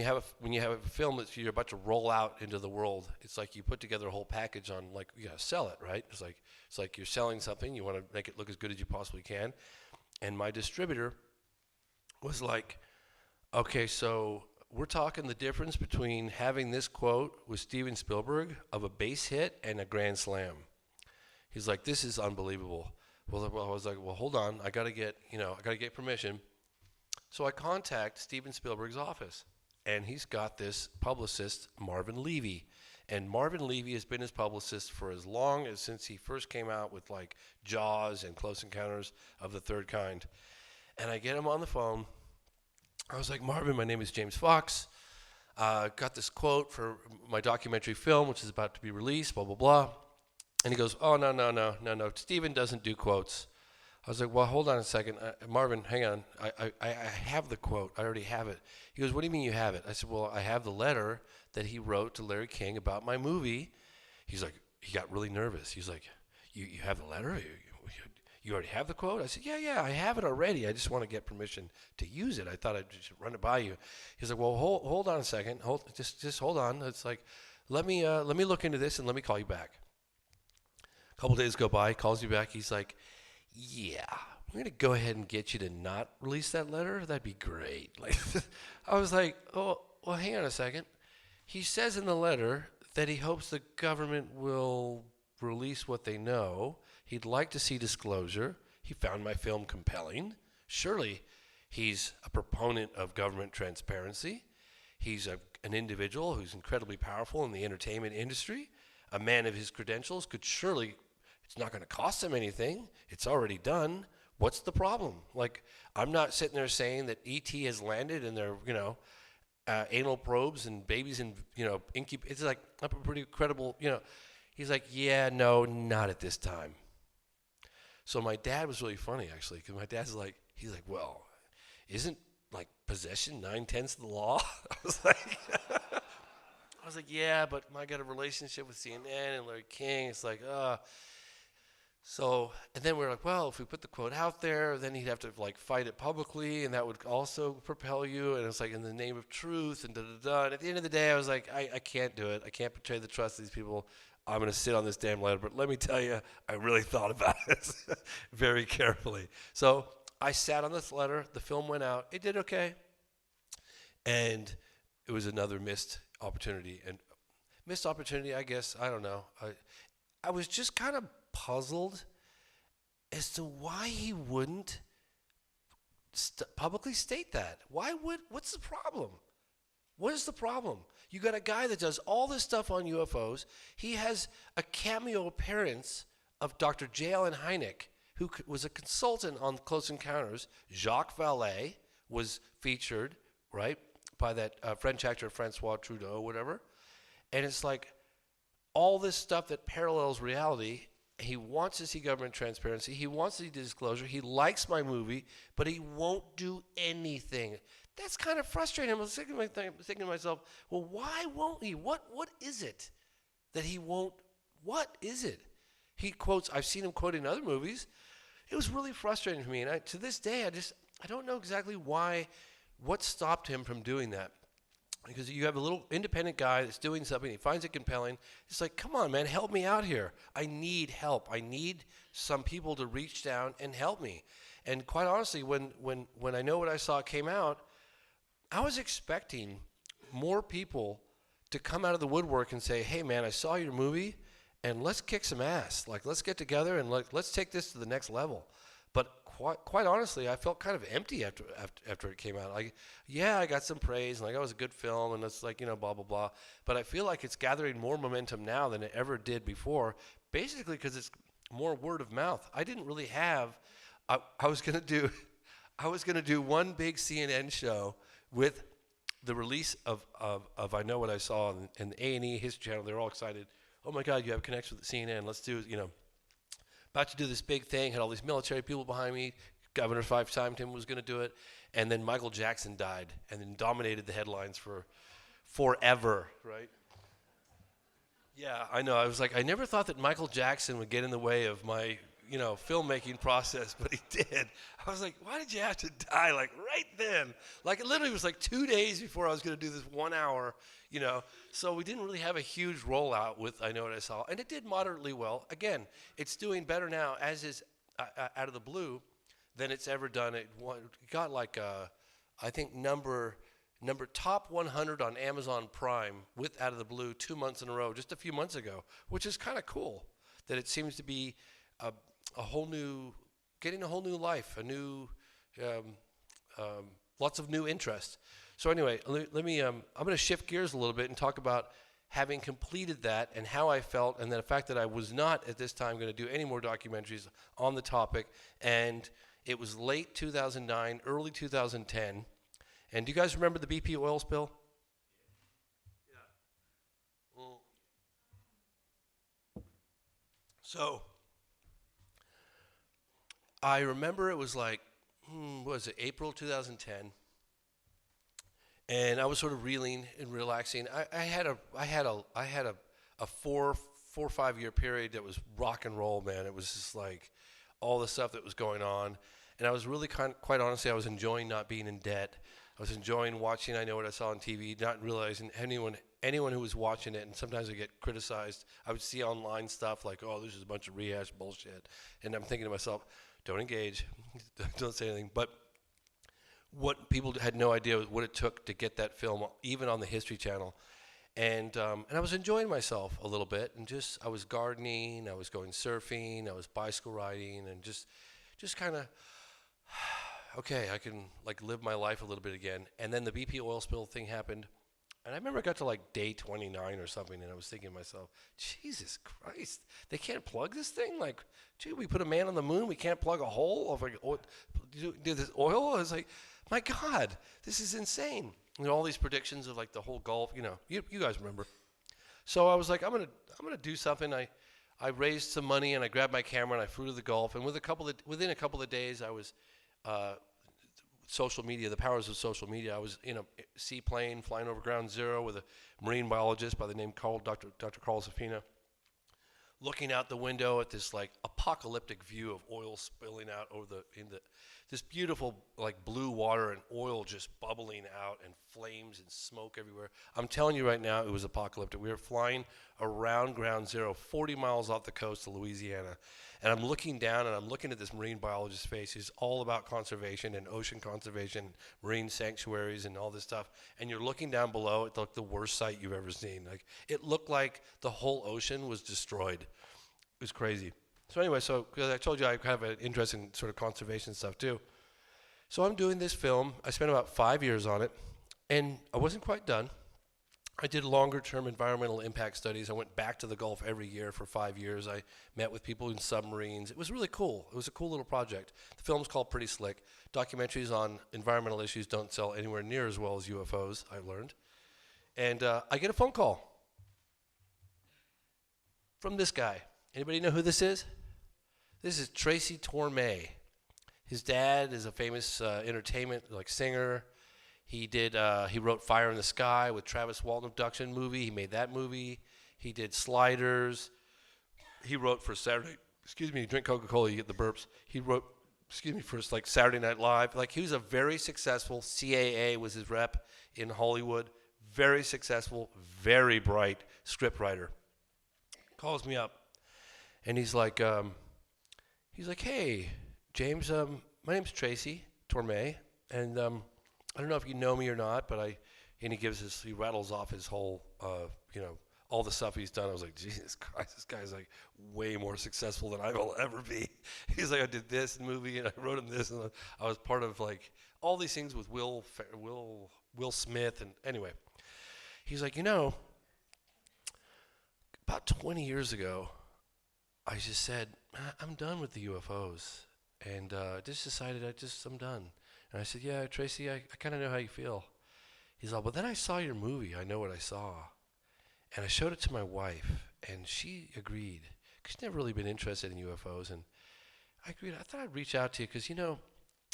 have a film that you're about to roll out into the world. It's like you put together a whole package on, like, you gotta sell it, right? It's like you're selling something. You want to make it look as good as you possibly can. And my distributor was like, okay, so we're talking the difference between having this quote with Steven Spielberg of a base hit and a grand slam. He's like, this is unbelievable. Well, I was like, well, hold on, I gotta get permission. So I contact Steven Spielberg's office, and he's got this publicist, Marvin Levy. And Marvin Levy has been his publicist for as long as since he first came out with like Jaws and Close Encounters of the Third Kind. And I get him on the phone. I was like, Marvin, my name is James Fox. Got this quote for my documentary film, which is about to be released, blah, blah, blah. And he goes, oh, no. Steven doesn't do quotes. I was like, well, hold on a second. Marvin, hang on. I have the quote. I already have it. He goes, what do you mean you have it? I said, well, I have the letter that he wrote to Larry King about my movie. He's like, he got really nervous. He's like, you have the letter? You already have the quote? I said, yeah, I have it already. I just want to get permission to use it. I thought I'd just run it by you. He's like, well, hold on a second. Just hold on. It's like, let me look into this and let me call you back. A couple days go by. He calls me back. He's like, yeah, I'm going to go ahead and get you to not release that letter. That'd be great. Like, I was like, oh, well, hang on a second. He says in the letter that he hopes the government will release what they know. He'd like to see disclosure. He found my film compelling. Surely he's a proponent of government transparency. He's an individual who's incredibly powerful in the entertainment industry. A man of his credentials could surely, it's not going to cost him anything. It's already done. What's the problem? Like, I'm not sitting there saying that E.T. has landed and they're, anal probes and babies and, it's like a pretty credible, He's like, yeah, no, not at this time. So my dad was really funny, actually, because my dad's like, he's like, well, isn't like possession 9/10 of the law? I was like, yeah, but I got a relationship with CNN and Larry King. It's like, So, and then we're like, well, if we put the quote out there, then he'd have to like fight it publicly, and that would also propel you. And it's like in the name of truth and da-da-da. And at the end of the day, I was like, I can't do it. I can't betray the trust of these people. I'm going to sit on this damn letter. But let me tell you, I really thought about it very carefully. So I sat on this letter. The film went out. It did okay. And it was another missed opportunity. And missed opportunity, I guess, I don't know. I was just kind of puzzled as to why he wouldn't publicly state that. What's the problem? What is the problem? You got a guy that does all this stuff on UFOs. He has a cameo appearance of Dr. J. Allen Hynek, who was a consultant on Close Encounters. Jacques Vallée was featured, right, by that French actor Francois Trudeau, whatever. And it's like all this stuff that parallels reality. He wants to see government transparency. He wants to see disclosure. He likes my movie, but he won't do anything. That's kind of frustrating. I was thinking to myself, well, why won't he? What is it that he won't? What is it? He quotes, I've seen him quote in other movies. It was really frustrating for me. And to this day, I don't know exactly what stopped him from doing that. Because you have a little independent guy that's doing something, he finds it compelling. It's like, come on, man, help me out here. I need help. I need some people to reach down and help me. And quite honestly, when I Know What I Saw came out, I was expecting more people to come out of the woodwork and say, hey, man, I saw your movie, and let's kick some ass. Like, let's get together and let's take this to the next level. But quite honestly, I felt kind of empty after it came out. Like, yeah, I got some praise, and like, it was a good film, and it's like, blah, blah, blah. But I feel like it's gathering more momentum now than it ever did before, basically because it's more word of mouth. I didn't really have, I was going to do I was going to do one big CNN show with the release of I Know What I Saw and the A&E History Channel. They're all excited. Oh my God, you have connections with CNN. Let's do, about to do this big thing. Had all these military people behind me. Governor Fife Symington was going to do it. And then Michael Jackson died and then dominated the headlines for forever, right? Yeah, I know. I was like, I never thought that Michael Jackson would get in the way of my, filmmaking process, but he did. I was like, why did you have to die like right then? Like it literally was like 2 days before I was going to do this 1 hour, So we didn't really have a huge rollout with I Know What I Saw, and it did moderately well. Again, it's doing better now, as is Out of the Blue, than it's ever done. It got like I think number top 100 on Amazon Prime with Out of the Blue 2 months in a row, just a few months ago, which is kind of cool. That it seems to be getting a whole new life, a new, lots of new interest. So anyway, let me. I'm going to shift gears a little bit and talk about having completed that and how I felt, and the fact that I was not at this time going to do any more documentaries on the topic. And it was late 2009, early 2010. And do you guys remember the BP oil spill? Yeah. Well, so I remember it was like, what was it, April 2010, and I was sort of reeling and relaxing. I had a 4 or 5 year period that was rock and roll, man. It was just like all the stuff that was going on, and I was really quite honestly, I was enjoying not being in debt. I was enjoying watching I Know What I Saw on TV, not realizing anyone who was watching it, and sometimes I get criticized. I would see online stuff like, oh, this is a bunch of rehashed bullshit, and I'm thinking to myself, don't engage, don't say anything. But what people had no idea what it took to get that film, even on the History Channel. And I was enjoying myself a little bit, and I was gardening, I was going surfing, I was bicycle riding, and just kind of, okay, I can like live my life a little bit again. And then the BP oil spill thing happened. And I remember I got to like day 29 or something, and I was thinking to myself, Jesus Christ, they can't plug this thing? Like, gee, we put a man on the moon, we can't plug a hole of like, do this oil? I was like, my God, this is insane. All these predictions of like the whole Gulf, you guys remember. So I was like, I'm gonna do something. I raised some money, and I grabbed my camera, and I flew to the Gulf. And within a couple of days, I was social media, the powers of social media. I was in a seaplane flying over Ground Zero with a marine biologist by the name Dr. Carl Safina, looking out the window at this like apocalyptic view of oil spilling out over this beautiful like blue water and oil just bubbling out and flames and smoke everywhere. I'm telling you right now, it was apocalyptic. We were flying around Ground Zero, 40 miles off the coast of Louisiana, and I'm looking down and I'm looking at this marine biologist's face. He's all about conservation and ocean conservation, marine sanctuaries and all this stuff. And you're looking down below, it looked the worst sight you've ever seen. Like it looked like the whole ocean was destroyed. It was crazy. So anyway, because I told you I have an interest in sort of conservation stuff too. So I'm doing this film. I spent about 5 years on it, and I wasn't quite done. I did longer-term environmental impact studies. I went back to the Gulf every year for 5 years. I met with people in submarines. It was really cool. It was a cool little project. The film's called Pretty Slick. Documentaries on environmental issues don't sell anywhere near as well as UFOs, I learned. And I get a phone call from this guy. Anybody know who this is? This is Tracy Torme. His dad is a famous entertainment singer. He wrote Fire in the Sky with Travis Walton abduction movie. He made that movie. He did Sliders. He wrote for drink Coca-Cola, you get the burps. He wrote, for Saturday Night Live. He was a very successful, CAA was his rep in Hollywood. Very successful, very bright scriptwriter. Calls me up, and he's like, hey, James, my name's Tracy Torme, and I don't know if you know me or not, but he rattles off his whole, all the stuff he's done. I was like, Jesus Christ, this guy's way more successful than I will ever be. He's like, I did this movie, and I wrote him this, and I was part of all these things with Will Smith, and anyway, he's like, about 20 years ago, I just said, I'm done with the UFOs. And just decided I'm done. And I said, yeah, Tracy, I kind of know how you feel. He's all, but then I saw your movie. I know what I saw. And I showed it to my wife, and she agreed. Because she's never really been interested in UFOs. And I agreed. I thought I'd reach out to you because, you know,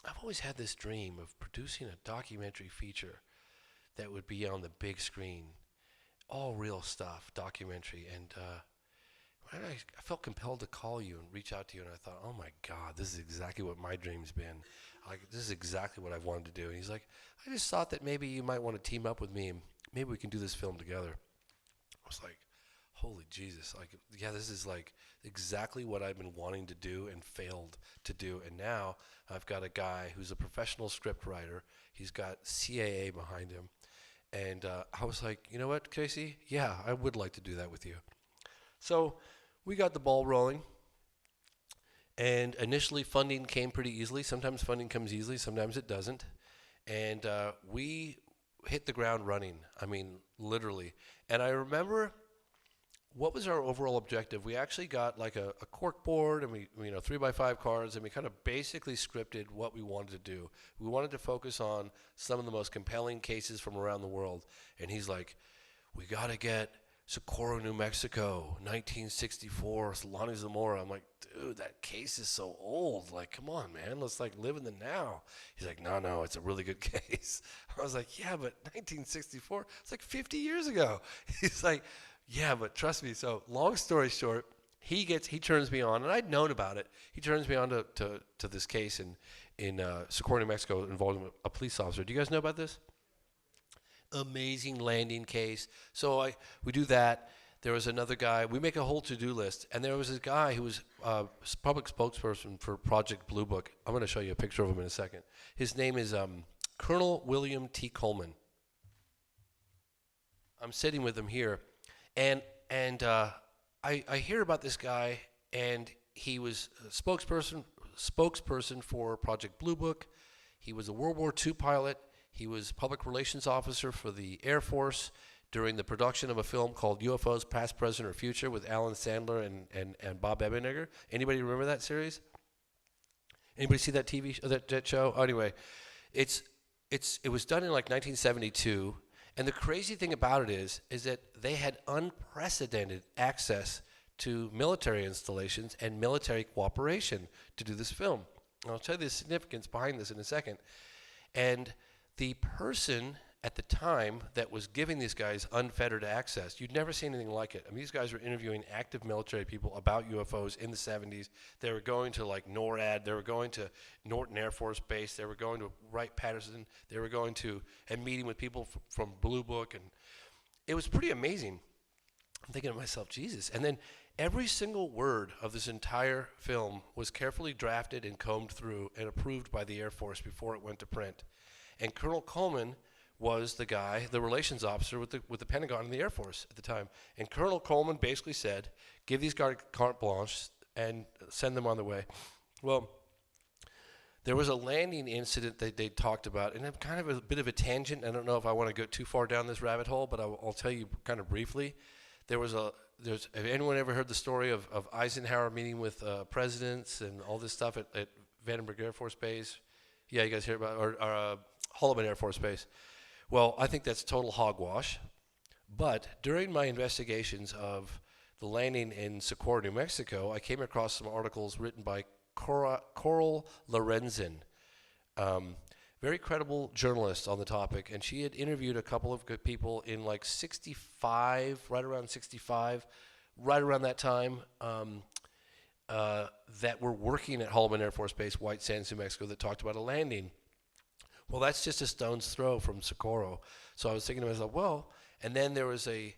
I've always had this dream of producing a documentary feature that would be on the big screen. All real stuff, documentary. And I felt compelled to call you and reach out to you. And I thought, oh, my God, this is exactly what my dream's been. This is exactly what I've wanted to do. And he's like, I just thought that maybe you might want to team up with me and maybe we can do this film together. I was like, holy Jesus. Like, yeah, this is like exactly what I've been wanting to do and failed to do. And now I've got a guy who's a professional script writer. He's got CAA behind him. And I was like, you know what, Casey? Yeah, I would like to do that with you. So we got the ball rolling. And initially, funding came pretty easily. Sometimes funding comes easily, sometimes it doesn't. And we hit the ground running. I mean, literally. And I remember, what was our overall objective? We actually got like a cork board and we 3x5 cards, and we kind of basically scripted what we wanted to do. We wanted to focus on some of the most compelling cases from around the world. And he's like, we got to get Socorro, New Mexico, 1964, Solani Zamora. I'm like, dude, that case is so old. Like, come on, man. Let's like live in the now. He's like, no, it's a really good case. I was like, yeah, but 1964, it's like 50 years ago. He's like, yeah, but trust me. So long story short, he turns me on, and I'd known about it. He turns me on to this case in Socorro, New Mexico, involving a police officer. Do you guys know about this? Amazing landing case. So we do that. There was another guy. We make a whole to-do list, and there was this guy who was public spokesperson for Project Blue Book. I'm going to show you a picture of him in a second. His name is Colonel William T. Coleman. I'm sitting with him here, and I hear about this guy, and he was a spokesperson for Project Blue Book. He was a World War II pilot. He was public relations officer for the Air Force during the production of a film called UFOs Past, Present, or Future with Alan Sandler and Bob Ebenegger. Anybody remember that series? Anybody see that that show? Anyway, it was done in like 1972, and the crazy thing about it is that they had unprecedented access to military installations and military cooperation to do this film. And I'll tell you the significance behind this in a second. And the person at the time that was giving these guys unfettered access, you'd never seen anything like it. I mean, these guys were interviewing active military people about UFOs in the 70s. They were going to like NORAD. They were going to Norton Air Force Base. They were going to Wright-Patterson. They were going to and meeting with people from Blue Book. And it was pretty amazing. I'm thinking to myself, Jesus. And then every single word of this entire film was carefully drafted and combed through and approved by the Air Force before it went to print. And Colonel Coleman was the guy, the relations officer with the Pentagon and the Air Force at the time. And Colonel Coleman basically said, give these guys carte blanche and send them on their way. Well, there was a landing incident that they talked about, and I'm kind of a bit of a tangent. I don't know if I want to go too far down this rabbit hole, but I'll tell you kind of briefly. Have anyone ever heard the story of Eisenhower meeting with presidents and all this stuff at Vandenberg Air Force Base? Yeah, you guys hear about or Holloman Air Force Base. Well, I think that's total hogwash. But during my investigations of the landing in Socorro, New Mexico, I came across some articles written by Coral Lorenzen, very credible journalist on the topic, and she had interviewed a couple of good people in like 65, right around 65, right around that time, that were working at Holloman Air Force Base, White Sands, New Mexico, that talked about a landing. Well, that's just a stone's throw from Socorro. So I was thinking to myself, well, and then there was a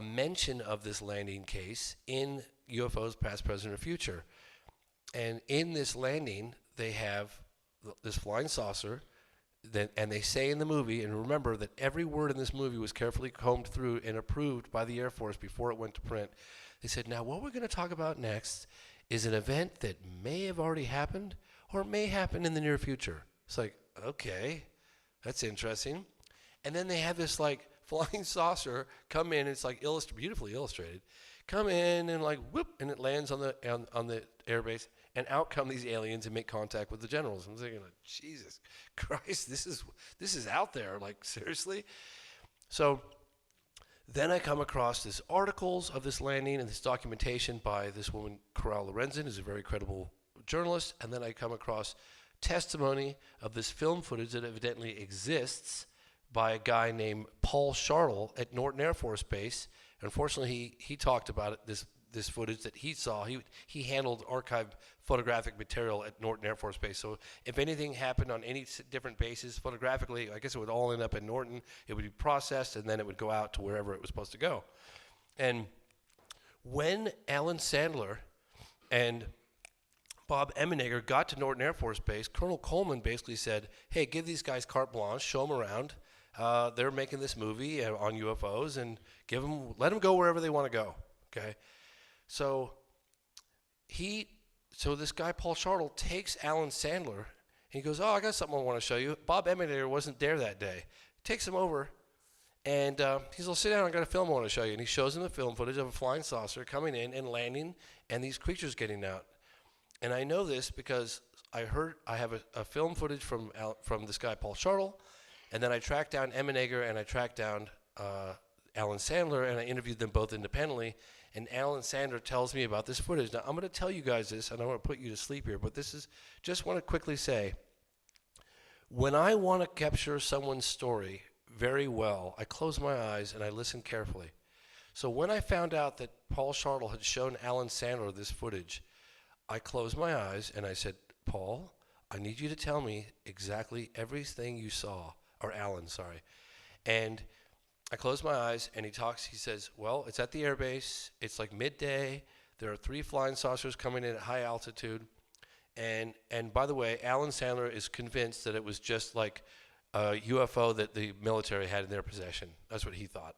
mention of this landing case in UFOs Past, Present, or Future. And in this landing, they have this flying saucer, and they say in the movie, and remember that every word in this movie was carefully combed through and approved by the Air Force before it went to print. They said, now what we're going to talk about next is an event that may have already happened or may happen in the near future. It's like, okay, that's interesting. And then they have this like flying saucer come in. It's like beautifully illustrated. Come in and like whoop, and it lands on the airbase. and out come these aliens and make contact with the generals. I'm thinking, like, Jesus Christ, this is out there, like, seriously? So then I come across these articles of this landing and this documentation by this woman, Coral Lorenzen, who's a very credible journalist, and then I come across testimony of this film footage that evidently exists by a guy named Paul Chartle at Norton Air Force Base. Unfortunately, he talked about it, this footage that he saw. He handled archived photographic material at Norton Air Force Base. So if anything happened on any different bases photographically, I guess it would all end up in Norton. It would be processed, and then it would go out to wherever it was supposed to go. And when Alan Sandler and Bob Emenegger got to Norton Air Force Base, Colonel Coleman basically said, hey, give these guys carte blanche, show them around. They're making this movie on UFOs, and let them go wherever they want to go, okay? So this guy, Paul Chartle, takes Alan Sandler, and he goes, oh, I got something I want to show you. Bob Emenegger wasn't there that day. Takes him over, and he's like, sit down, I got a film I want to show you. And he shows him the film footage of a flying saucer coming in and landing, and these creatures getting out. And I know this because I have a film footage from this guy, Paul Chartle, and then I tracked down Emenegger and I tracked down Alan Sandler, and I interviewed them both independently. And Alan Sandler tells me about this footage. Now, I'm going to tell you guys this, and I want to put you to sleep here, but just want to quickly say, when I want to capture someone's story very well, I close my eyes and I listen carefully. So when I found out that Paul Chartle had shown Alan Sandler this footage, I closed my eyes and I said, Paul, I need you to tell me exactly everything you saw, or Alan, sorry. And I closed my eyes and he says, well, it's at the airbase, it's like midday, there are 3 flying saucers coming in at high altitude, and by the way, Alan Sandler is convinced that it was just like a UFO that the military had in their possession. That's what he thought.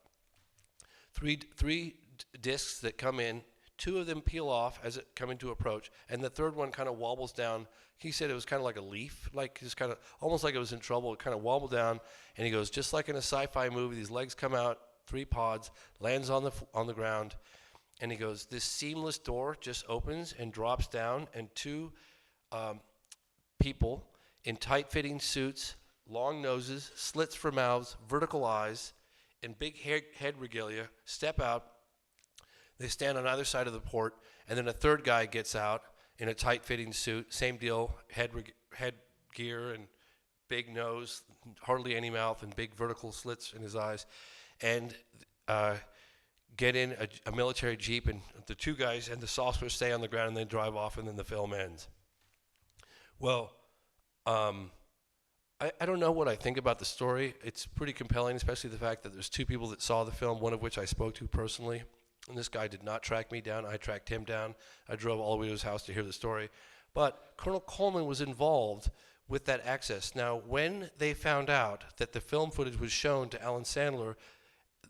Three discs that come in, 2 of them peel off as it coming to approach, and the third one kind of wobbles down. He said it was kind of like a leaf, like just kind of almost like it was in trouble. It kind of wobbled down, and he goes, just like in a sci-fi movie, these legs come out, 3 pods, lands on the ground, and he goes, this seamless door just opens and drops down, and 2 people in tight-fitting suits, long noses, slits for mouths, vertical eyes, and big head regalia step out. They stand on either side of the port, and then a third guy gets out in a tight-fitting suit, same deal, head gear and big nose, hardly any mouth, and big vertical slits in his eyes, and get in a military jeep, and the 2 guys and the saucer stay on the ground, and they drive off, and then the film ends. Well, I don't know what I think about the story. It's pretty compelling, especially the fact that there's 2 people that saw the film, one of which I spoke to personally. And this guy did not track me down. I tracked him down. I drove all the way to his house to hear the story. But Colonel Coleman was involved with that access. Now, when they found out that the film footage was shown to Alan Sandler,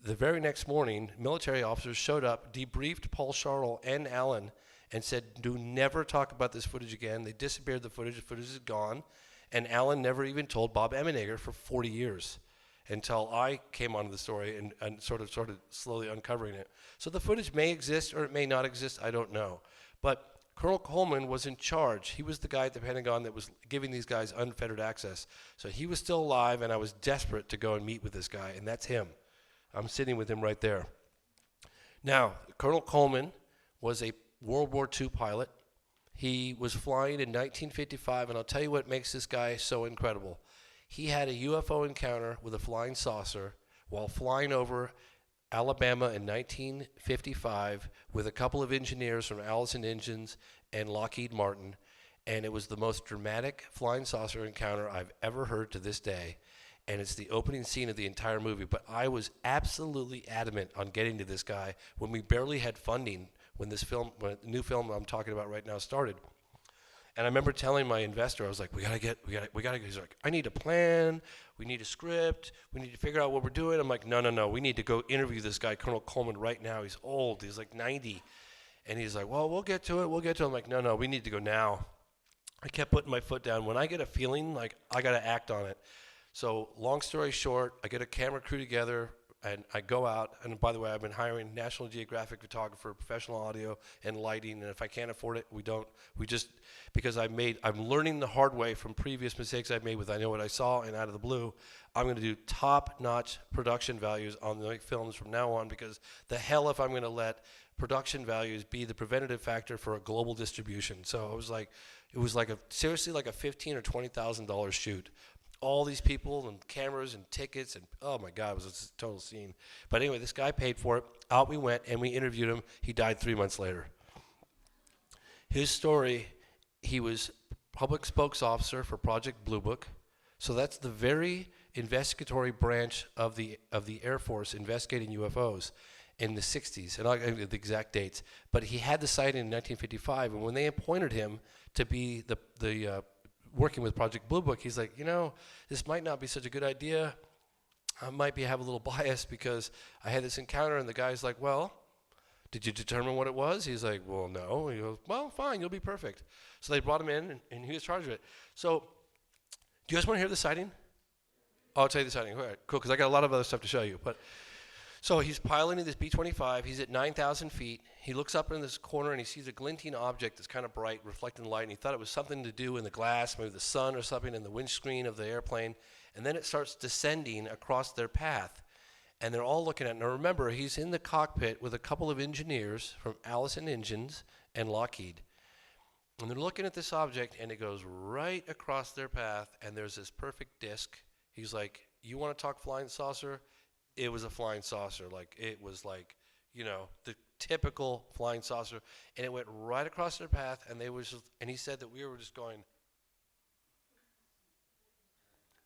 the very next morning, military officers showed up, debriefed Paul Chartle and Alan, and said, do never talk about this footage again. They disappeared the footage is gone. And Alan never even told Bob Emenegger for 40 years. Until I came onto the story and sort of slowly uncovering it. So the footage may exist or it may not exist, I don't know. But Colonel Coleman was in charge. He was the guy at the Pentagon that was giving these guys unfettered access. So he was still alive, and I was desperate to go and meet with this guy, and that's him. I'm sitting with him right there. Now, Colonel Coleman was a World War II pilot. He was flying in 1955, and I'll tell you what makes this guy so incredible. He had a UFO encounter with a flying saucer while flying over Alabama in 1955 with a couple of engineers from Allison Engines and Lockheed Martin, and it was the most dramatic flying saucer encounter I've ever heard to this day, and it's the opening scene of the entire movie. But I was absolutely adamant on getting to this guy when we barely had funding when the new film I'm talking about right now started. And I remember telling my investor, I was like, we gotta get. He's like, I need a plan, we need a script, we need to figure out what we're doing. I'm like, no, we need to go interview this guy, Colonel Coleman, right now. He's old, he's like 90. And he's like, well, we'll get to it. I'm like, no, we need to go now. I kept putting my foot down. When I get a feeling, like, I gotta act on it. So long story short, I get a camera crew together. and I go out, and by the way, I've been hiring National Geographic photographer, professional audio and lighting, and if I can't afford it, because I'm learning the hard way from previous mistakes I've made with I Know What I Saw and Out of the Blue. I'm going to do top-notch production values on the films from now on, because the hell if I'm going to let production values be the preventative factor for a global distribution. So it was seriously like a $15,000 or $20,000 shoot. All these people and cameras and tickets, and oh my God, it was a total scene. But anyway, this guy paid for it. Out we went, and we interviewed him. He died 3 months later. His story, he was public spokes officer for Project Blue Book. So that's the very investigatory branch of the Air Force investigating UFOs in the 60s, and I'll give you the exact dates. But he had the sighting in 1955, and when they appointed him to be the working with Project Blue Book, he's like, this might not be such a good idea. I might have a little bias because I had this encounter, and the guy's like, well, did you determine what it was? He's like, well, no. He goes, well, fine, you'll be perfect. So they brought him in, and he was charged with it. So do you guys want to hear the sighting? I'll tell you the sighting. All right, cool, because I got a lot of other stuff to show you. But so he's piloting this B-25. He's at 9,000 feet. He looks up in this corner, and he sees a glinting object that's kind of bright, reflecting light, and he thought it was something to do in the glass, maybe the sun or something in the windscreen of the airplane. And then it starts descending across their path, and they're all looking at it. Now remember, he's in the cockpit with a couple of engineers from Allison Engines and Lockheed. And they're looking at this object, and it goes right across their path, and there's this perfect disc. He's like, you want to talk flying saucer? It was a flying saucer. It was the typical flying saucer, and it went right across their path, and and he said that we were just going,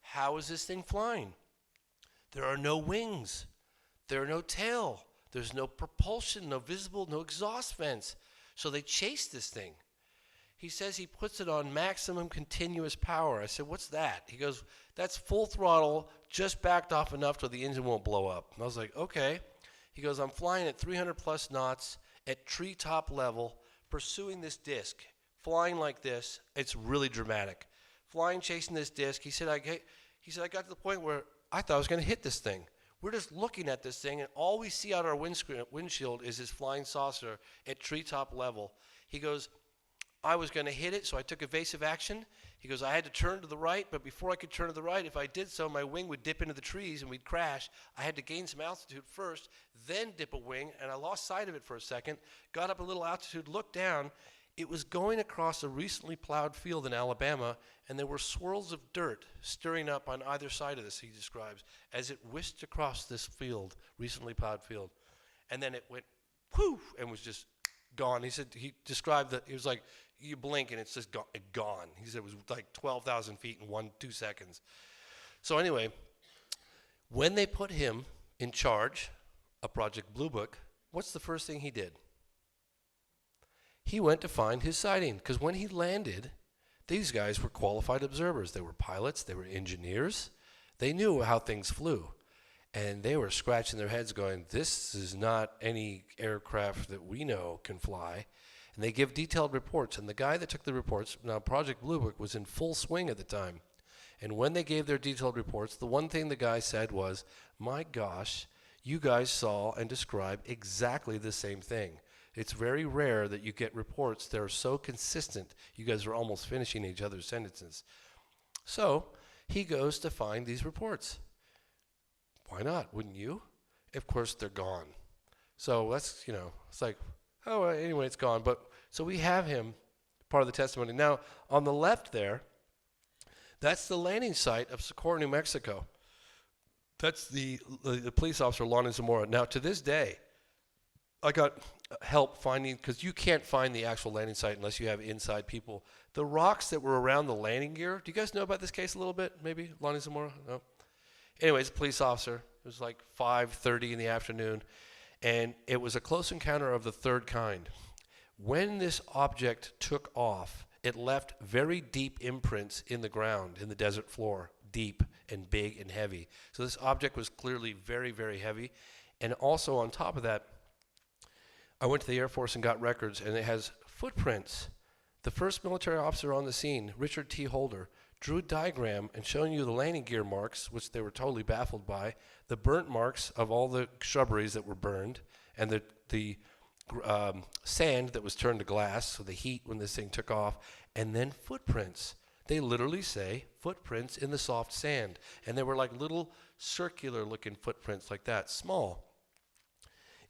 how is this thing flying? There are no wings. There are no tail. There's no propulsion, no visible, no exhaust vents. So they chased this thing. He says he puts it on maximum continuous power. I said, what's that? He goes, that's full throttle, just backed off enough so the engine won't blow up. And I was like, okay. He goes, I'm flying at 300 plus knots at treetop level, pursuing this disc, flying like this. It's really dramatic. Flying, chasing this disc. He said, I got to the point where I thought I was going to hit this thing. We're just looking at this thing, and all we see out our windshield is this flying saucer at treetop level. He goes, I was going to hit it, so I took evasive action. He goes, I had to turn to the right, but before I could turn to the right, if I did so, my wing would dip into the trees and we'd crash. I had to gain some altitude first, then dip a wing, and I lost sight of it for a second, got up a little altitude, looked down. It was going across a recently plowed field in Alabama, and there were swirls of dirt stirring up on either side of this, he describes, as it whisked across this field, recently plowed field. And then it went, whoosh, and was just gone. He described that it was like you blink and it's just gone. He said it was like 12,000 feet in 2 seconds. So anyway, when they put him in charge of Project Blue Book, what's the first thing he did? He went to find his sighting, because when he landed, these guys were qualified observers. They were pilots, they were engineers, they knew how things flew. And they were scratching their heads going, this is not any aircraft that we know can fly. And they give detailed reports. And the guy that took the reports, now Project Blue Book was in full swing at the time. And when they gave their detailed reports, the one thing the guy said was, my gosh, you guys saw and described exactly the same thing. It's very rare that you get reports that are so consistent. You guys are almost finishing each other's sentences. So he goes to find these reports. Why not? Wouldn't you? Of course, they're gone. So that's, it's like, oh, anyway, it's gone. But so we have him, part of the testimony. Now, on the left there, that's the landing site of Socorro, New Mexico. That's the police officer, Lonnie Zamora. Now, to this day, I got help finding, because you can't find the actual landing site unless you have inside people. The rocks that were around the landing gear, do you guys know about this case a little bit, maybe, Lonnie Zamora? No? Anyways, a police officer, it was like 5:30 in the afternoon, and it was a close encounter of the third kind. When this object took off, it left very deep imprints in the ground, in the desert floor, deep and big and heavy. So this object was clearly very, very heavy. And also on top of that, I went to the Air Force and got records, and it has footprints. The first military officer on the scene, Richard T. Holder, drew a diagram and showing you the landing gear marks, which they were totally baffled by, the burnt marks of all the shrubberies that were burned, and the sand that was turned to glass, so the heat when this thing took off, and then footprints. They literally say footprints in the soft sand, and they were like little circular-looking footprints like that, small.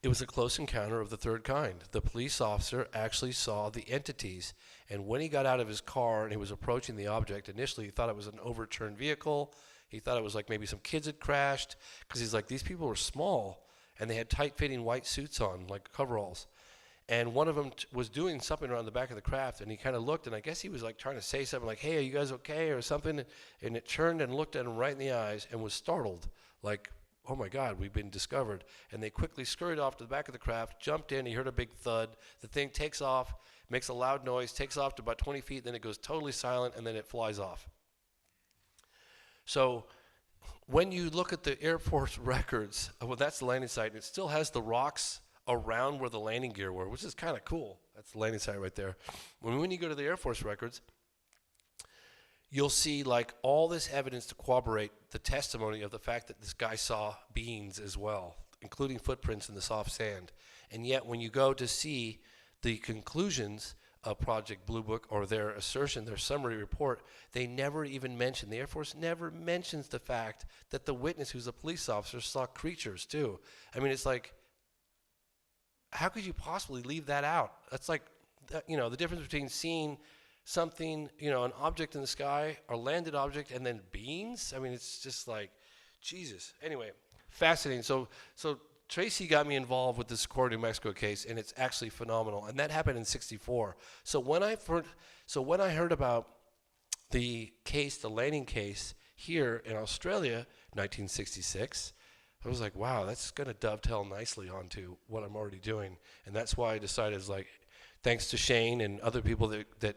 It was a close encounter of the third kind. The police officer actually saw the entities, and when he got out of his car and he was approaching the object, initially he thought it was an overturned vehicle. He thought it was like maybe some kids had crashed, because he's like, these people were small, and they had tight-fitting white suits on, like coveralls. And one of them was doing something around the back of the craft, and he kind of looked, and I guess he was like trying to say something like, hey, are you guys okay, or something, and it turned and looked at him right in the eyes and was startled, like, oh my God, we've been discovered. And they quickly scurried off to the back of the craft, jumped in, he heard a big thud, the thing takes off, makes a loud noise, takes off to about 20 feet, then it goes totally silent, and then it flies off. So when you look at the Air Force records, well, that's the landing site, and it still has the rocks around where the landing gear were, which is kind of cool. That's the landing site right there. When you go to the Air Force records, you'll see like all this evidence to corroborate the testimony of the fact that this guy saw beings as well, including footprints in the soft sand. And yet when you go to see the conclusions of Project Blue Book, or their assertion, their summary report, they never even mention, the Air Force never mentions the fact that the witness, who's a police officer, saw creatures too. I mean, it's like, how could you possibly leave that out? That's like, you know, the difference between seeing something, you know, an object in the sky, or landed object, and then beings. I mean, it's just like, Jesus. Anyway, fascinating. So Tracy got me involved with this Core New Mexico case, and it's actually phenomenal. And that happened in '64. So when I heard about the case, the landing case here in Australia, 1966, I was like, wow, that's going to dovetail nicely onto what I'm already doing. And that's why I decided, like, thanks to Shane and other people that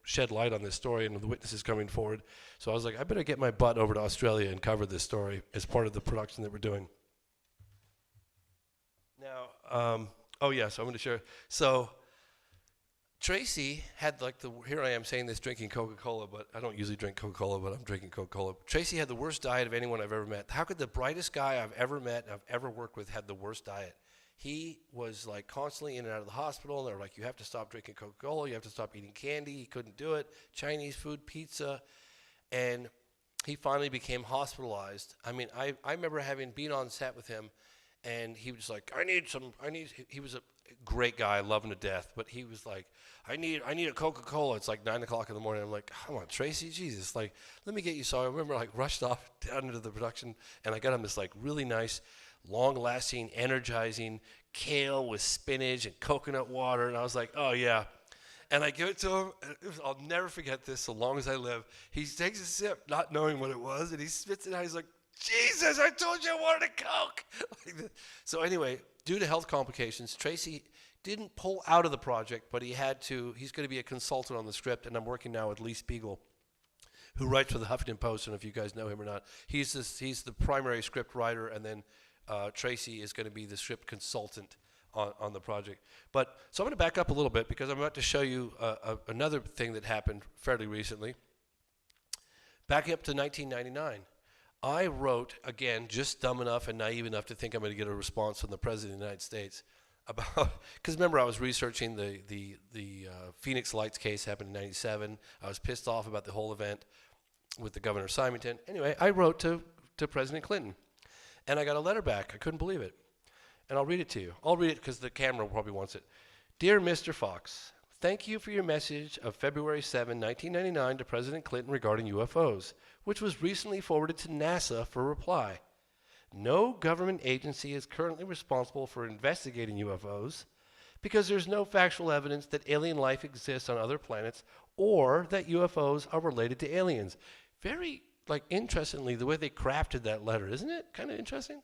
shed light on this story and the witnesses coming forward. So I was like, I better get my butt over to Australia and cover this story as part of the production that we're doing. Now, oh yeah, so I'm going to share. So Tracy had like here I am saying this, drinking Coca-Cola, but I don't usually drink Coca-Cola, but I'm drinking Coca-Cola. Tracy had the worst diet of anyone I've ever met. How could the brightest guy I've ever met and I've ever worked with had the worst diet? He was like constantly in and out of the hospital, and they were like, you have to stop drinking Coca-Cola, you have to stop eating candy. He couldn't do it. Chinese food, pizza. And he finally became hospitalized. I mean, I remember been on set with him, and he was like, he was a great guy, I love him to death, but he was like, I need a Coca-Cola. It's like 9 o'clock in the morning. I'm like, come on, Tracy, Jesus, like, let me get you. So I remember like rushed off down into the production, and I got him this like really nice, long-lasting, energizing kale with spinach and coconut water, and I was like, oh yeah. And I give it to him, and I'll never forget this so long as I live. He takes a sip, not knowing what it was, and he spits it out. He's like, Jesus, I told you I wanted a Coke. So anyway, due to health complications, Tracy didn't pull out of the project, but he had to. He's going to be a consultant on the script, and I'm working now with Lee Spiegel, who writes for the Huffington Post, and if you guys know him or not, he's the primary script writer, and then Tracy is going to be the script consultant on the project. But so I'm going to back up a little bit because I'm about to show you another thing that happened fairly recently. Backing up to 1999, I wrote, again, just dumb enough and naive enough to think I'm going to get a response from the President of the United States about, because remember I was researching the Phoenix Lights case happened in '97. I was pissed off about the whole event with the governor of Symington. Anyway, I wrote to President Clinton, and I got a letter back. I couldn't believe it. And I'll read it to you. I'll read it because the camera probably wants it. Dear Mr. Fox, thank you for your message of February 7, 1999 to President Clinton regarding UFOs, which was recently forwarded to NASA for reply. No government agency is currently responsible for investigating UFOs because there's no factual evidence that alien life exists on other planets or that UFOs are related to aliens. Very, like, interestingly, the way they crafted that letter, isn't it? Kind of interesting.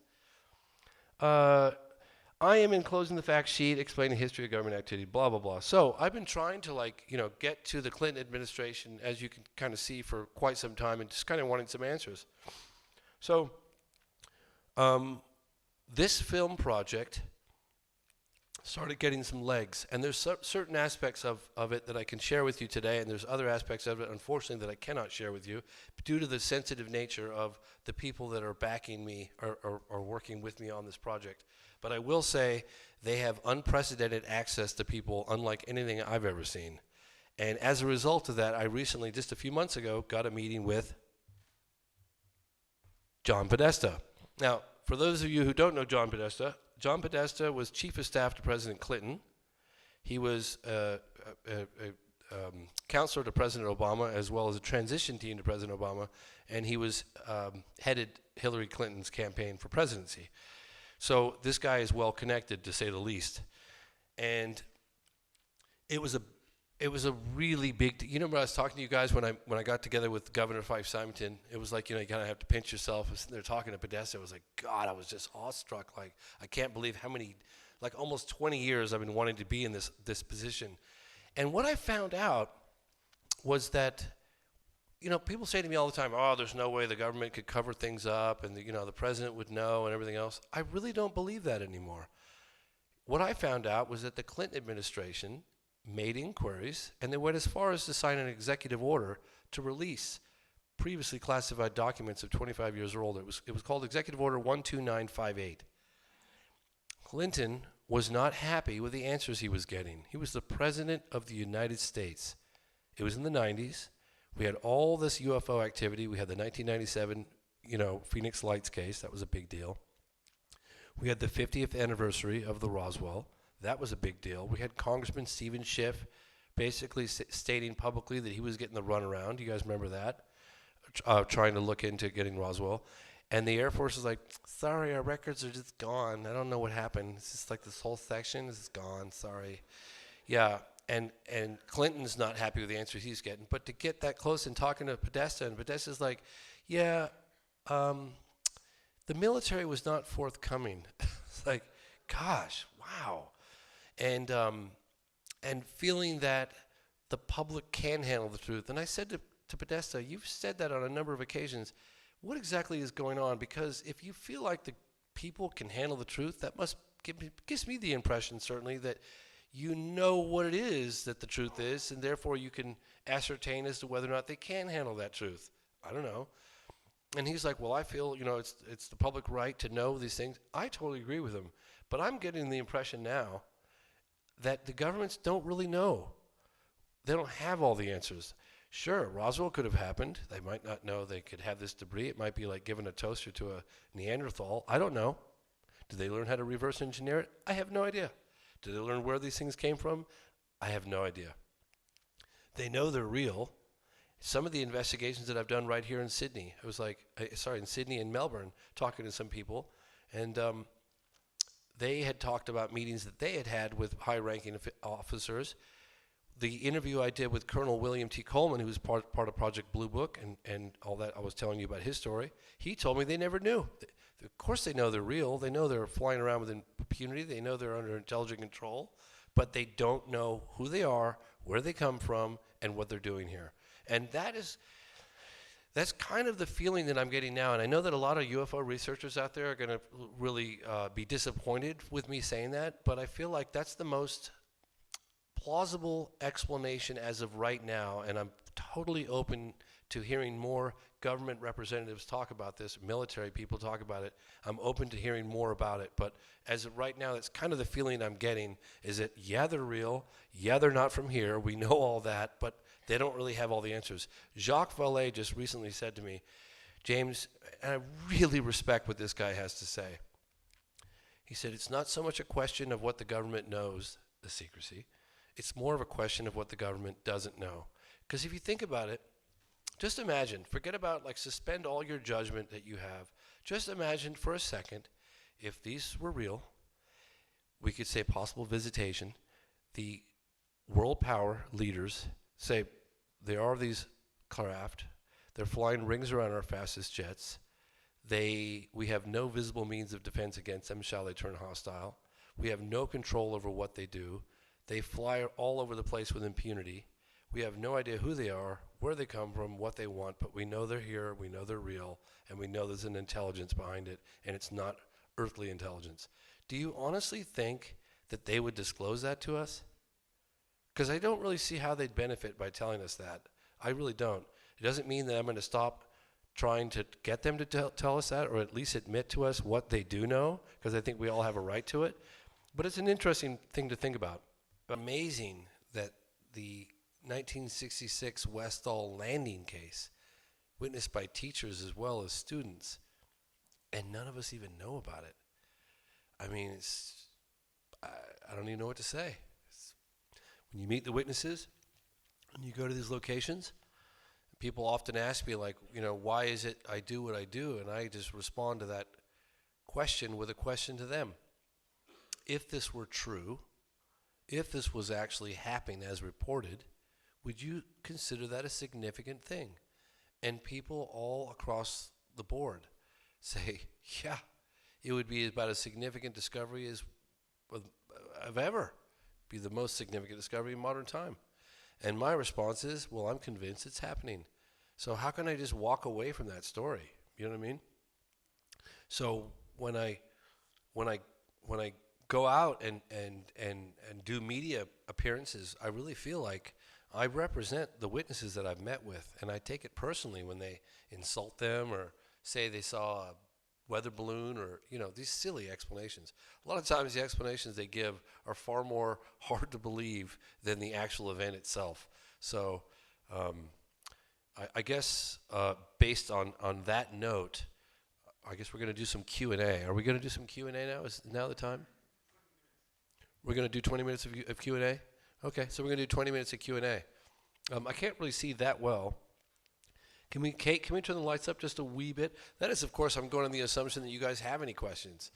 I am enclosing the fact sheet explaining the history of government activity, blah, blah, blah. So I've been trying to, like, get to the Clinton administration, as you can kind of see, for quite some time, and just kind of wanting some answers. So this film project started getting some legs. And there's certain aspects of it that I can share with you today, and there's other aspects of it, unfortunately, that I cannot share with you due to the sensitive nature of the people that are backing me or working with me on this project. But I will say they have unprecedented access to people unlike anything I've ever seen. And as a result of that, I recently, just a few months ago, got a meeting with John Podesta. Now, for those of you who don't know John Podesta was Chief of Staff to President Clinton. He was a counselor to President Obama, as well as a transition team to President Obama, and he was headed Hillary Clinton's campaign for presidency. So this guy is well connected, to say the least. And it was a really big. You remember I was talking to you guys when I got together with Governor Fife Symington. It was like, you kind of have to pinch yourself. I was sitting there talking to Podesta. It was like, God, I was just awestruck. Like, I can't believe how many, like almost 20 years I've been wanting to be in this position. And what I found out was that, people say to me all the time, oh, there's no way the government could cover things up and the president would know and everything else. I really don't believe that anymore. What I found out was that the Clinton administration made inquiries, and they went as far as to sign an executive order to release previously classified documents of 25 years or older. It was called Executive Order 12958. Clinton was not happy with the answers he was getting. He was the President of the United States. It was in the 90s. We had all this UFO activity. We had the 1997, Phoenix Lights case. That was a big deal. We had the 50th anniversary of the Roswell. That was a big deal. We had Congressman Steven Schiff basically stating publicly that he was getting the runaround. You guys remember that? Trying to look into getting Roswell. And the Air Force is like, sorry, our records are just gone. I don't know what happened. It's just like this whole section is gone. Sorry. Yeah, and Clinton's not happy with the answers he's getting. But to get that close and talking to Podesta, and Podesta's like, yeah, the military was not forthcoming. It's like, gosh, wow. And feeling that the public can handle the truth. And I said to Podesta, you've said that on a number of occasions. What exactly is going on? Because if you feel like the people can handle the truth, that gives me the impression, certainly, that you know what it is that the truth is, and therefore you can ascertain as to whether or not they can handle that truth. I don't know. And he's like, well, I feel, it's the public right to know these things. I totally agree with him. But I'm getting the impression now that the governments don't really know. They don't have all the answers. Sure, Roswell could have happened. They might not know they could have this debris. It might be like giving a toaster to a Neanderthal. I don't know. Did they learn how to reverse engineer it? I have no idea. Did they learn where these things came from? I have no idea. They know they're real. Some of the investigations that I've done right here in Sydney, in Sydney and Melbourne, talking to some people, and they had talked about meetings that they had had with high-ranking officers. The interview I did with Colonel William T. Coleman, who was part of Project Blue Book, and all that, I was telling you about his story, he told me they never knew. Of course they know they're real. They know they're flying around with impunity. They know they're under intelligent control, but they don't know who they are, where they come from, and what they're doing here. And that's kind of the feeling that I'm getting now. And I know that a lot of UFO researchers out there are going to really be disappointed with me saying that, but I feel like that's the most plausible explanation as of right now, and I'm totally open to hearing more government representatives talk about this, military people talk about it. I'm open to hearing more about it, but as of right now, that's kind of the feeling I'm getting, is that, yeah, they're real, yeah, they're not from here, we know all that, but they don't really have all the answers. Jacques Vallée just recently said to me, James, and I really respect what this guy has to say. He said, it's not so much a question of what the government knows, the secrecy, it's more of a question of what the government doesn't know. Because if you think about it, just imagine, forget about, suspend all your judgment that you have. Just imagine for a second, if these were real, we could say possible visitation, the world power leaders say there are these craft, they're flying rings around our fastest jets, we have no visible means of defense against them, shall they turn hostile. We have no control over what they do. They fly all over the place with impunity. We have no idea who they are, where they come from, what they want, but we know they're here, we know they're real, and we know there's an intelligence behind it, and it's not earthly intelligence. Do you honestly think that they would disclose that to us? Because I don't really see how they'd benefit by telling us that. I really don't. It doesn't mean that I'm going to stop trying to get them to tell us that, or at least admit to us what they do know, because I think we all have a right to it. But it's an interesting thing to think about. Amazing that the 1966 Westall landing case, witnessed by teachers as well as students, and none of us even know about it. I mean, I don't even know what to say. When you meet the witnesses, and you go to these locations, people often ask me, like, why is it I do what I do? And I just respond to that question with a question to them. If this were true, if this was actually happening as reported, would you consider that a significant thing? And people all across the board say, yeah, it would be about as significant discovery as I've ever. Be the most significant discovery in modern time. And my response is, well, I'm convinced it's happening. So how can I just walk away from that story? You know what I mean? So when I go out and do media appearances, I really feel like I represent the witnesses that I've met with, and I take it personally when they insult them or say they saw a weather balloon, or these silly explanations. A lot of times the explanations they give are far more hard to believe than the actual event itself. So I guess based on that note, I guess we're going to do some Q&A. Are we going to do some Q&A now? Is now the time? We're going to do 20 minutes of Q&A? Okay, so we're going to do 20 minutes of Q&A. I can't really see that well. Kate, can we turn the lights up just a wee bit? That is, of course, I'm going on the assumption that you guys have any questions.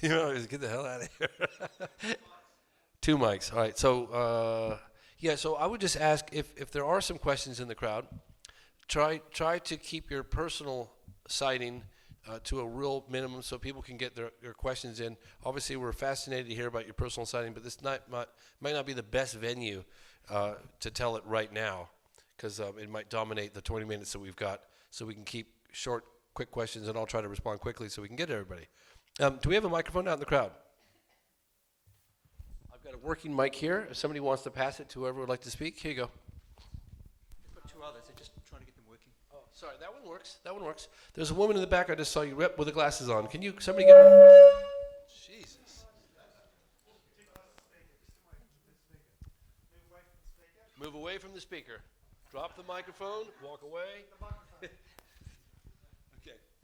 Just get the hell out of here. 2 mics. All right. So, so I would just ask if there are some questions in the crowd, try to keep your personal sighting to a real minimum so people can get their questions in. Obviously, we're fascinated to hear about your personal sighting, but this might not be the best venue to tell it right now, because it might dominate the 20 minutes that we've got, so we can keep short, quick questions, and I'll try to respond quickly so we can get to everybody. Do we have a microphone out in the crowd? I've got a working mic here. If somebody wants to pass it to whoever would like to speak, here you go. I've got 2 others. I'm just trying to get them working. Oh, sorry, that one works. That one works. There's a woman in the back I just saw you with the glasses on. Can somebody get her? Jesus. Move away from the speaker. Drop the microphone. Walk away. Okay.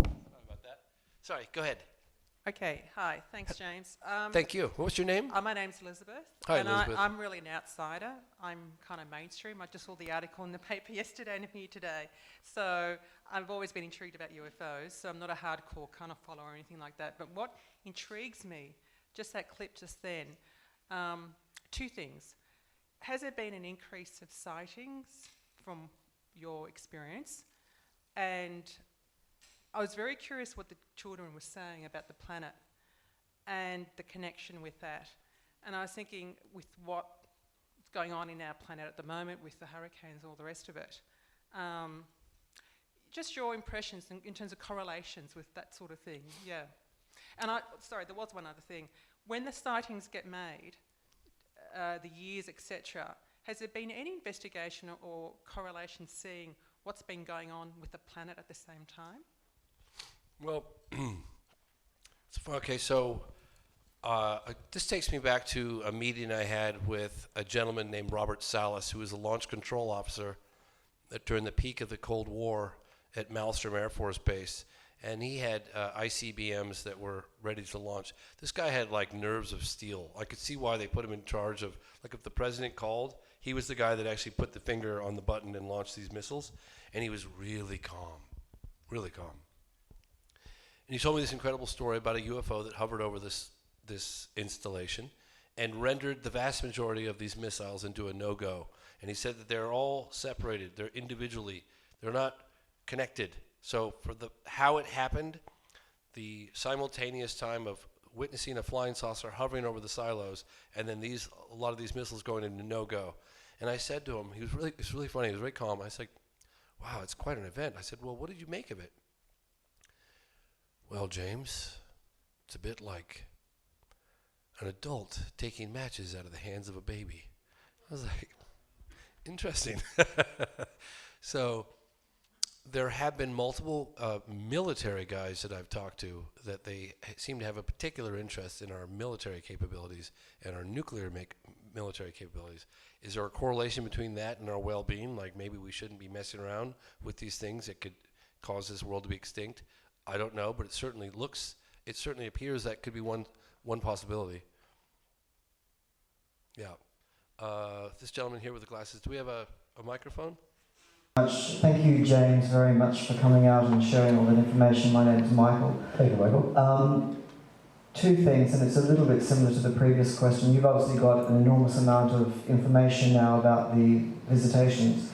Sorry about that. Sorry. Go ahead. Okay. Hi. Thanks, James. Thank you. What's your name? My name's Elizabeth. Hi, Elizabeth. I'm really an outsider. I'm kind of mainstream. I just saw the article in the paper yesterday and I'm here today. So I've always been intrigued about UFOs. So I'm not a hardcore kind of follower or anything like that. But what intrigues me, just that clip just then, 2 things. Has there been an increase of sightings from your experience? And I was very curious what the children were saying about the planet and the connection with that. And I was thinking, with what's going on in our planet at the moment with the hurricanes, all the rest of it, just your impressions in terms of correlations with that sort of thing. Yeah. And sorry, there was one other thing. When the sightings get made, the years, etc., has there been any investigation or correlation seeing what's been going on with the planet at the same time? Well, okay, so this takes me back to a meeting I had with a gentleman named Robert Salas, who was a launch control officer during the peak of the Cold War at Malmstrom Air Force Base. And he had ICBMs that were ready to launch. This guy had like nerves of steel. I could see why they put him in charge of, like, if the president called, he was the guy that actually put the finger on the button and launched these missiles. And he was really calm, really calm. And he told me this incredible story about a UFO that hovered over this installation and rendered the vast majority of these missiles into a no-go. And he said that they're all separated, they're individually, they're not connected. So for how it happened, the simultaneous time of witnessing a flying saucer hovering over the silos, and then a lot of these missiles going into no-go. And I said to him, it's really funny, he was very calm. I said, wow, it's quite an event. I said, well, what did you make of it? Well, James, it's a bit like an adult taking matches out of the hands of a baby. I was like, interesting. So there have been multiple military guys that I've talked to that they seem to have a particular interest in our military capabilities and our nuclear military capabilities. Is there a correlation between that and our well-being? Like maybe we shouldn't be messing around with these things that could cause this world to be extinct? I don't know, but it certainly appears that could be one possibility. Yeah. This gentleman here with the glasses, do we have a microphone? Thank you, James, very much for coming out and sharing all that information. My name is Michael. Thank you, Michael. Two things, and it's a little bit similar to the previous question. You've obviously got an enormous amount of information now about the visitations.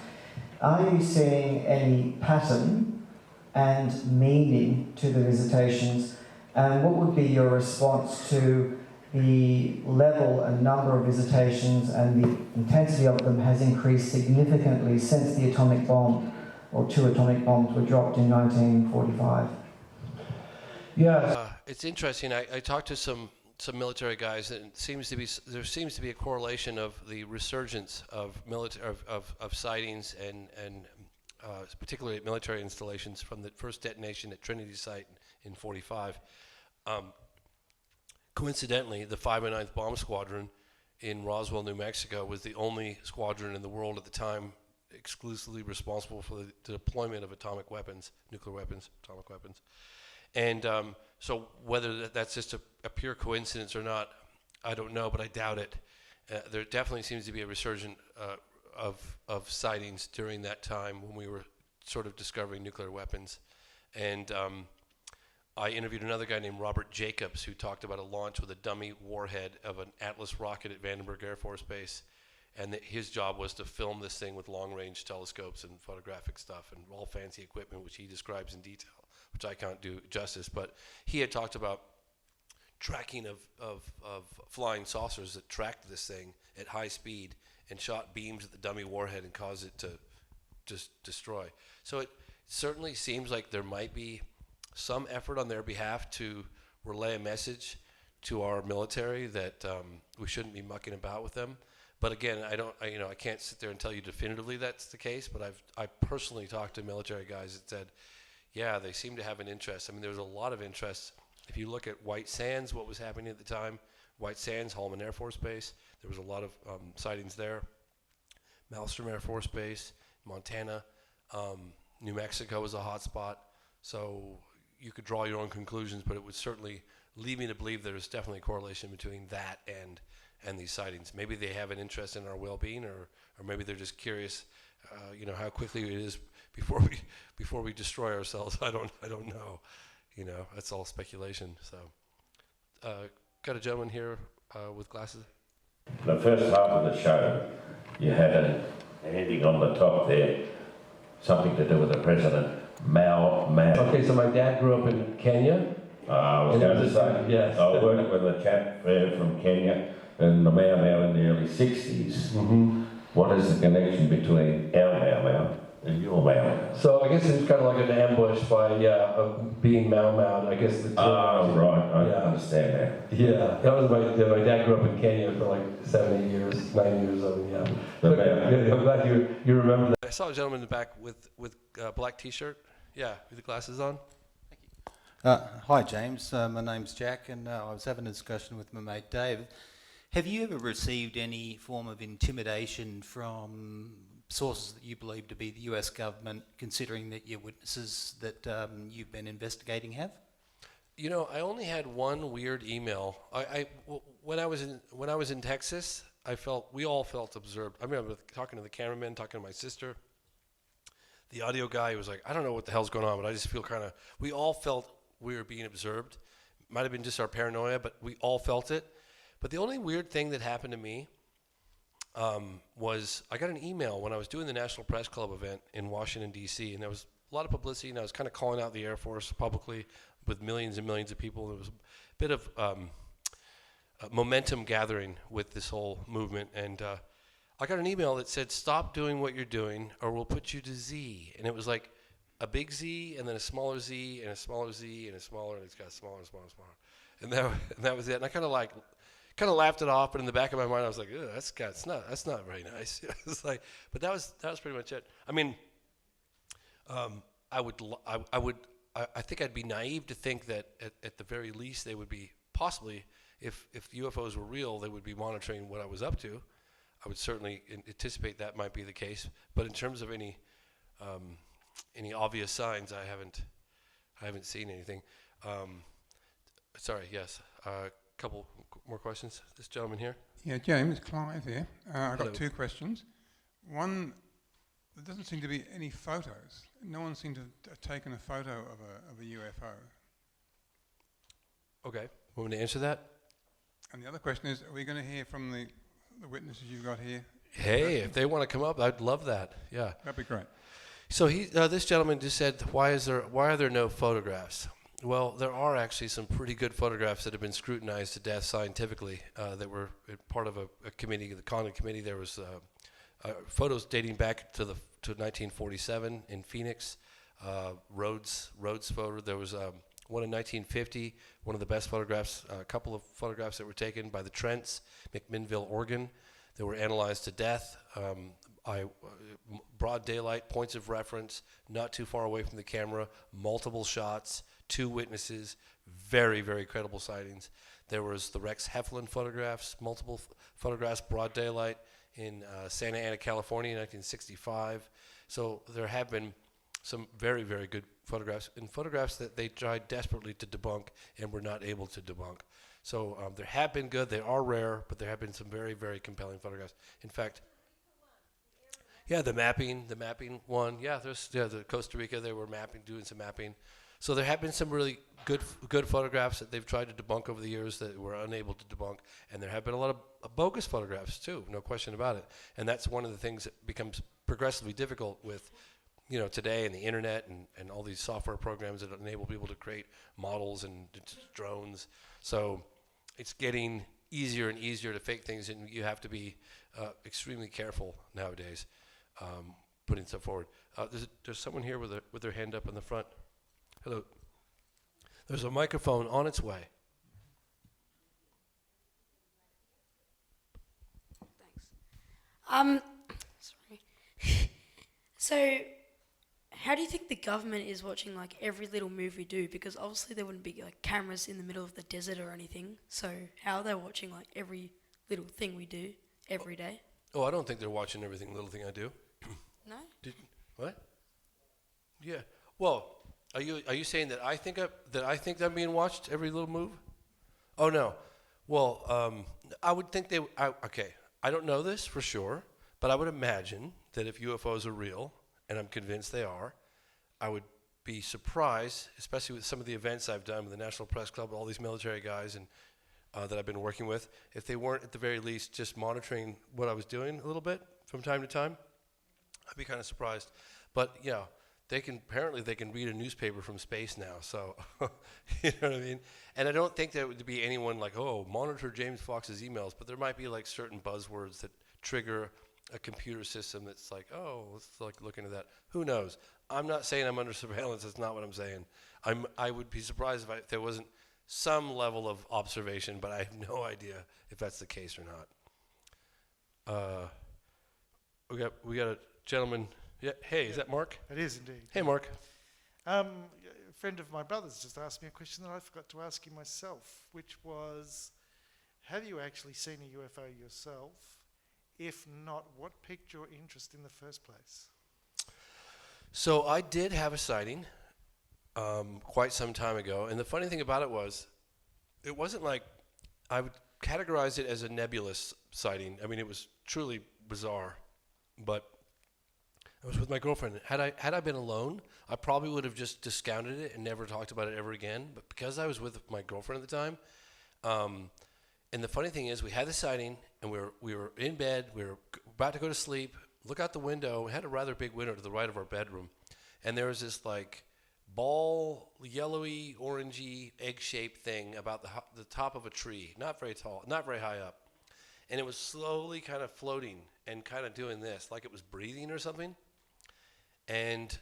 Are you seeing any pattern and meaning to the visitations? And what would be your response to the level and number of visitations and the intensity of them has increased significantly since the atomic bomb, or 2 atomic bombs were dropped in 1945? Yeah. It's interesting. I talked to some military guys, and there seems to be a correlation of the resurgence of sightings and particularly at military installations from the first detonation at Trinity site in 45. Coincidentally, the 509th Bomb Squadron in Roswell, New Mexico, was the only squadron in the world at the time exclusively responsible for the deployment of atomic weapons, nuclear weapons, atomic weapons. And so whether that's just a pure coincidence or not, I don't know, but I doubt it. There definitely seems to be a resurgence of sightings during that time when we were sort of discovering nuclear weapons. And I interviewed another guy named Robert Jacobs who talked about a launch with a dummy warhead of an Atlas rocket at Vandenberg Air Force Base, and that his job was to film this thing with long-range telescopes and photographic stuff and all fancy equipment, which he describes in detail, which I can't do justice. But he had talked about tracking of flying saucers that tracked this thing at high speed and shot beams at the dummy warhead and caused it to just destroy. So it certainly seems like there might be some effort on their behalf to relay a message to our military that we shouldn't be mucking about with them. But again, I can't sit there and tell you definitively that's the case. But I personally talked to military guys that said, yeah, they seem to have an interest. I mean, there was a lot of interest. If you look at White Sands, what was happening at the time, White Sands, Holloman Air Force Base, there was a lot of sightings there. Malmstrom Air Force Base, Montana, New Mexico was a hot spot. So you could draw your own conclusions, but it would certainly lead me to believe there's definitely a correlation between that and these sightings. Maybe they have an interest in our well-being, or maybe they're just curious, how quickly it is before we destroy ourselves. I don't know. That's all speculation. So, got a gentleman here with glasses. The first half of the show, you had a heading on the top there, something to do with the president. Mao. Okay, so my dad grew up in Kenya. I was going to say, yes. I worked with a chap there from Kenya in the Mau in the early 60s. Mm-hmm. What is the connection between our Mau and your Mau? So I guess it's kind of like an ambush by, being Mau. I guess the term. Right, I understand that. Yeah, that was my dad grew up in Kenya for like 7, 8 years, 9 years of it, yeah. But, I'm glad you remember that. I saw a gentleman in the back with black t-shirt. Yeah, with the glasses on. Hi, James. My name's Jack, and I was having a discussion with my mate Dave. Have you ever received any form of intimidation from sources that you believe to be the US government, considering that your witnesses that you've been investigating have? I only had one weird email. When I was in Texas, we all felt observed. I remember talking to the cameraman, talking to my sister. The audio guy was like, I don't know what the hell's going on, but I just feel we all felt we were being observed. Might have been just our paranoia, but we all felt it. But the only weird thing that happened to me was I got an email when I was doing the National Press Club event in Washington, D.C., and there was a lot of publicity, and I was kind of calling out the Air Force publicly with millions and millions of people. There was a bit of momentum gathering with this whole movement, and I got an email that said, stop doing what you're doing or we'll put you to Z. And it was like a big Z and then a smaller Z and a smaller Z and a smaller, and it's got smaller and smaller and smaller. And that was it. And I kind of kind of laughed it off, but in the back of my mind, I was like, "Ugh, that's not very nice." It's like, but that was pretty much it. I mean, I think I'd be naive to think that at the very least they would be possibly, if UFOs were real, they would be monitoring what I was up to. I would certainly anticipate that might be the case. But in terms of any obvious signs, I haven't seen anything. Sorry, yes. A couple more questions. This gentleman here. Yeah, James, Clive here. I've Hello. got two questions. One, there doesn't seem to be any photos. No one seemed to have taken a photo of a UFO. Okay. Want me to answer that? And the other question is, are we going to hear from the witnesses you've got here? Hey, if they want to come up, I'd love that. Yeah. That'd be great. So this gentleman just said, why are there no photographs? Well, there are actually some pretty good photographs that have been scrutinized to death scientifically. That were part of a committee, the Condon Committee. There was photos dating back to 1947 in Phoenix. Rhodes photo. There was one in 1950. One of the best photographs. A couple of photographs that were taken by the Trents, McMinnville, Oregon. They were analyzed to death. Broad daylight, points of reference, not too far away from the camera, multiple shots, 2 witnesses, very, very credible sightings. There was the Rex Heflin photographs, multiple photographs, broad daylight in Santa Ana, California, in 1965. So there have been some very, very good photographs, and photographs that they tried desperately to debunk and were not able to debunk. So there have been good, they are rare, but there have been some very, very compelling photographs. In fact, yeah, the mapping one. Yeah, the Costa Rica, they were doing some mapping. So there have been some really good photographs that they've tried to debunk over the years that were unable to debunk, and there have been a lot of bogus photographs too, no question about it. And that's one of the things that becomes progressively difficult with, today and the internet and all these software programs that enable people to create models and drones. So it's getting easier and easier to fake things, and you have to be extremely careful nowadays. Putting stuff forward. There's someone here with their hand up in the front. Hello. There's a microphone on its way. Thanks. Sorry. So, how do you think the government is watching every little move we do? Because obviously there wouldn't be cameras in the middle of the desert or anything. So how are they watching every little thing we do every day? Oh, I don't think they're watching every little thing I do. No? What? Yeah. Well, are you saying that I think I'm being watched every little move? Oh no. Well, I would think okay. I don't know this for sure, but I would imagine that if UFOs are real, and I'm convinced they are, I would be surprised, especially with some of the events I've done with the National Press Club, all these military guys and that I've been working with, if they weren't at the very least just monitoring what I was doing a little bit from time to time. I'd be kind of surprised, but they can read a newspaper from space now, so you know what I mean. And I don't think there would be anyone monitor James Fox's emails, but there might be certain buzzwords that trigger a computer system that's let's look into that. Who knows? I'm not saying I'm under surveillance. That's not what I'm saying. I would be surprised if there wasn't some level of observation, but I have no idea if that's the case or not. We got a gentleman. Yeah. Hey, is that Mark? It is indeed. Hey, Mark. A friend of my brother's just asked me a question that I forgot to ask you myself, which was, have you actually seen a UFO yourself? If not, what piqued your interest in the first place? So I did have a sighting quite some time ago, and the funny thing about it wasn't I would categorize it as a nebulous sighting. I mean, it was truly bizarre, but I was with my girlfriend. Had I been alone, I probably would have just discounted it and never talked about it ever again. But because I was with my girlfriend at the time, and the funny thing is, we had the sighting, and we were in bed. We were about to go to sleep. Look out the window. We had a rather big window to the right of our bedroom, and there was this ball, yellowy, orangey, egg-shaped thing about the top of a tree, not very tall, not very high up, and it was slowly kind of floating and kind of doing this, like it was breathing or something. And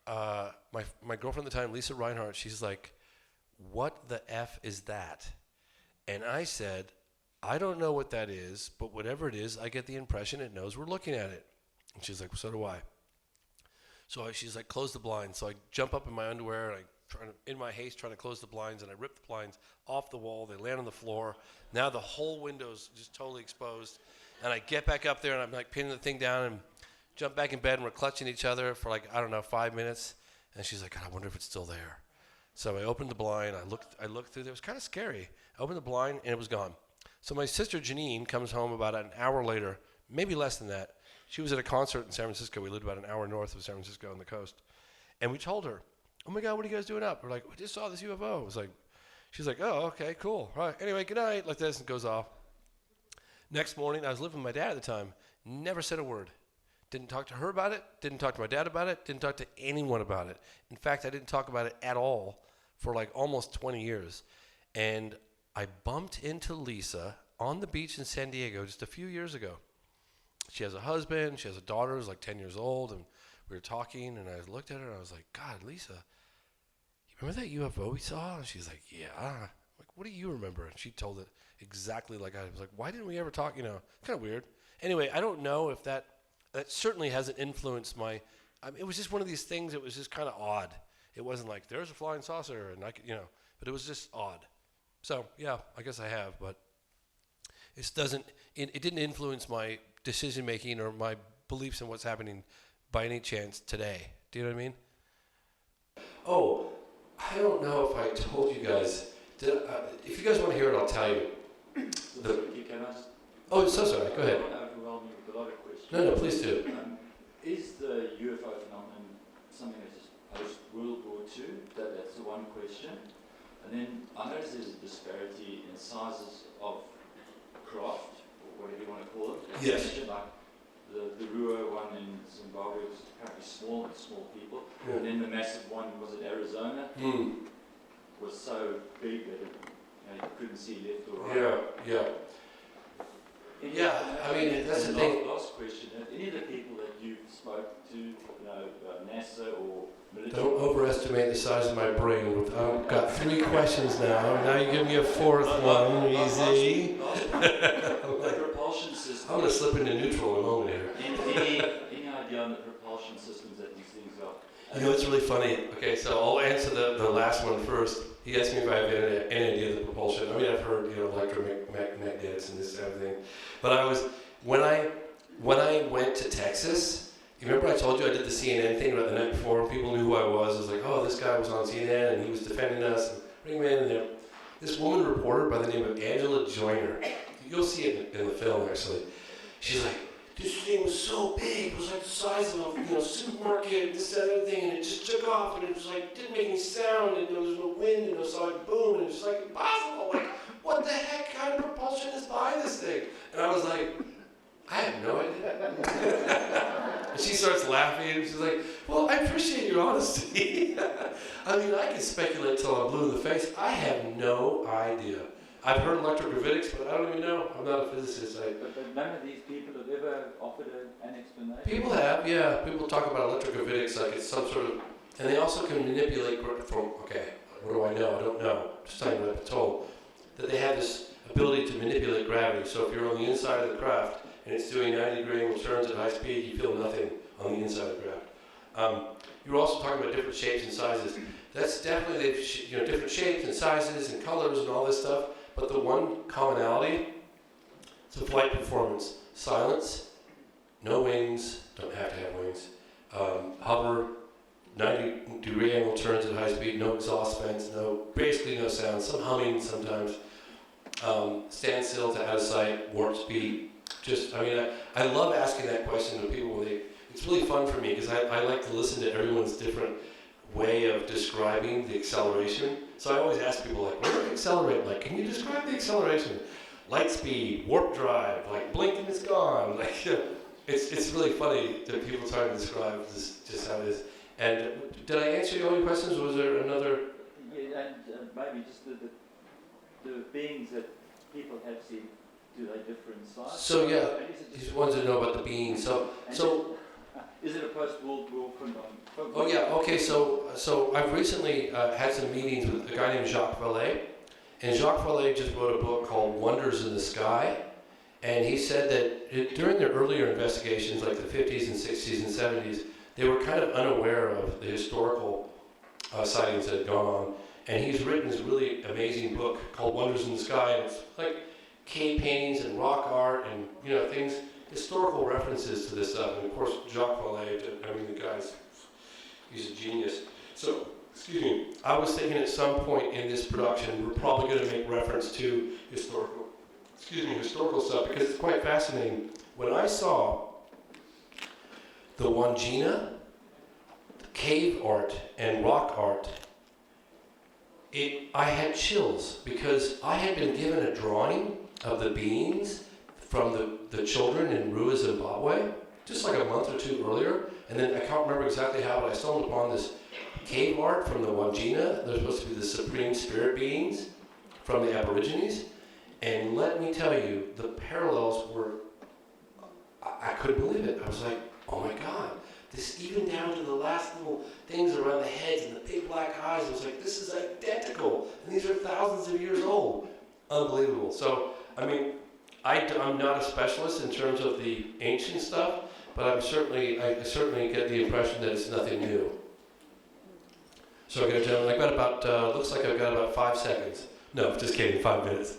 my girlfriend at the time, Lisa Reinhardt, she's like, "What the F is that?" And I said, I don't know what that is, but whatever it is, I get the impression it knows we're looking at it. And she's like, well, so do I. So she's like, close the blinds. So I jump up in my underwear, and in my haste, trying to close the blinds, and I rip the blinds off the wall. They land on the floor. Now the whole window's just totally exposed. And I get back up there, and I'm like pinning the thing down and jump back in bed, and we're clutching each other for like, I don't know, 5 minutes. And she's like, God, I wonder if it's still there. So I opened the blind. I looked through there. It was kind of scary. I opened the blind, and it was gone. So my sister Janine comes home about an hour later, maybe less than that. She was at a concert in San Francisco. We lived about an hour north of San Francisco on the coast. And we told her, oh my God, what are you guys doing up? We're like, we just saw this UFO. It was like, she's like, oh, okay, cool. All right. Anyway, good night. Like this, and goes off. Next morning, I was living with my dad at the time. Never said a word. Didn't talk to her about it. Didn't talk to my dad about it. Didn't talk to anyone about it. In fact, I didn't talk about it at all for like almost 20 years. And I bumped into Lisa on the beach in San Diego just a few years ago. She has a husband. She has a daughter who's like 10 years old. And we were talking, and I looked at her, and I was like, God, Lisa, you remember that UFO we saw? And she's like, yeah. I'm like, what do you remember? And she told it exactly like I was like, why didn't we ever talk? You know, kind of weird. Anyway, I don't know if that certainly hasn't influenced my, it was just one of these things that was just kind of odd. It wasn't like, there's a flying saucer, and I could, but it was just odd. So, yeah, I guess I have, but it didn't influence my decision-making or my beliefs in what's happening by any chance today. Do you know what I mean? Oh, I don't know if I told you guys. If you guys want to hear it, I'll tell you. Oh, so sorry. Go ahead. Overwhelm you with a lot of questions. No, please do. Is the UFO phenomenon something that is post-World War II? That's the one question. And then I notice there's a disparity in sizes of craft, or whatever you want to call it. Yes. Like the Ruo one in Zimbabwe was apparently small people. Yeah. And then the massive one, was it Arizona? Was so big that you couldn't see left or right. Yeah, I mean, that's the thing. Last question. Have any of the people that you've spoke to, NASA or military... Don't overestimate the size of my brain. I've got 3 questions now. Now you give me a 4th one. Easy. The propulsion system. I'm going to slip into neutral in a moment here. Any idea on the propulsion systems that these things are? You know, it's really funny. Okay, so I'll answer the last one first. He asked me if I have any idea of the propulsion. I mean, I've heard, electromagnets and this and everything. But when I went to Texas, you remember I told you I did the CNN thing the night before, and people knew who I was. I was like, oh, this guy was on CNN, and he was defending us, and bring him in. And there, this woman reporter by the name of Angela Joyner, you'll see it in the film, actually. She's like, this thing was so big, it was like the size of a supermarket, this, that, and everything, and it just took off, and it was like, didn't make any sound, and there was no wind, and it was like, boom, and it was like impossible. Like, what the heck kind of propulsion is behind this thing? And I was like, I have no idea. And she starts laughing, and she's like, well, I appreciate your honesty. I mean, I can speculate till I'm blue in the face. I have no idea. I've heard electrogravitics, but I don't even know. I'm not a physicist. But none of these people have ever offered an explanation? People have, yeah. People talk about electrogravitics like it's some sort of... And they also can manipulate... Okay, what do I know? I don't know. Just telling you what I've been told. That they have this ability to manipulate gravity. So if you're on the inside of the craft and it's doing 90-degree angle turns at high speed, you feel nothing on the inside of the craft. You were also talking about different shapes and sizes. That's definitely different shapes and sizes and colors and all this stuff. But the one commonality, it's a flight performance. Silence, no wings, don't have to have wings. Hover, 90-degree angle turns at high speed, no exhaust vents, basically no sound, some humming sometimes. Stand still to out of sight, warp speed. I love asking that question to people it's really fun for me because I like to listen to everyone's different way of describing the acceleration. So I always ask people, like, what do they accelerate? Like, can you describe the acceleration? Light speed, warp drive, like, blink and it's gone. Like, it's really funny that people try to describe this, just how it is. And did I answer all your questions, or was there another? Yeah, and maybe just the beings that people have seen, do they differ in size? So yeah, he wants to know about the beings. So is it a post-World War phenomenon? Oh yeah, okay. So I've recently had some meetings with a guy named Jacques Vallée, And Jacques Vallée just wrote a book called Wonders in the Sky. And he said that during their earlier investigations, like the 50s and 60s and 70s, they were kind of unaware of the historical sightings that had gone on. And he's written this really amazing book called Wonders in the Sky. And it's like cave paintings and rock art and, you know, things, historical references to this stuff. And of course, Jacques Vallée, I mean, the guy's, he's a genius. So, excuse me, I was thinking at some point in this production, we're probably going to make reference to historical stuff, because it's quite fascinating. When I saw the Wandjina, the cave art and rock art, I had chills, because I had been given a drawing of the beings from the children in Rua, Zimbabwe, just like a month or two earlier, and then I can't remember exactly how, but I stumbled upon this cave art from the Wandjina. They're supposed to be the supreme spirit beings from the Aborigines. And let me tell you, the parallels were, I couldn't believe it. I was like, oh my God, this even down to the last little things around the heads and the big black eyes. I was like, this is identical. And these are thousands of years old. Unbelievable. So, I mean, I'm not a specialist in terms of the ancient stuff, but I certainly get the impression that it's nothing new. So I'm going to tell you, looks like I've got about 5 seconds. No, just kidding, 5 minutes.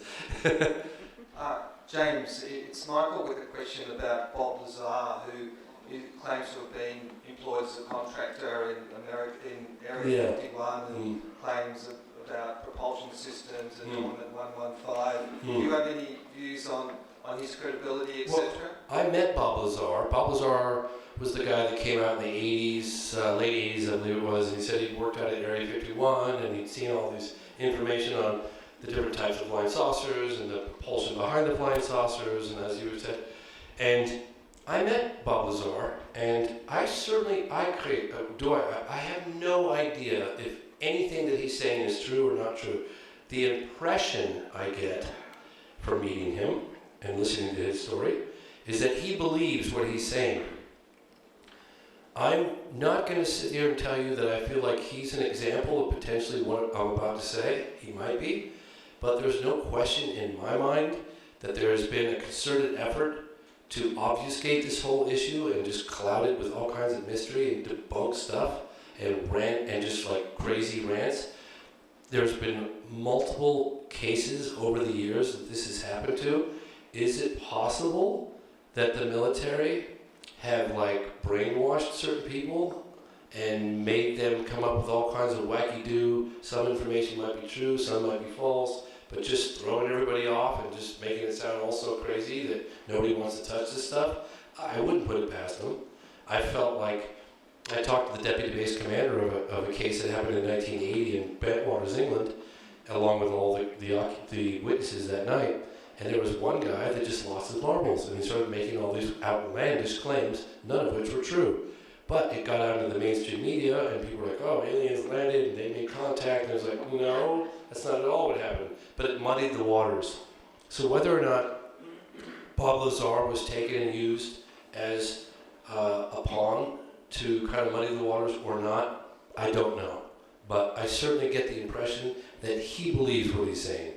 James, it's Michael with a question about Bob Lazar, who claims to have been employed as a contractor in Area 51 and claims about propulsion systems and Element 115. Do you have any views on his credibility, etc.? Well, I met Bob Lazar. Bob Lazar was the guy that came out in the 80s, late 80s, I believe it was, and he said he'd worked out at Area 51 and he'd seen all this information on the different types of flying saucers and the propulsion behind the flying saucers, and as you said. And I met Bob Lazar, and I have no idea if anything that he's saying is true or not true. The impression I get from meeting him and listening to his story is that he believes what he's saying. I'm not going to sit here and tell you that I feel like he's an example of potentially what I'm about to say. He might be. But there's no question in my mind that there has been a concerted effort to obfuscate this whole issue and just cloud it with all kinds of mystery and debunk stuff and rant and just like crazy rants. There's been multiple cases over the years that this has happened to. Is it possible that the military have like brainwashed certain people and made them come up with all kinds of wacky-do? Some information might be true, some might be false, but just throwing everybody off and just making it sound all so crazy that nobody wants to touch this stuff? I wouldn't put it past them. I felt like I talked to the deputy base commander of a case that happened in 1980 in Bentwaters, England, along with all the witnesses that night. And there was one guy that just lost his marbles, and he started making all these outlandish claims, none of which were true. But it got out into the mainstream media, and people were like, oh, aliens landed, and they made contact, and it was like, no, that's not at all what happened. But it muddied the waters. So whether or not Bob Lazar was taken and used as a pawn to kind of muddy the waters or not, I don't know. But I certainly get the impression that he believes what he's saying.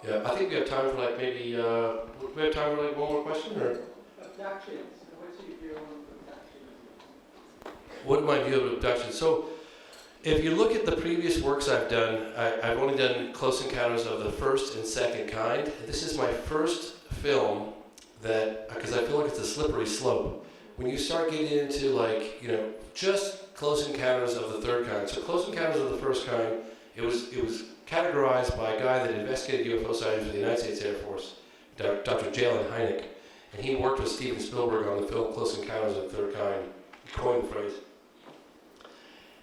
Yeah, I think we have time for like maybe, we have time for like one more question, or? Abductions. What's your view on abductions? What is my view of abductions? So, if you look at the previous works I've done, I've only done Close Encounters of the First and Second Kind. This is my first film that, because I feel like it's a slippery slope. When you start getting into like, you know, just Close Encounters of the Third Kind. So Close Encounters of the First Kind, it was categorized by a guy that investigated UFO sightings for the United States Air Force, Dr. Jalen Hynek, and he worked with Steven Spielberg on the film Close Encounters of the Third Kind. He coined the phrase.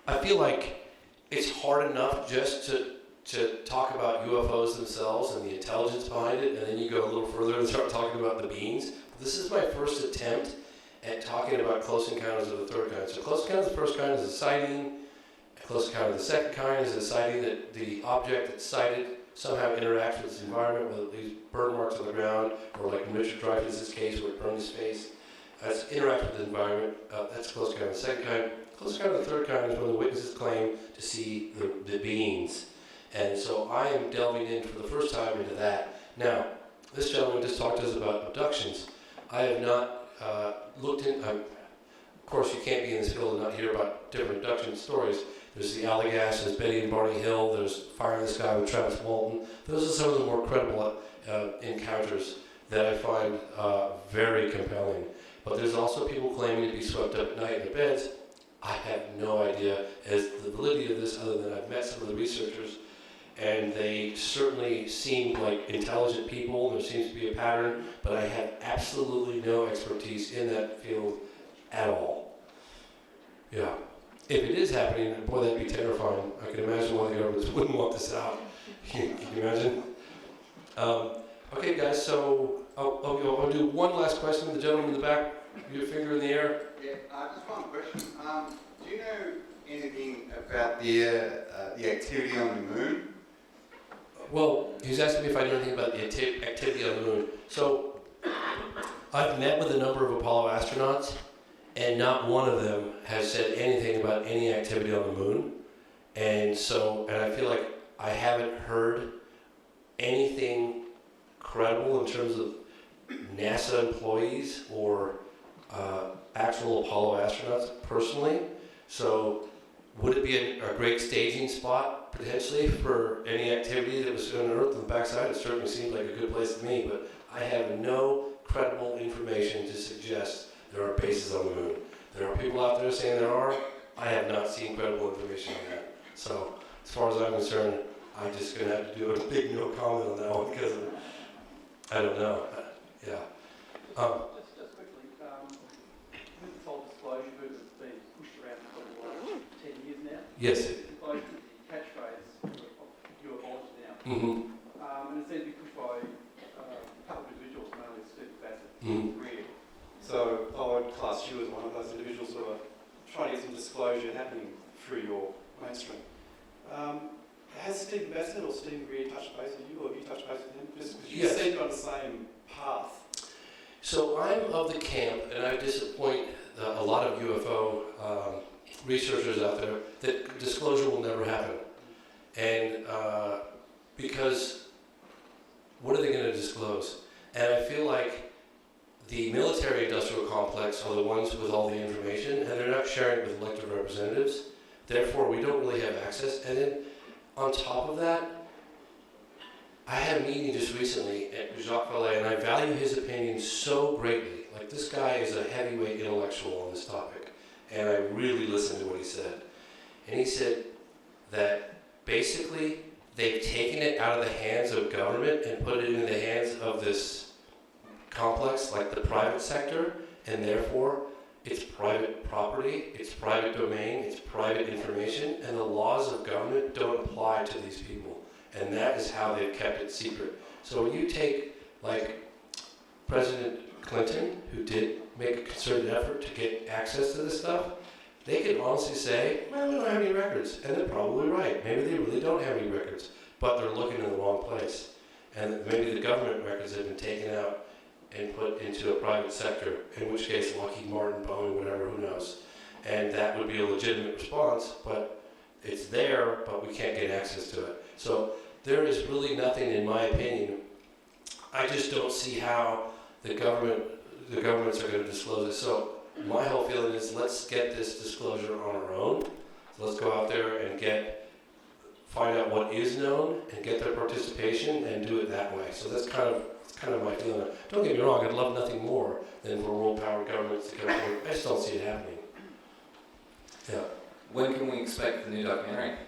I feel like it's hard enough just to talk about UFOs themselves and the intelligence behind it, and then you go a little further and start talking about the beings. This is my first attempt at talking about Close Encounters of the Third Kind. So Close Encounters of the First Kind is a sighting. Close Encounter of the Second Kind is a sighting that the object that's sighted somehow interacts with its environment, whether it leaves burn marks on the ground, or like in Richard Dreyfuss's case where it burned his face. It's interacts with the environment. That's Close Encounter of the Second Kind. Close Encounter of the Third Kind is when the witnesses claim to see the beings. And so I am delving in for the first time into that. Now, this gentleman just talked to us about abductions. I have not looked in, of course you can't be in this field and not hear about different abduction stories. There's the Allagash, there's Betty and Barney Hill, there's Fire in the Sky with Travis Walton. Those are some of the more credible encounters that I find very compelling. But there's also people claiming to be swept up at night in their beds. I have no idea as the validity of this, other than I've met some of the researchers, and they certainly seem like intelligent people. There seems to be a pattern, but I have absolutely no expertise in that field at all. Yeah. If it is happening, boy, that'd be terrifying. I can imagine why the governments wouldn't want this out. Can you imagine? Okay, guys, so I'll do one last question. The gentleman in the back, your finger in the air. Yeah, just one question. Do you know anything about the activity on the moon? Well, he's asking me if I know anything about the activity on the moon. So, I've met with a number of Apollo astronauts, and not one of them has said anything about any activity on the moon. And I feel like I haven't heard anything credible in terms of NASA employees or actual Apollo astronauts personally. So would it be a great staging spot potentially for any activity that was on Earth on the backside? It certainly seems like a good place to me, but I have no credible information to suggest there are bases on the moon. There are people out there saying there are. I have not seen credible information on that. So as far as I'm concerned, I'm just going to have to do a big no comment on that one because I don't know. Yeah. Just quickly, with this whole disclosure movement that's been pushed around for the last 10 years now. Yes. Disclosure is the catchphrase of ufology now. Mm-hmm. And it seems to be pushed by a couple of individuals, mainly Stephen Bassett, Mm-hmm. Greer. So I would class you as one of those individuals who are trying to get some disclosure happening through your mainstream. Has Stephen Bassett or Stephen Greer touched base with you, or have you touched base with him? Just because you seem to be on the same path. So I'm of the camp, and I disappoint a lot of UFO researchers out there, that disclosure will never happen. And because what are they going to disclose? And I feel like the military-industrial complex are the ones with all the information, and they're not sharing it with elected representatives. Therefore, we don't really have access. And then, on top of that, I had a meeting just recently at Jacques Vallée, and I value his opinion so greatly. Like, this guy is a heavyweight intellectual on this topic, and I really listened to what he said. And he said that basically they've taken it out of the hands of government and put it in the hands of this complex, like the private sector, and therefore it's private property, it's private domain, it's private information, and the laws of government don't apply to these people. And that is how they've kept it secret. So when you take, like, President Clinton, who did make a concerted effort to get access to this stuff, they could honestly say, well, we don't have any records. And they're probably right. Maybe they really don't have any records, but they're looking in the wrong place. And maybe the government records have been taken out and put into a private sector, in which case Lockheed Martin, Boeing, whatever, who knows. And that would be a legitimate response, but it's there, but we can't get access to it. So there is really nothing, in my opinion. I just don't see how the governments are going to disclose it. So my whole feeling is, let's get this disclosure on our own. So let's go out there and find out what is known and get their participation and do it that way. So that's kind of my feeling. Don't get me wrong, I'd love nothing more than for world power governments to come forward. I just don't see it happening. Yeah. When can we expect the new documentary?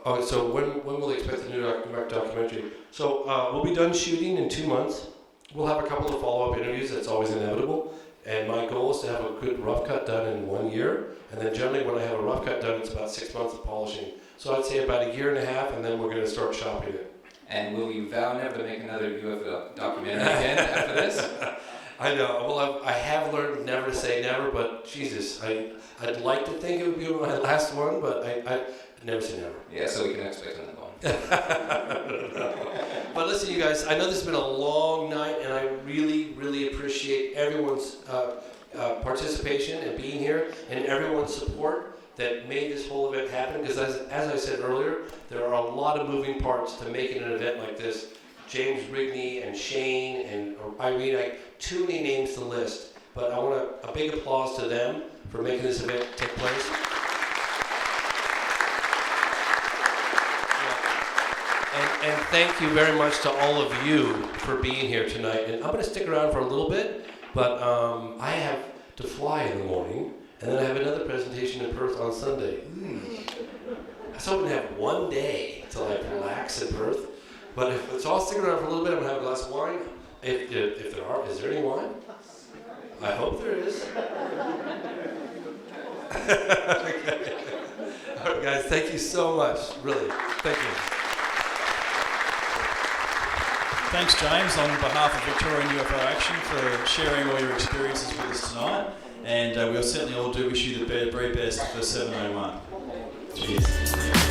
Oh, so when will they expect the new documentary? So we'll be done shooting in 2 months. We'll have a couple of follow-up interviews. That's always inevitable. And my goal is to have a good rough cut done in 1 year. And then generally when I have a rough cut done, it's about 6 months of polishing. So I'd say about 1.5 years, and then we're going to start shopping it. And will you vow never to make another UFO documentary again after this? I know. Well, I have learned never to say never, but Jesus, I'd like to think it would be my last one, but I never say never. Yeah, so we can expect another one. But listen, you guys, I know this has been a long night, and I really, really appreciate everyone's participation and being here, and everyone's support that made this whole event happen, because as I said earlier, there are a lot of moving parts to making an event like this. James Rigney and Shane and Irene, too many names to list, but I want a big applause to them for making this event take place. And thank you very much to all of you for being here tonight. And I'm going to stick around for a little bit, but I have to fly in the morning, and then I have another presentation in Perth on Sunday. I was hoping to have one day to relax in Perth, but so I'll stick around for a little bit. I'm going to have a glass of wine. If is there any wine? I hope there is. Okay. All right, guys, thank you so much. Really, thank you. Thanks, James, on behalf of Victorian UFO Action for sharing all your experiences with us tonight. And we'll certainly all do wish you the very best for 701. Cheers.